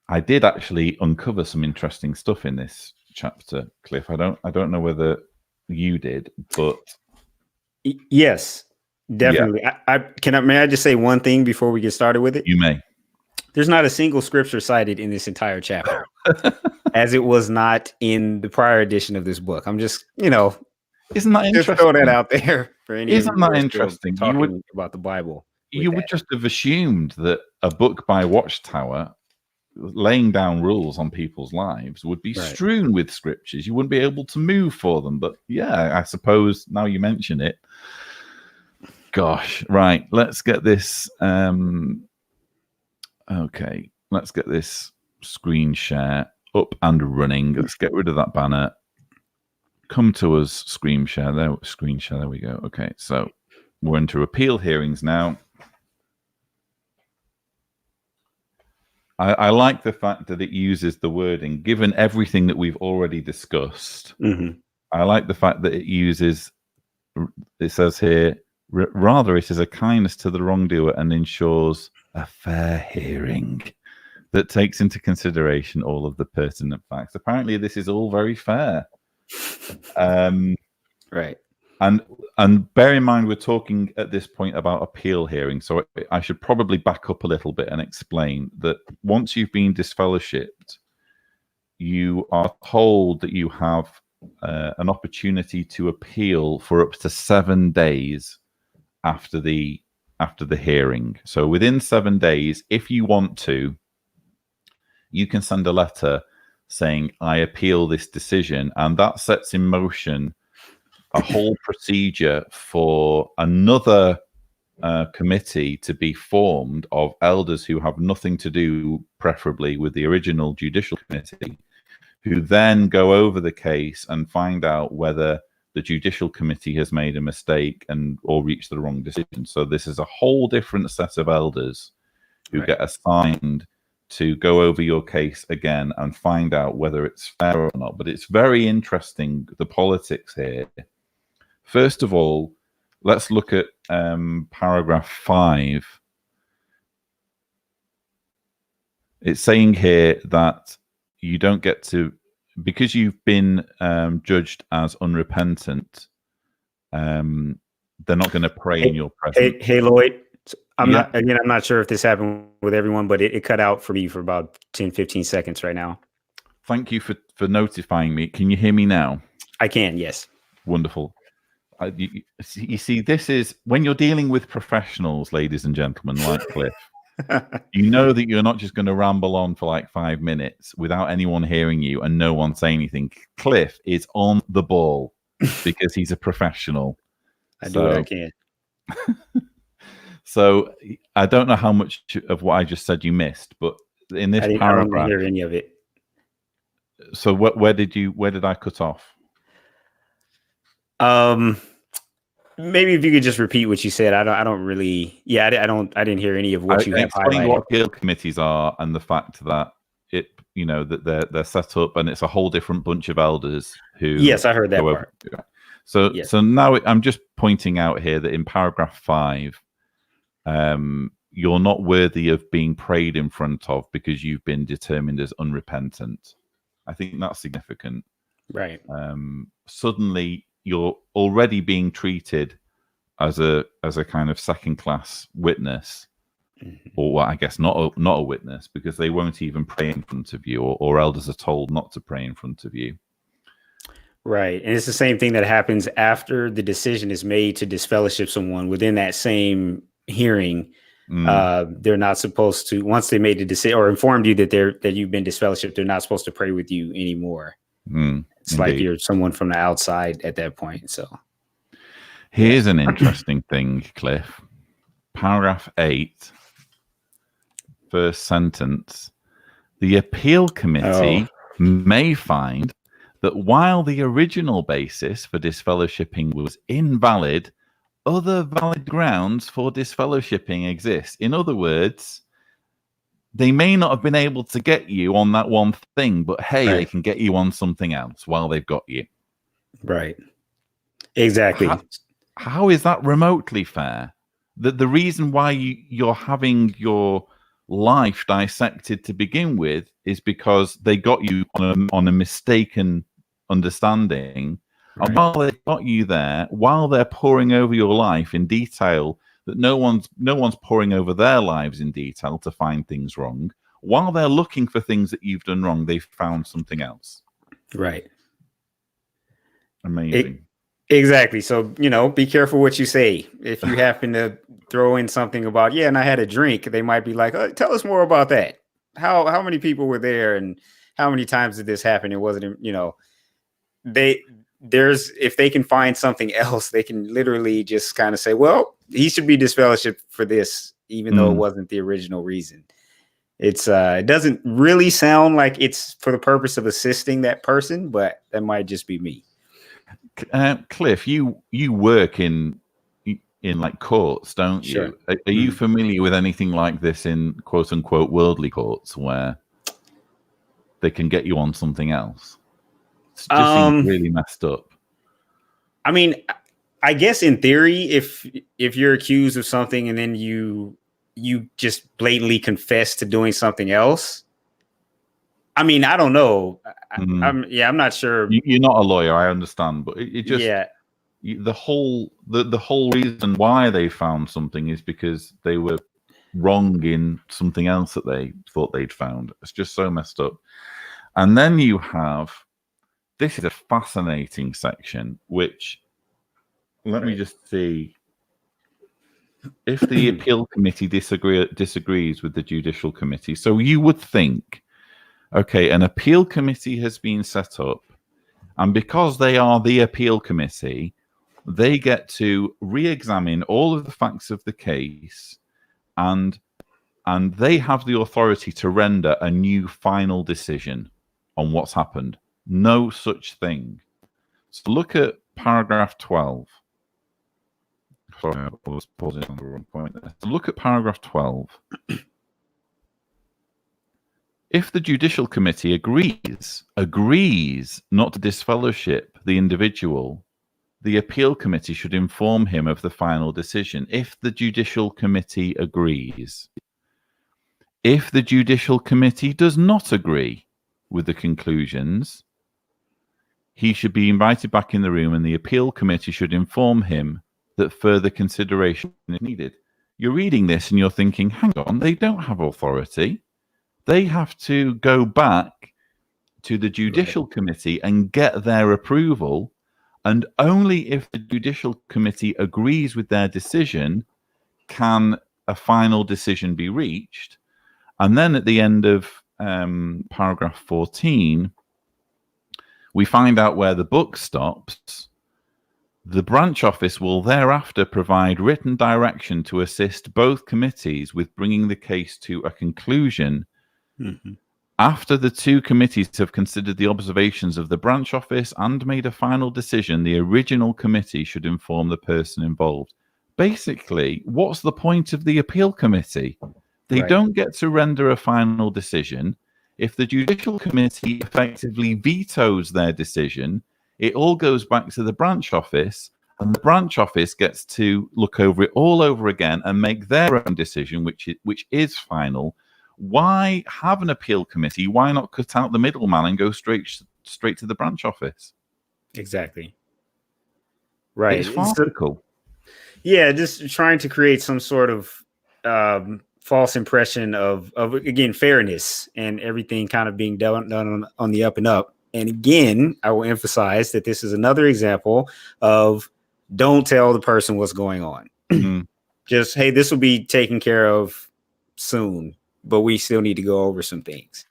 I did actually uncover some interesting stuff in this chapter, Cliff. I don't know whether you did, but yes, definitely. Yeah. May I just say one thing before we get started with it? You may. There's not a single scripture cited in this entire chapter, as it was not in the prior edition of this book. I'm just, isn't that interesting? Just throw that out there for any. Isn't that interesting? Talking about the Bible. You would just have assumed that a book by Watchtower, laying down rules on people's lives, would be strewn with scriptures. You wouldn't be able to move for them. But yeah, I suppose now you mention it. Gosh, right. Let's get this. Okay, let's get this screen share up and running. Let's get rid of that banner. Come to us, screen share. There we go. Okay, so we're into appeal hearings now. I like the fact that it uses the wording, given everything that we've already discussed. I like the fact that it says here, rather it is a kindness to the wrongdoer and ensures a fair hearing that takes into consideration all of the pertinent facts. Apparently this is all very fair. Right. And bear in mind, we're talking at this point about appeal hearings, so I should probably back up a little bit and explain that once you've been disfellowshipped, you are told that you have an opportunity to appeal for up to 7 days after the hearing. So within 7 days, if you want to, you can send a letter saying, I appeal this decision, and that sets in motion a whole procedure for another committee to be formed of elders who have nothing to do, preferably, with the original judicial committee, who then go over the case and find out whether the judicial committee has made a mistake or reached the wrong decision. So this is a whole different set of elders who get assigned to go over your case again and find out whether it's fair or not. But it's very interesting, the politics here. First of all, let's look at paragraph 5. It's saying here that you don't get to, because you've been judged as unrepentant, they're not going to pray in your presence. Hey, Lloyd. I'm not sure if this happened with everyone, but it cut out for me for about 10, 15 seconds right now. Thank you for notifying me. Can you hear me now? I can, yes. Wonderful. You see, this is when you're dealing with professionals, ladies and gentlemen, like Cliff. You know that you're not just going to ramble on for like 5 minutes without anyone hearing you and no one saying anything. Cliff is on the ball because he's a professional. I do what I can. So I don't know how much of what I just said you missed, but in this paragraph, I don't hear any of it. So where did I cut off? Maybe if you could just repeat what you said. I didn't hear any of what you have highlighted. What appeal committees are and the fact that that they're set up and it's a whole different bunch of elders who. Yes, I heard that part. So now I'm just pointing out here that in paragraph 5, you're not worthy of being prayed in front of because you've been determined as unrepentant. I think that's significant. Right. Suddenly you're already being treated as a kind of second class witness, or I guess not a witness, because they won't even pray in front of you, or elders are told not to pray in front of you. Right. And it's the same thing that happens after the decision is made to disfellowship someone. Within that same hearing, they're not supposed to, once they made the decision or informed you that you've been disfellowshipped, they're not supposed to pray with you anymore. It's like you're someone from the outside at that point. So here's an interesting thing, Cliff. Paragraph 8, first sentence. The appeal committee may find that while the original basis for disfellowshipping was invalid, other valid grounds for disfellowshipping exist. In other words, they may not have been able to get you on that one thing, but hey, they can get you on something else while they've got you. Right. Exactly. How is that remotely fair? The reason why you're having your life dissected to begin with is because they got you on a mistaken understanding. Right. And while they've got you there, while they're poring over your life in detail, that no one's poring over their lives in detail to find things wrong. While they're looking for things that you've done wrong, they've found something else. Right. Amazing. Exactly. So, be careful what you say. If you happen to throw in something about, and I had a drink, they might be like, oh, tell us more about that. How many people were there and how many times did this happen? It wasn't, if they can find something else, they can literally just kind of say, well, he should be disfellowshipped for this, even though it wasn't the original reason. It doesn't really sound like it's for the purpose of assisting that person, but that might just be me. Cliff, you work in like courts, don't you? Sure. Are you familiar with anything like this in quote unquote worldly courts where they can get you on something else? It just seems really messed up. I mean, I guess in theory, if you're accused of something and then you just blatantly confess to doing something else, I mean, I don't know. I'm not sure. You're not a lawyer, I understand, but it just the whole reason why they found something is because they were wrong in something else that they thought they'd found. It's just so messed up. And then you have, this is a fascinating section, which, let me just see. If the appeal committee disagrees with the judicial committee, so you would think, okay, an appeal committee has been set up, and because they are the appeal committee, they get to re-examine all of the facts of the case, and they have the authority to render a new final decision on what's happened. No such thing. So look at paragraph 12. Sorry, I was pausing on the wrong point there. So look at paragraph 12. If the judicial committee agrees not to disfellowship the individual, the appeal committee should inform him of the final decision. If the judicial committee agrees. If the judicial committee does not agree with the conclusions, he should be invited back in the room, and the appeal committee should inform him that further consideration is needed. You're reading this and you're thinking, hang on, they don't have authority. They have to go back to the judicial committee and get their approval, and only if the judicial committee agrees with their decision can a final decision be reached. And then at the end of paragraph 14, we find out where the book stops. The branch office will thereafter provide written direction to assist both committees with bringing the case to a conclusion. Mm-hmm. After the two committees have considered the observations of the branch office and made a final decision, the original committee should inform the person involved. Basically, what's the point of the appeal committee? They don't get to render a final decision. If the judicial committee effectively vetoes their decision, it all goes back to the branch office, and the branch office gets to look over it all over again and make their own decision, which is final. Why have an appeal committee? Why not cut out the middleman and go straight to the branch office? Exactly. Right. It's farcical. Yeah, just trying to create some sort of false impression of again, fairness and everything kind of being done on the up and up. And again, I will emphasize that this is another example of don't tell the person what's going on. Mm-hmm. Just, hey, this will be taken care of soon, but we still need to go over some things.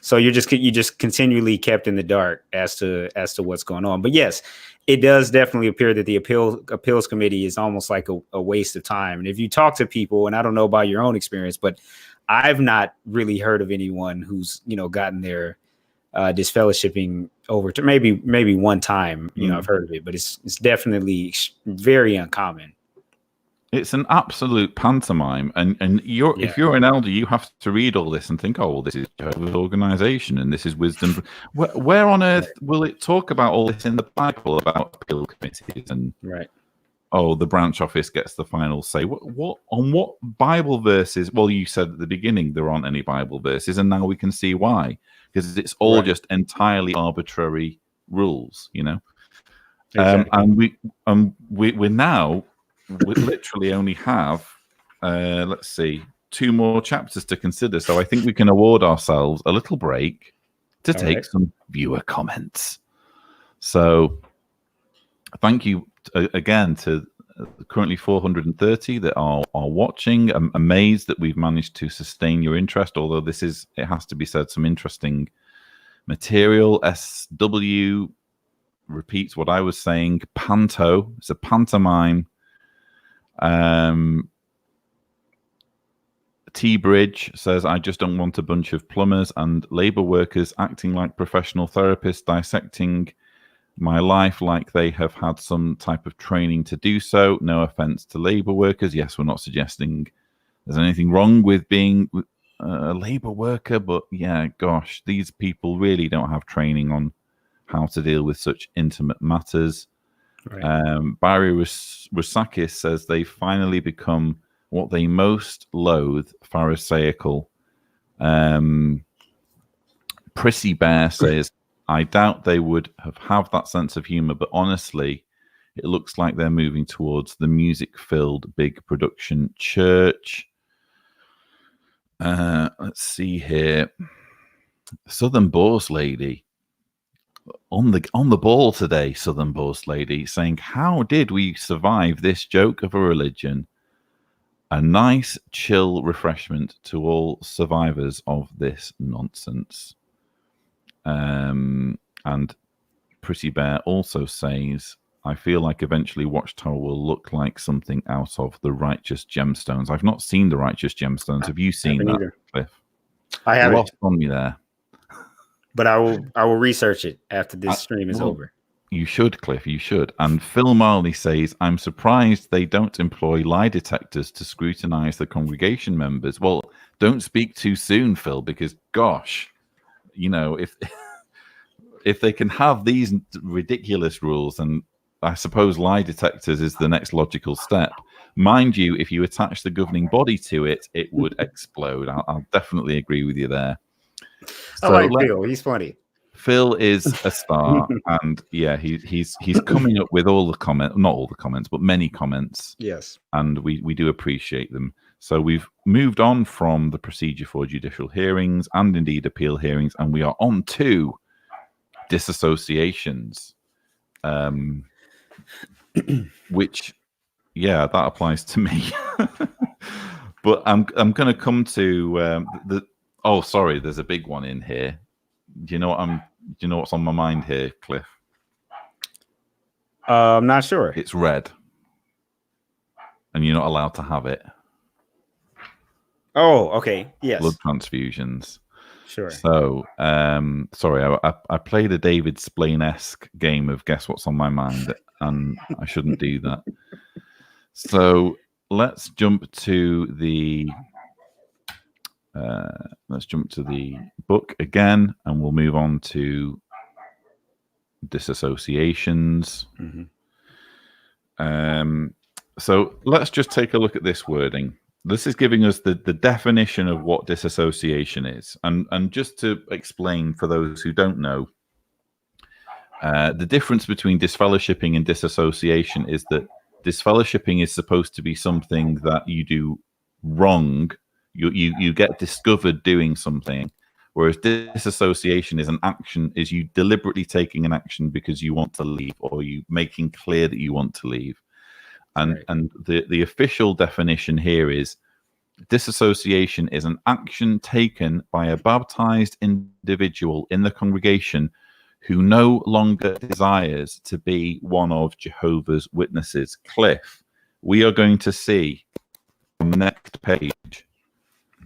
So you just continually kept in the dark as to what's going on. But yes, it does definitely appear that the appeals committee is almost like a waste of time. And if you talk to people, and I don't know about your own experience, but I've not really heard of anyone who's, gotten their disfellowshipping over to maybe one time, I've heard of it, but it's definitely very uncommon. It's an absolute pantomime, and if you're an elder, you have to read all this and think, oh, well, this is Jehovah's organization and this is wisdom. Where on earth will it talk about all this in the Bible about appeal committees and oh, the branch office gets the final say? What Bible verses? Well, you said at the beginning there aren't any Bible verses, and now we can see why, because it's all just entirely arbitrary rules, Exactly. And we're now. We literally only have, let's see, 2 more chapters to consider. So I think we can award ourselves a little break to take some viewer comments. So thank you again to currently 430 that are watching. I'm amazed that we've managed to sustain your interest, although this is, it has to be said, some interesting material. SW repeats what I was saying. Panto, it's a pantomime. T-Bridge says, I just don't want a bunch of plumbers and labor workers acting like professional therapists, dissecting my life like they have had some type of training to do so. No offense to labor workers. Yes, we're not suggesting there's anything wrong with being a labor worker, but yeah, gosh, these people really don't have training on how to deal with such intimate matters. Barry Rusakis says they finally become what they most loathe, Pharisaical. Prissy Bear says, I doubt they would have that sense of humor, but honestly, It looks like they're moving towards the music-filled big production church. Let's see here. Southern Boss Lady. On the ball today, Southern Boss Lady, saying, how did we survive this joke of a religion? A nice, chill refreshment to all survivors of this nonsense. And Pretty Bear also says, I feel like eventually Watchtower will look like something out of the Righteous Gemstones. I've not seen the Righteous Gemstones. Have you seen that, either. Cliff? I haven't. Lost on me there. But I will research it after this stream is over. You should, Cliff, you should. And Phil Marley says, I'm surprised they don't employ lie detectors to scrutinize the congregation members. Well, don't speak too soon, Phil, because gosh, you know, if they can have these ridiculous rules, and I suppose lie detectors is the next logical step. Mind you, if you attach the governing body to it, it would explode. I'll definitely agree with you there. I like Phil. He's funny. Phil is a star, and yeah, he's coming up with all the comments, not all the comments, but many comments. Yes, and we do appreciate them. So we've moved on from the procedure for judicial hearings and indeed appeal hearings, and we are on to disassociations, which, yeah, that applies to me. But I'm going to come to the. Oh, sorry, there's a big one in here. Do you know what's on my mind here, Cliff? I'm not sure. It's red, and you're not allowed to have it. Oh, okay. Yes. Blood transfusions. Sure. So, sorry, I played a David Splain-esque game of guess what's on my mind, and I shouldn't do that. So let's jump to the book again, and we'll move on to disassociations. So let's just take a look at this wording. This is giving us the definition of what disassociation is. And just to explain for those who don't know, the difference between disfellowshipping and disassociation is that disfellowshipping is supposed to be something that you do wrong. You get discovered doing something, whereas disassociation is an action, is you deliberately taking an action because you want to leave, or you making clear that you want to leave. And right. And the official definition here is disassociation is an action taken by a baptized individual in the congregation who no longer desires to be one of Jehovah's Witnesses. Cliff, we are going to see on the next page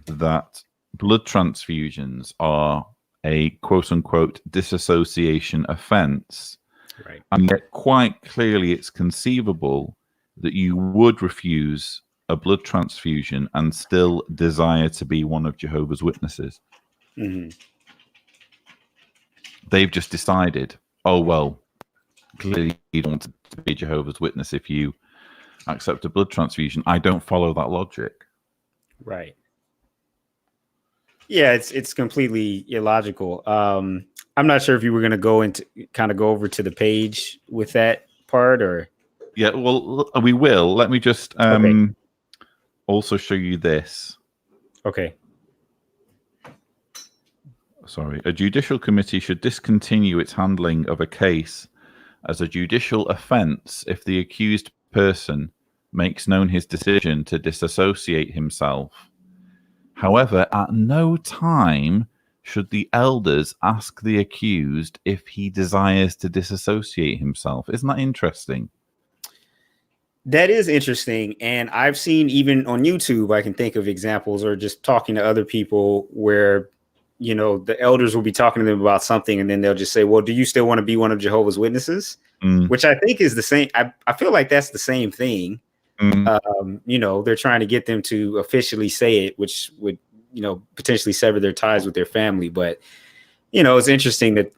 that blood transfusions are a quote-unquote disassociation offense. Right. And yet quite clearly it's conceivable that you would refuse a blood transfusion and still desire to be one of Jehovah's Witnesses. Mm-hmm. They've just decided, oh, well, clearly you don't want to be Jehovah's Witness if you accept a blood transfusion. I don't follow that logic. Right. Yeah, it's completely illogical. I'm not sure if you were going to go over to the page with that part, or. Yeah, well, we will. Let me just Okay. Also show you this. Okay. Sorry. A judicial committee should discontinue its handling of a case as a judicial offence if the accused person makes known his decision to disassociate himself. However, at no time should the elders ask the accused if he desires to disassociate himself. Isn't that interesting? That is interesting. And I've seen, even on YouTube, I can think of examples, or just talking to other people where, you know, the elders will be talking to them about something, and then they'll just say, well, do you still want to be one of Jehovah's Witnesses? Which I think is the same. I feel like that's the same thing. You know, they're trying to get them to officially say it, which would, you know, potentially sever their ties with their family. But, you know, it's interesting that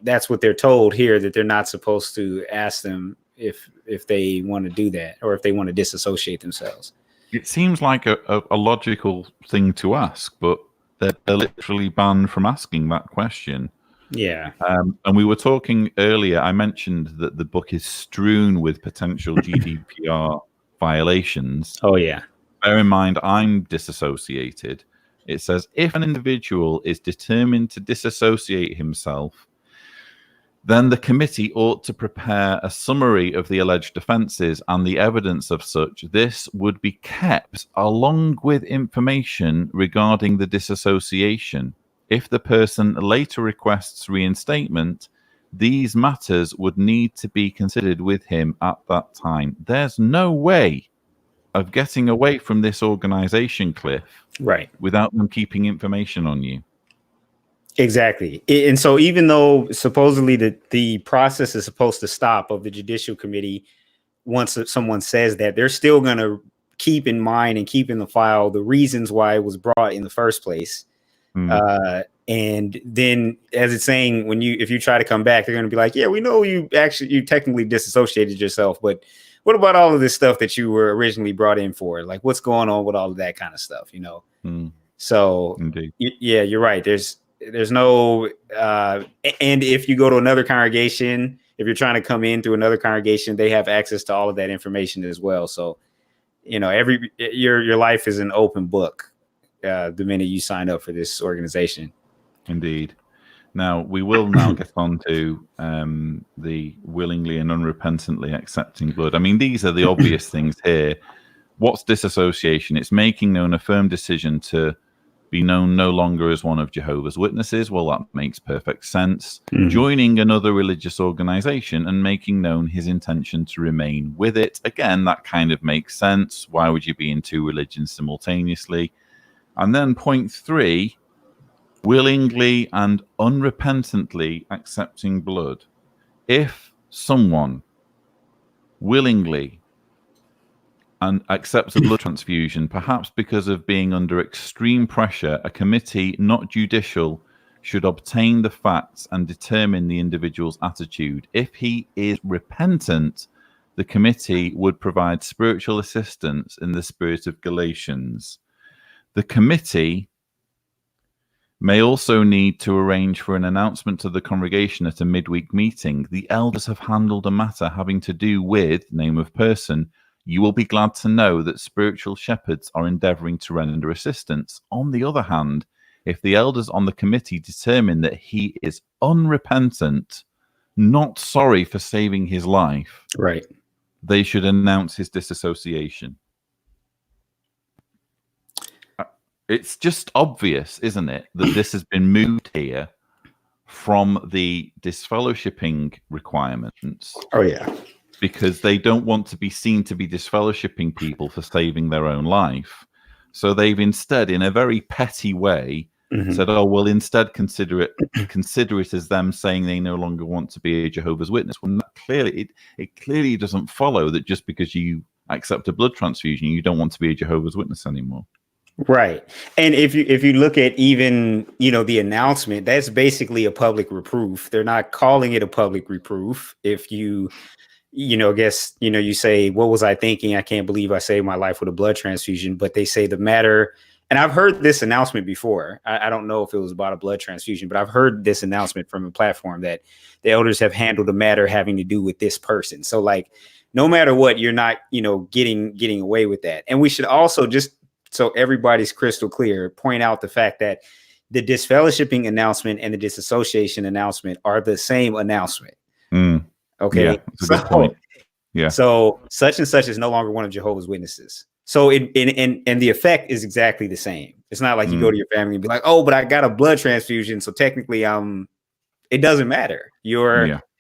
that's what they're told here, that they're not supposed to ask them if they want to do that, or if they want to disassociate themselves. It seems like a logical thing to ask, but they're literally banned from asking that question. Yeah. And we were talking earlier, I mentioned that the book is strewn with potential GDPR violations. Oh, yeah. Bear in mind, I'm disassociated. It says, if an individual is determined to disassociate himself, then the committee ought to prepare a summary of the alleged offences and the evidence of such. This would be kept along with information regarding the disassociation. If the person later requests reinstatement, these matters would need to be considered with him at that time. There's no way of getting away from this organization, Cliff, Right. without them keeping information on you. Exactly. And so even though supposedly the process is supposed to stop of the Judicial Committee, once someone says that, they're still going to keep in mind and keep in the file the reasons why it was brought in the first place. And then, as it's saying, if you try to come back, they're going to be like, yeah, we know you technically disassociated yourself, but what about all of this stuff that you were originally brought in for? Like, what's going on with all of that kind of stuff, you know? So Indeed. Yeah, you're right. There's no, and if you go to another congregation, if you're trying to come in through another congregation, they have access to all of that information as well. So, you know, your life is an open book the minute you sign up for this organization. Indeed. Now, we will now get on to the willingly and unrepentantly accepting blood. I mean, these are the obvious things here. What's disassociation? It's making known a firm decision to be known no longer as one of Jehovah's Witnesses. Well, that makes perfect sense. Joining another religious organization and making known his intention to remain with it. Again, that kind of makes sense. Why would you be in two religions simultaneously? And then point 3, willingly and unrepentantly accepting blood. If someone willingly and accepts a blood transfusion, perhaps because of being under extreme pressure, a committee, not judicial, should obtain the facts and determine the individual's attitude. If he is repentant, the committee would provide spiritual assistance in the spirit of Galatians. The committee may also need to arrange for an announcement to the congregation at a midweek meeting. The elders have handled a matter having to do with name of person. You will be glad to know that spiritual shepherds are endeavoring to render assistance. On the other hand, if the elders on the committee determine that he is unrepentant, not sorry for saving his life, right, they should announce his disassociation. It's just obvious, isn't it, that this has been moved here from the disfellowshipping requirements. Oh, yeah. Because they don't want to be seen to be disfellowshipping people for saving their own life. So they've instead, in a very petty way, said, oh, well, instead consider it as them saying they no longer want to be a Jehovah's Witness. Well, clearly, it clearly doesn't follow that just because you accept a blood transfusion, you don't want to be a Jehovah's Witness anymore. Right. And if you look at even, you know, the announcement, that's basically a public reproof. They're not calling it a public reproof. If you say, what was I thinking? I can't believe I saved my life with a blood transfusion. But they say the matter, and I've heard this announcement before. I don't know if it was about a blood transfusion, but I've heard this announcement from a platform that the elders have handled a matter having to do with this person. So like, no matter what, you're not, getting away with that. And we should also, just so everybody's crystal clear, point out the fact that the disfellowshipping announcement and the disassociation announcement are the same announcement. Okay. Yeah, that's a good point. Yeah. So such and such is no longer one of Jehovah's Witnesses. So and the effect is exactly the same. It's not like you go to your family and be like, oh, but I got a blood transfusion. So technically, it doesn't matter.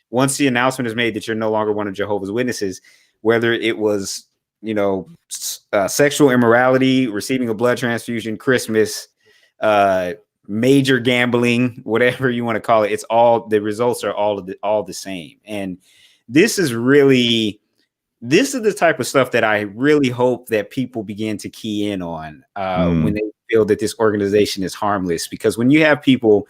Once the announcement is made that you're no longer one of Jehovah's Witnesses, whether it was, sexual immorality, receiving a blood transfusion, Christmas, major gambling, whatever you want to call it, it's all, the results are all the same. And this is the type of stuff that I really hope that people begin to key in on when they feel that this organization is harmless. Because when you have people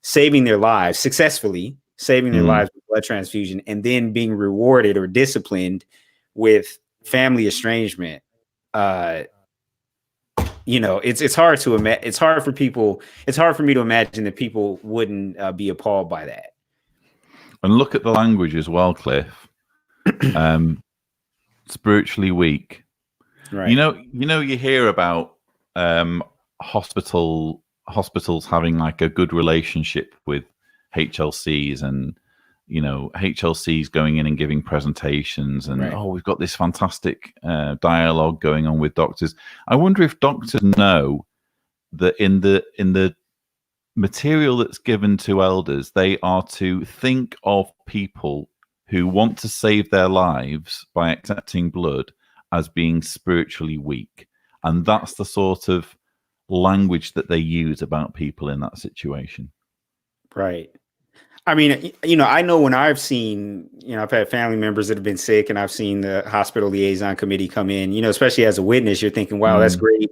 saving their lives, successfully saving their lives with blood transfusion, and then being rewarded or disciplined with family estrangement, you know, it's hard to imagine. It's hard for people. It's hard for me to imagine that people wouldn't be appalled by that. And look at the language as well, Cliff. Spiritually weak. Right. You hear about hospitals having like a good relationship with HLCs, and HLCs going in and giving presentations, and right. We've got this fantastic dialogue going on with doctors. I wonder if doctors know that in the material that's given to elders, they are to think of people who want to save their lives by accepting blood as being spiritually weak. And that's the sort of language that they use about people in that situation. Right. I mean, I know when I've seen, I've had family members that have been sick, and I've seen the hospital liaison committee come in, especially as a witness, you're thinking, wow, that's great.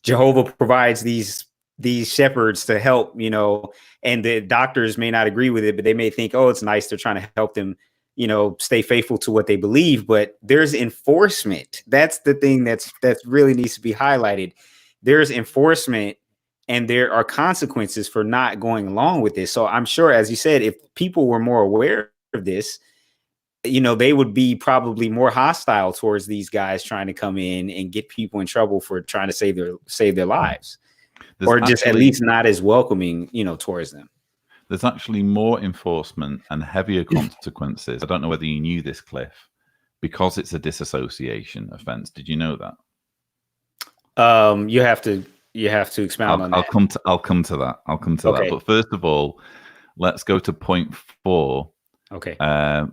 Jehovah provides these shepherds to help, and the doctors may not agree with it, but they may think, oh, it's nice. They're trying to help them, stay faithful to what they believe. But there's enforcement. That's the thing that really needs to be highlighted. There's enforcement, and there are consequences for not going along with this. So I'm sure, as you said, if people were more aware of this, they would be probably more hostile towards these guys trying to come in and get people in trouble for trying to save their lives. Or just at least not as welcoming, towards them. There's actually more enforcement and heavier consequences. I don't know whether you knew this, Cliff, because it's a disassociation offense. Did you know that? You have to expound on that. I'll come to that. Okay. But first of all, let's go to point 4. Okay.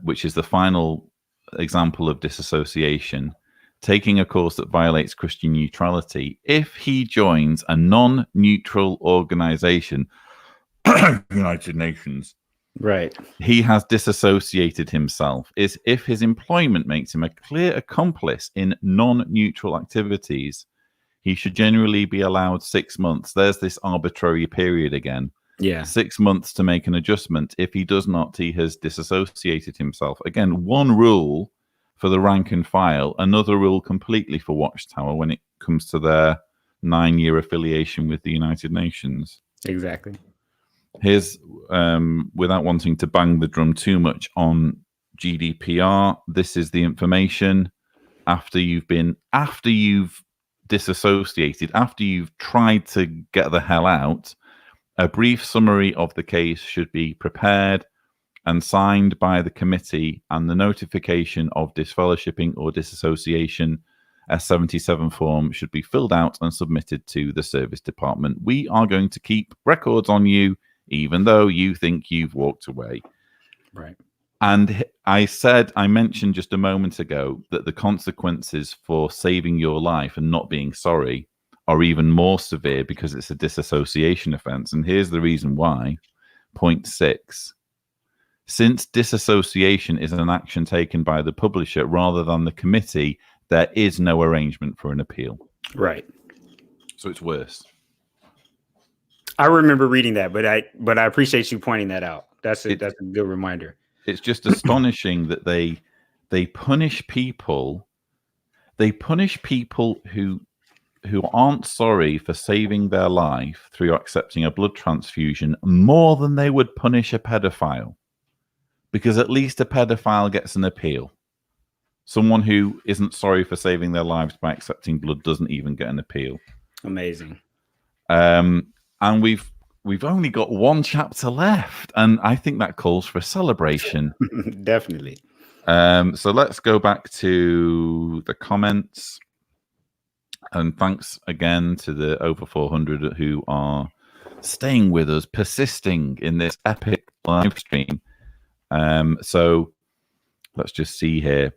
Which is the final example of disassociation. Taking a course that violates Christian neutrality. If he joins a non-neutral organization, United Nations, right, he has disassociated himself. Is if his employment makes him a clear accomplice in non-neutral activities, he should generally be allowed 6 months. There's this arbitrary period again. Yeah. 6 months to make an adjustment. If he does not, he has disassociated himself. Again, one rule for the rank and file, another rule completely for Watchtower when it comes to their 9-year affiliation with the United Nations. Exactly. Here's, without wanting to bang the drum too much on GDPR, this is the information after you've disassociated, after you've tried to get the hell out. A brief summary of the case should be prepared and signed by the committee, and the notification of disfellowshipping or disassociation S77 form should be filled out and submitted to the service department. We are going to keep records on you, even though you think you've walked away. Right. And I mentioned just a moment ago that the consequences for saving your life and not being sorry are even more severe because it's a disassociation offense. And here's the reason why. Point 6. Since disassociation is an action taken by the publisher rather than the committee, there is no arrangement for an appeal. Right. So it's worse. I remember reading that, but I appreciate you pointing that out. That's a good reminder. It's just astonishing that they punish people. They punish people who aren't sorry for saving their life through accepting a blood transfusion more than they would punish a pedophile. Because at least a pedophile gets an appeal. Someone who isn't sorry for saving their lives by accepting blood doesn't even get an appeal. Amazing. And we've only got one chapter left, and I think that calls for a celebration. Definitely. So let's go back to the comments. And thanks again to the over 400 who are staying with us, persisting in this epic live stream. So let's just see here.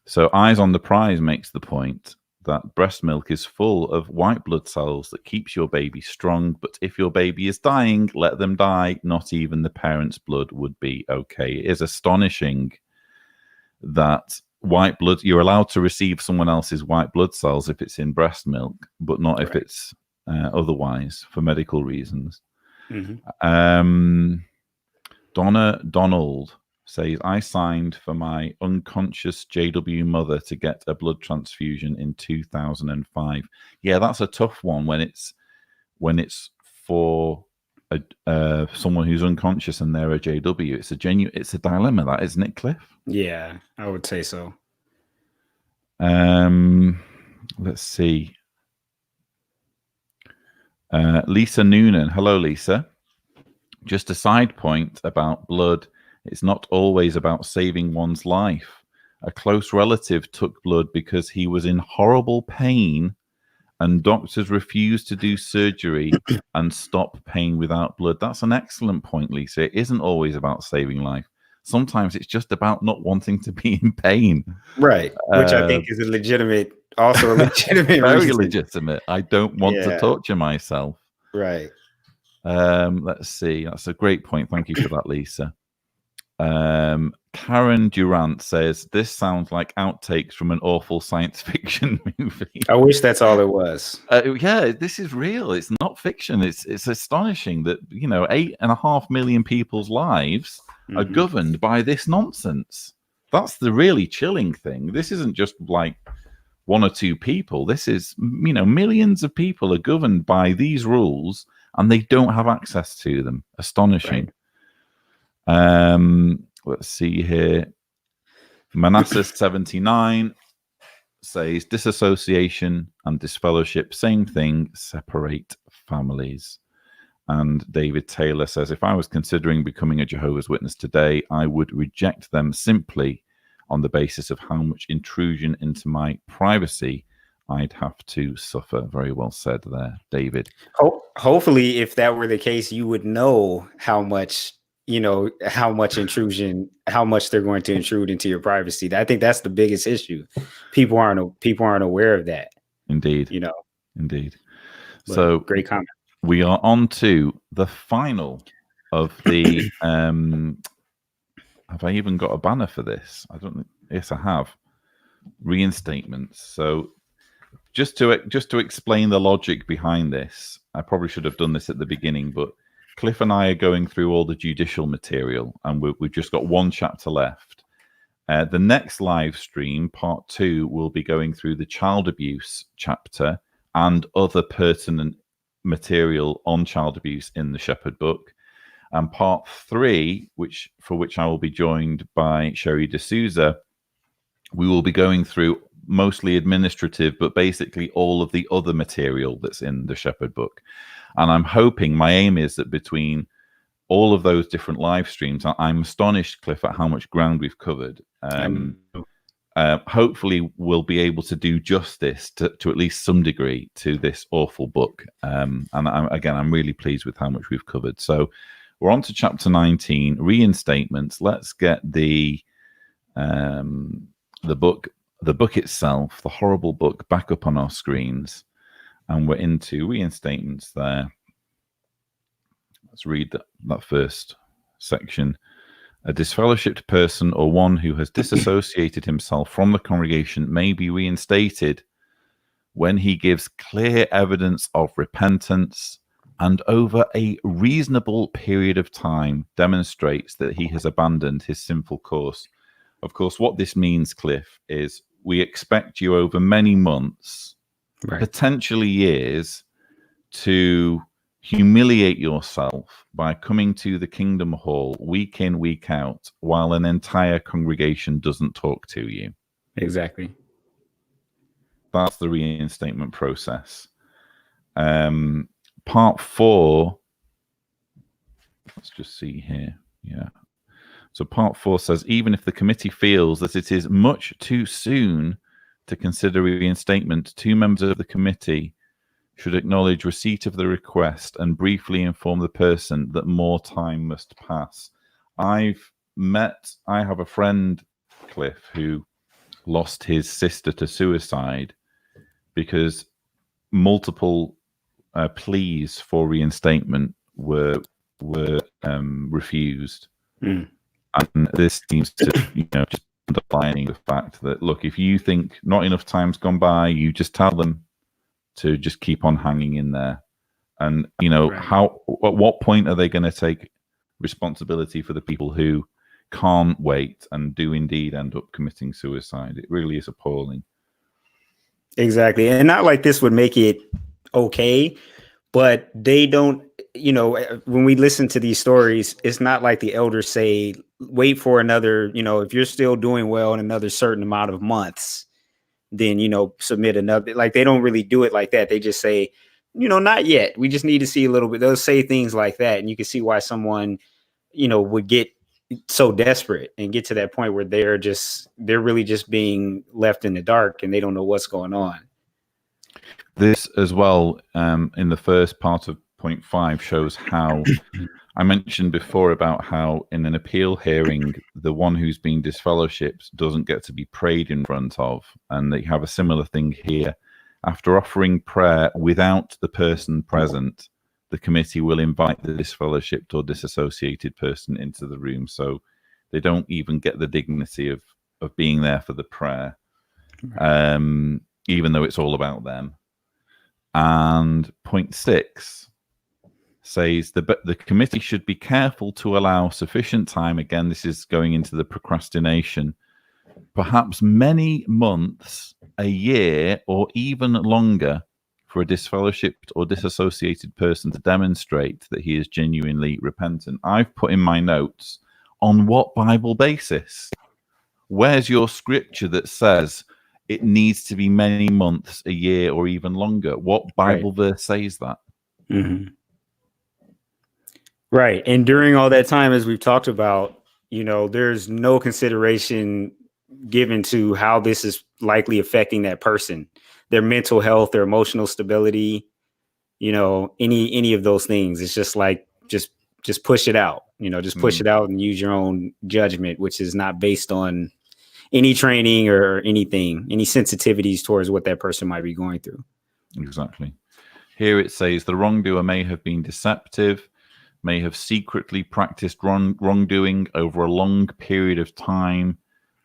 So Eyes on the Prize makes the point that breast milk is full of white blood cells that keeps your baby strong. But if your baby is dying, let them die. Not even the parent's blood would be okay. It is astonishing that white blood, you're allowed to receive someone else's white blood cells if it's in breast milk, but not if it's otherwise for medical reasons. Mm-hmm. Donna Donald says, I signed for my unconscious JW mother to get a blood transfusion in 2005. Yeah, that's a tough one when it's for someone who's unconscious and they're a JW. It's a dilemma, that, isn't it, Cliff? Yeah, I would say so. Let's see. Lisa Noonan. Hello, Lisa. Just a side point about blood. It's not always about saving one's life. A close relative took blood because he was in horrible pain and doctors refused to do surgery and stop pain without blood. That's an excellent point, Lisa. It isn't always about saving life. Sometimes it's just about not wanting to be in pain. Right. Which I think is also a legitimate very reason. legitimate. I don't want to torture myself. Right. Let's see. That's a great point. Thank you for that, Lisa. Karen Durant says, this sounds like outtakes from an awful science fiction movie. I wish that's all it was. Yeah, this is real. It's not fiction. It's astonishing that 8.5 million people's lives are governed by this nonsense. That's the really chilling thing. This isn't just like one or two people. This is, millions of people are governed by these rules and they don't have access to them. Astonishing. Right. Let's see here. Manassas 79 says disassociation and disfellowship, same thing, separate families. And David Taylor says, if I was considering becoming a Jehovah's Witness today, I would reject them simply on the basis of how much intrusion into my privacy I'd have to suffer. Very well said there, David. Hopefully, if that were the case, you would know how much intrusion, how much they're going to intrude into your privacy. I think that's the biggest issue. People aren't aware of that. Indeed. Indeed. So great comment. We are on to the final of the have I even got a banner for this? I don't think. Yes, I have. Reinstatements. So just to explain the logic behind this, I probably should have done this at the beginning, but Cliff and I are going through all the judicial material, and we've just got one chapter left. The next live stream, part 2, will be going through the child abuse chapter and other pertinent material on child abuse in the Shepherd book. And part 3, for which I will be joined by Sherry D'Souza, we will be going through mostly administrative, but basically all of the other material that's in the Shepherd book. And I'm hoping, my aim is that between all of those different live streams, I'm astonished, Cliff, at how much ground we've covered. Hopefully we'll be able to do justice to at least some degree to this awful book. And I'm really pleased with how much we've covered. So we're on to chapter 19, Reinstatements. Let's get the book itself, the horrible book, back up on our screens. And we're into Reinstatements there. Let's read that first section. A disfellowshipped person or one who has disassociated himself from the congregation may be reinstated when he gives clear evidence of repentance and over a reasonable period of time demonstrates that he has abandoned his sinful course. Of course, what this means, Cliff, is we expect you over many months, potentially years, to humiliate yourself by coming to the Kingdom Hall week in, week out, while an entire congregation doesn't talk to you. Exactly. That's the reinstatement process. Part 4, let's just see here. Yeah. So part 4 says, even if the committee feels that it is much too soon to consider reinstatement, 2 members of the committee should acknowledge receipt of the request and briefly inform the person that more time must pass. I have a friend, Cliff, who lost his sister to suicide because multiple pleas for reinstatement were refused. And this seems to, just underlining the fact that, look, if you think not enough time's gone by, you just tell them to just keep on hanging in there. And, at what point are they going to take responsibility for the people who, can't wait and do indeed end up committing suicide. It really is appalling. Exactly. And not like this would make it okay, but they don't, when we listen to these stories, it's not like the elders say, wait for another, if you're still doing well in another certain amount of months, then, submit another. Like, they don't really do it like that. They just say, not yet. We just need to see a little bit. They'll say things like that. And you can see why someone, would get so desperate and get to that point where they're really just being left in the dark and they don't know what's going on. This as well, in the first part of point 5, shows how I mentioned before about how in an appeal hearing, the one who's been disfellowshipped doesn't get to be prayed in front of. And they have a similar thing here. After offering prayer without the person present, the committee will invite the disfellowshipped or disassociated person into the room. So they don't even get the dignity of being there for the prayer, even though it's all about them. And point 6 says the committee should be careful to allow sufficient time. Again, this is going into the procrastination, perhaps many months, a year, or even longer, for a disfellowshipped or disassociated person to demonstrate that he is genuinely repentant. I've put in my notes, on what Bible basis? Where's your scripture that says it needs to be many months, a year, or even longer? What Bible verse says that? Mm-hmm. Right. And during all that time, as we've talked about, there's no consideration given to how this is likely affecting that person, their mental health, their emotional stability, any of those things. It's just like, just push it out, just push it out and use your own judgment, which is not based on any training or anything, any sensitivities towards what that person might be going through. Exactly. Here it says the wrongdoer may have been deceptive, may have secretly practiced wrongdoing over a long period of time,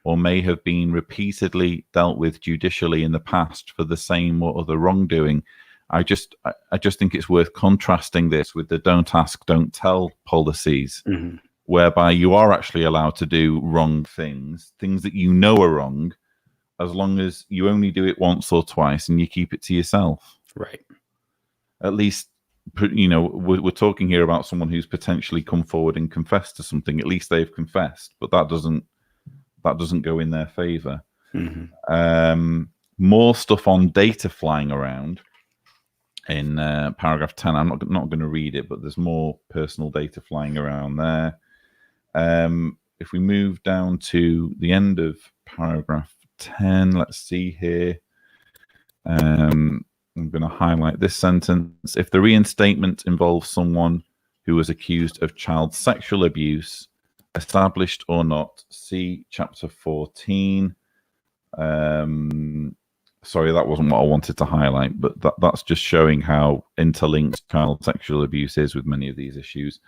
or may have been repeatedly dealt with judicially in the past for the same or other wrongdoing. I just think it's worth contrasting this with the don't ask, don't tell policies, whereby you are actually allowed to do wrong things that you know are wrong, as long as you only do it once or twice and you keep it to yourself. Right. At least, we're talking here about someone who's potentially come forward and confessed to something. At least they've confessed, but that doesn't go in their favor. More stuff on data flying around in paragraph 10. I'm not going to read it, but there's more personal data flying around there. If we move down to the end of paragraph 10, let's see here. I'm going to highlight this sentence. If the reinstatement involves someone who was accused of child sexual abuse, established or not, see chapter 14. Sorry, that wasn't what I wanted to highlight, but that's just showing how interlinked child sexual abuse is with many of these issues.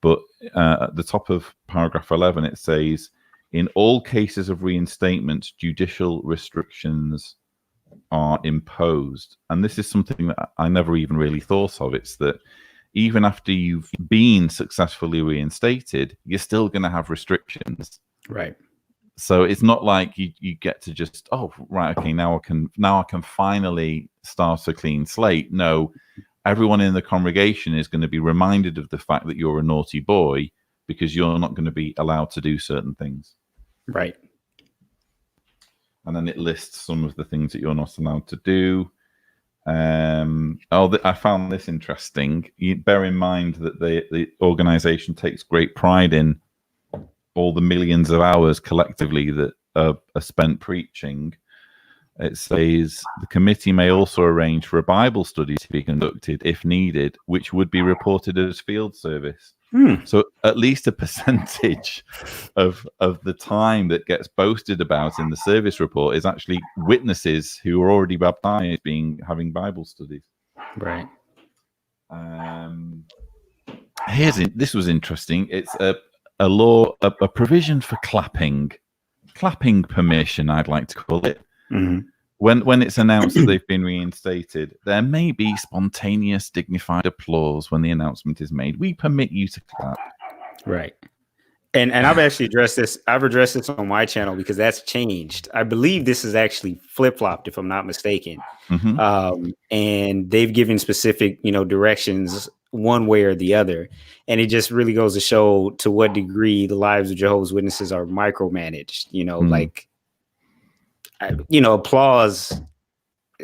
But at the top of paragraph 11, it says, in all cases of reinstatement, judicial restrictions are imposed. And this is something that I never even really thought of. It's that even after you've been successfully reinstated, you're still going to have restrictions. Right. So it's not like you get to just, oh, right, okay, now I can finally start a clean slate. No, everyone in the congregation is going to be reminded of the fact that you're a naughty boy because you're not going to be allowed to do certain things. Right. And then it lists some of the things that you're not allowed to do. I found this interesting. You bear in mind that the organization takes great pride in all the millions of hours collectively that are spent preaching. It says the committee may also arrange for a Bible study to be conducted if needed, which would be reported as field service. So at least a percentage of the time that gets boasted about in the service report is actually witnesses who are already baptized having Bible studies. Right. This was interesting. It's a law, a provision for clapping permission, I'd like to call it. When it's announced that they've been reinstated, there may be spontaneous, dignified applause when the announcement is made. We permit you to clap. Right. And I've actually addressed this. I've addressed this on my channel because that's changed. I believe this is actually flip-flopped, if I'm not mistaken. And they've given specific, directions one way or the other. And it just really goes to show to what degree the lives of Jehovah's Witnesses are micromanaged, like, applause.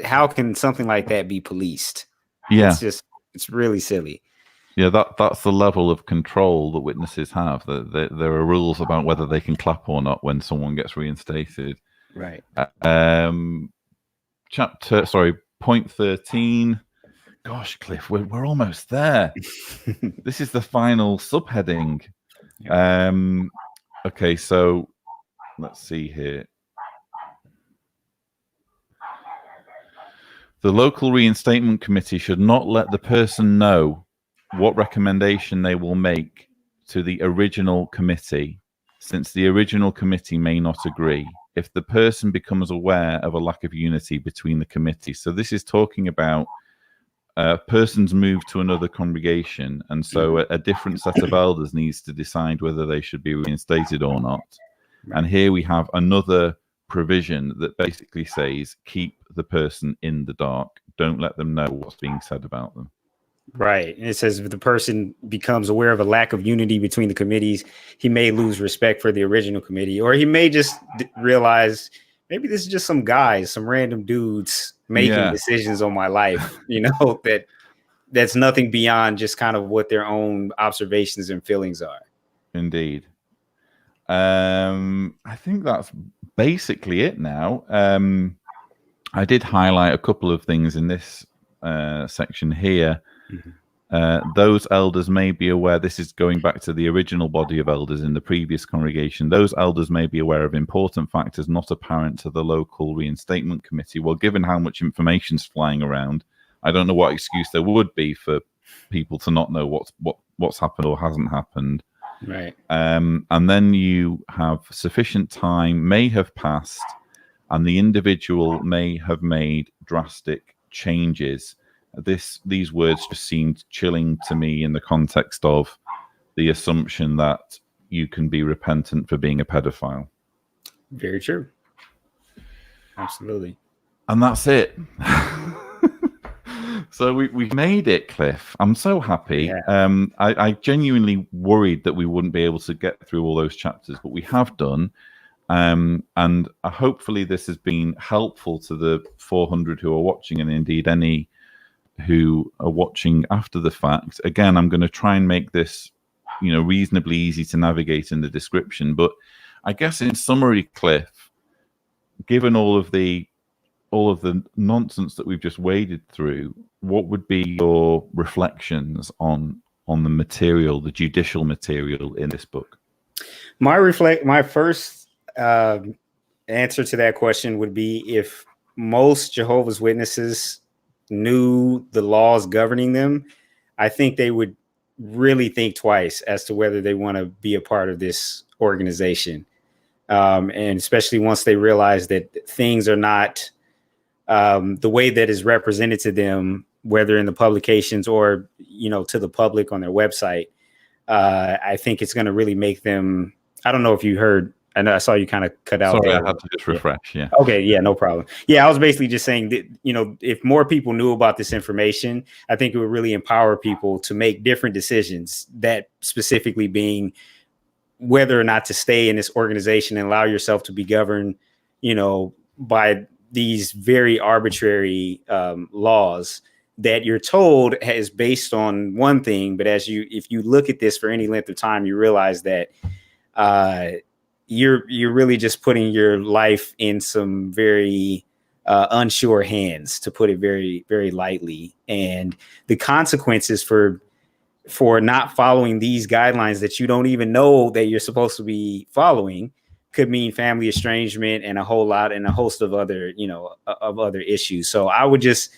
How can something like that be policed? Yeah. It's really silly. Yeah, that's the level of control that witnesses have. That there are rules about whether they can clap or not when someone gets reinstated. Right. Point 13. Gosh, Cliff, we're almost there. This is the final subheading. Okay, so let's see here. The local reinstatement committee should not let the person know what recommendation they will make to the original committee, since the original committee may not agree, if the person becomes aware of a lack of unity between the committees. So this is talking about persons move to another congregation, and so a different set of elders needs to decide whether they should be reinstated or not. Right. And here we have another provision that basically says, keep the person in the dark. Don't let them know what's being said about them. Right. And it says if the person becomes aware of a lack of unity between the committees, he may lose respect for the original committee, or he may just realize maybe this is just some guys, some random dudes making decisions on my life, that's nothing beyond just kind of what their own observations and feelings are. Indeed. I think that's basically it now. I did highlight a couple of things in this section here. Those elders may be aware, this is going back to the original body of elders in the previous congregation, those elders may be aware of important factors not apparent to the local reinstatement committee. Well, given how much information's flying around, I don't know what excuse there would be for people to not know what's happened or hasn't happened. Right. And then you have sufficient time may have passed, and the individual may have made drastic changes. These words just seemed chilling to me in the context of the assumption that you can be repentant for being a pedophile. Very true. Absolutely. And that's it. So we made it, Cliff. I'm so happy. Yeah. I genuinely worried that we wouldn't be able to get through all those chapters, but we have done. And hopefully this has been helpful to the 400 who are watching, and indeed any who are watching after the fact. Again, I'm going to try and make this, reasonably easy to navigate in the description. But I guess in summary, Cliff, given all of the nonsense that we've just waded through, what would be your reflections on the material, the judicial material in this book? My first answer to that question would be, if most Jehovah's Witnesses knew the laws governing them, I think they would really think twice as to whether they want to be a part of this organization. And especially once they realize that things are not the way that is represented to them, whether in the publications or, to the public on their website. I think it's going to really make them, I don't know if you heard, I know I saw you kind of cut out. Sorry, there. I had to just refresh. Yeah. Okay. Yeah, no problem. Yeah, I was basically just saying that, if more people knew about this information, I think it would really empower people to make different decisions, that specifically being whether or not to stay in this organization and allow yourself to be governed, by these very arbitrary laws that you're told is based on one thing. But if you look at this for any length of time, you realize that you're really just putting your life in some very unsure hands, to put it very, very lightly. And the consequences for not following these guidelines that you don't even know that you're supposed to be following could mean family estrangement and a host of other, of other issues. So I would just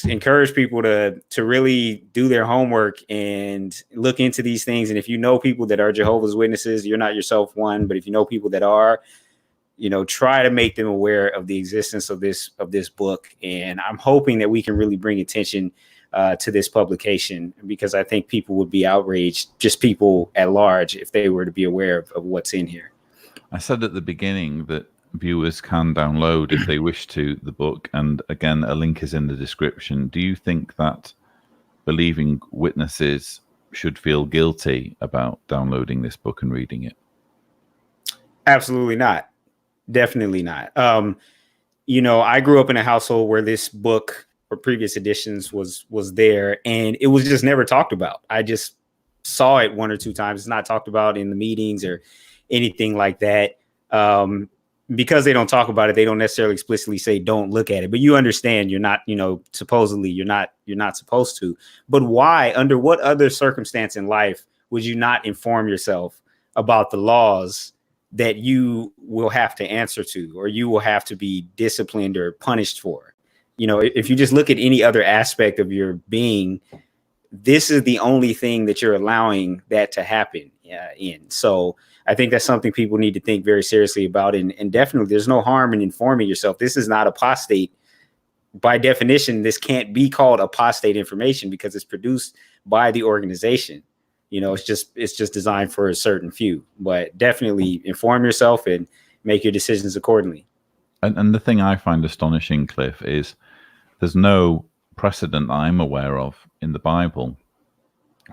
encourage people to really do their homework and look into these things. And if you know people that are Jehovah's Witnesses, you're not yourself one, but if you know people that are, try to make them aware of the existence of this book. And I'm hoping that we can really bring attention to this publication, because I think people would be outraged, just people at large, if they were to be aware of what's in here. I said at the beginning that viewers can download, if they wish to, the book, and again, a link is in the description. Do you think that believing witnesses should feel guilty about downloading this book and reading it? Absolutely not. Definitely not. I grew up in a household where this book or previous editions was there, and it was just never talked about. I just saw it one or two times. It's not talked about in the meetings or anything like that. Because they don't talk about it, they don't necessarily explicitly say don't look at it. But you understand you're not, supposedly you're not supposed to. But why? Under what other circumstance in life would you not inform yourself about the laws that you will have to answer to, or you will have to be disciplined or punished for? If you just look at any other aspect of your being, this is the only thing that you're allowing that to happen in. So I think that's something people need to think very seriously about. And definitely there's no harm in informing yourself. This is not apostate. By definition, this can't be called apostate information because it's produced by the organization. It's just designed for a certain few. But definitely inform yourself and make your decisions accordingly. And the thing I find astonishing, Cliff, is there's no precedent I'm aware of in the Bible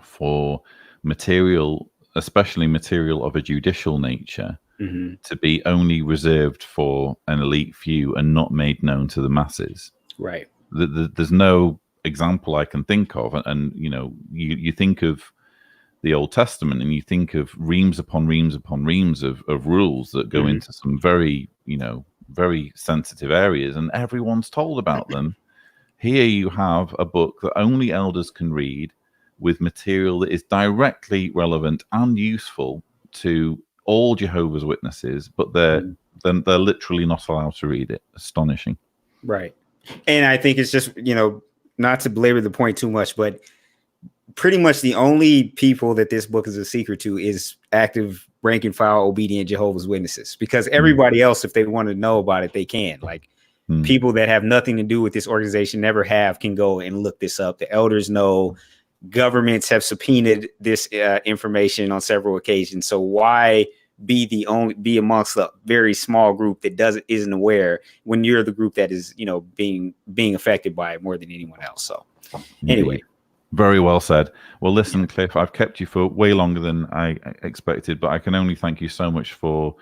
for material, especially material of a judicial nature, to be only reserved for an elite few and not made known to the masses. Right. There's no example I can think of. And you think of the Old Testament and you think of reams upon reams upon reams of rules that go into some very, very sensitive areas, and everyone's told about them. Here you have a book that only elders can read, with material that is directly relevant and useful to all Jehovah's Witnesses, but they're literally not allowed to read it. Astonishing. Right. And I think it's just, not to belabor the point too much, but pretty much the only people that this book is a secret to is active rank and file obedient Jehovah's Witnesses, because everybody else, if they want to know about it, they can. Like people that have nothing to do with this organization, never have, can go and look this up. The elders know. Governments have subpoenaed this information on several occasions. So why be amongst a very small group that isn't aware when you're the group that is, being affected by it more than anyone else? So anyway. Very well said. Well, listen, Cliff, I've kept you for way longer than I expected, but I can only thank you so much for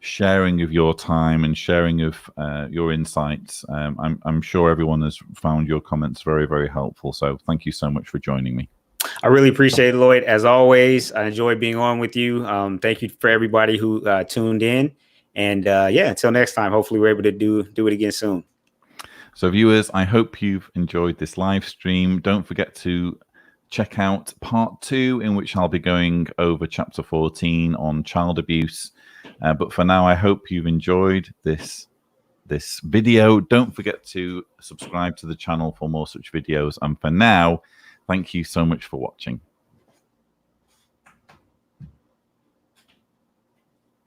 sharing of your time and sharing of your insights. I'm sure everyone has found your comments very, very helpful. So thank you so much for joining me. I really appreciate it, Lloyd. As always, I enjoy being on with you. Thank you for everybody who tuned in. And until next time, hopefully we're able to do it again soon. So viewers, I hope you've enjoyed this live stream. Don't forget to check out part 2, in which I'll be going over chapter 14 on child abuse. But for now, I hope you've enjoyed this video. Don't forget to subscribe to the channel for more such videos. And for now, thank you so much for watching.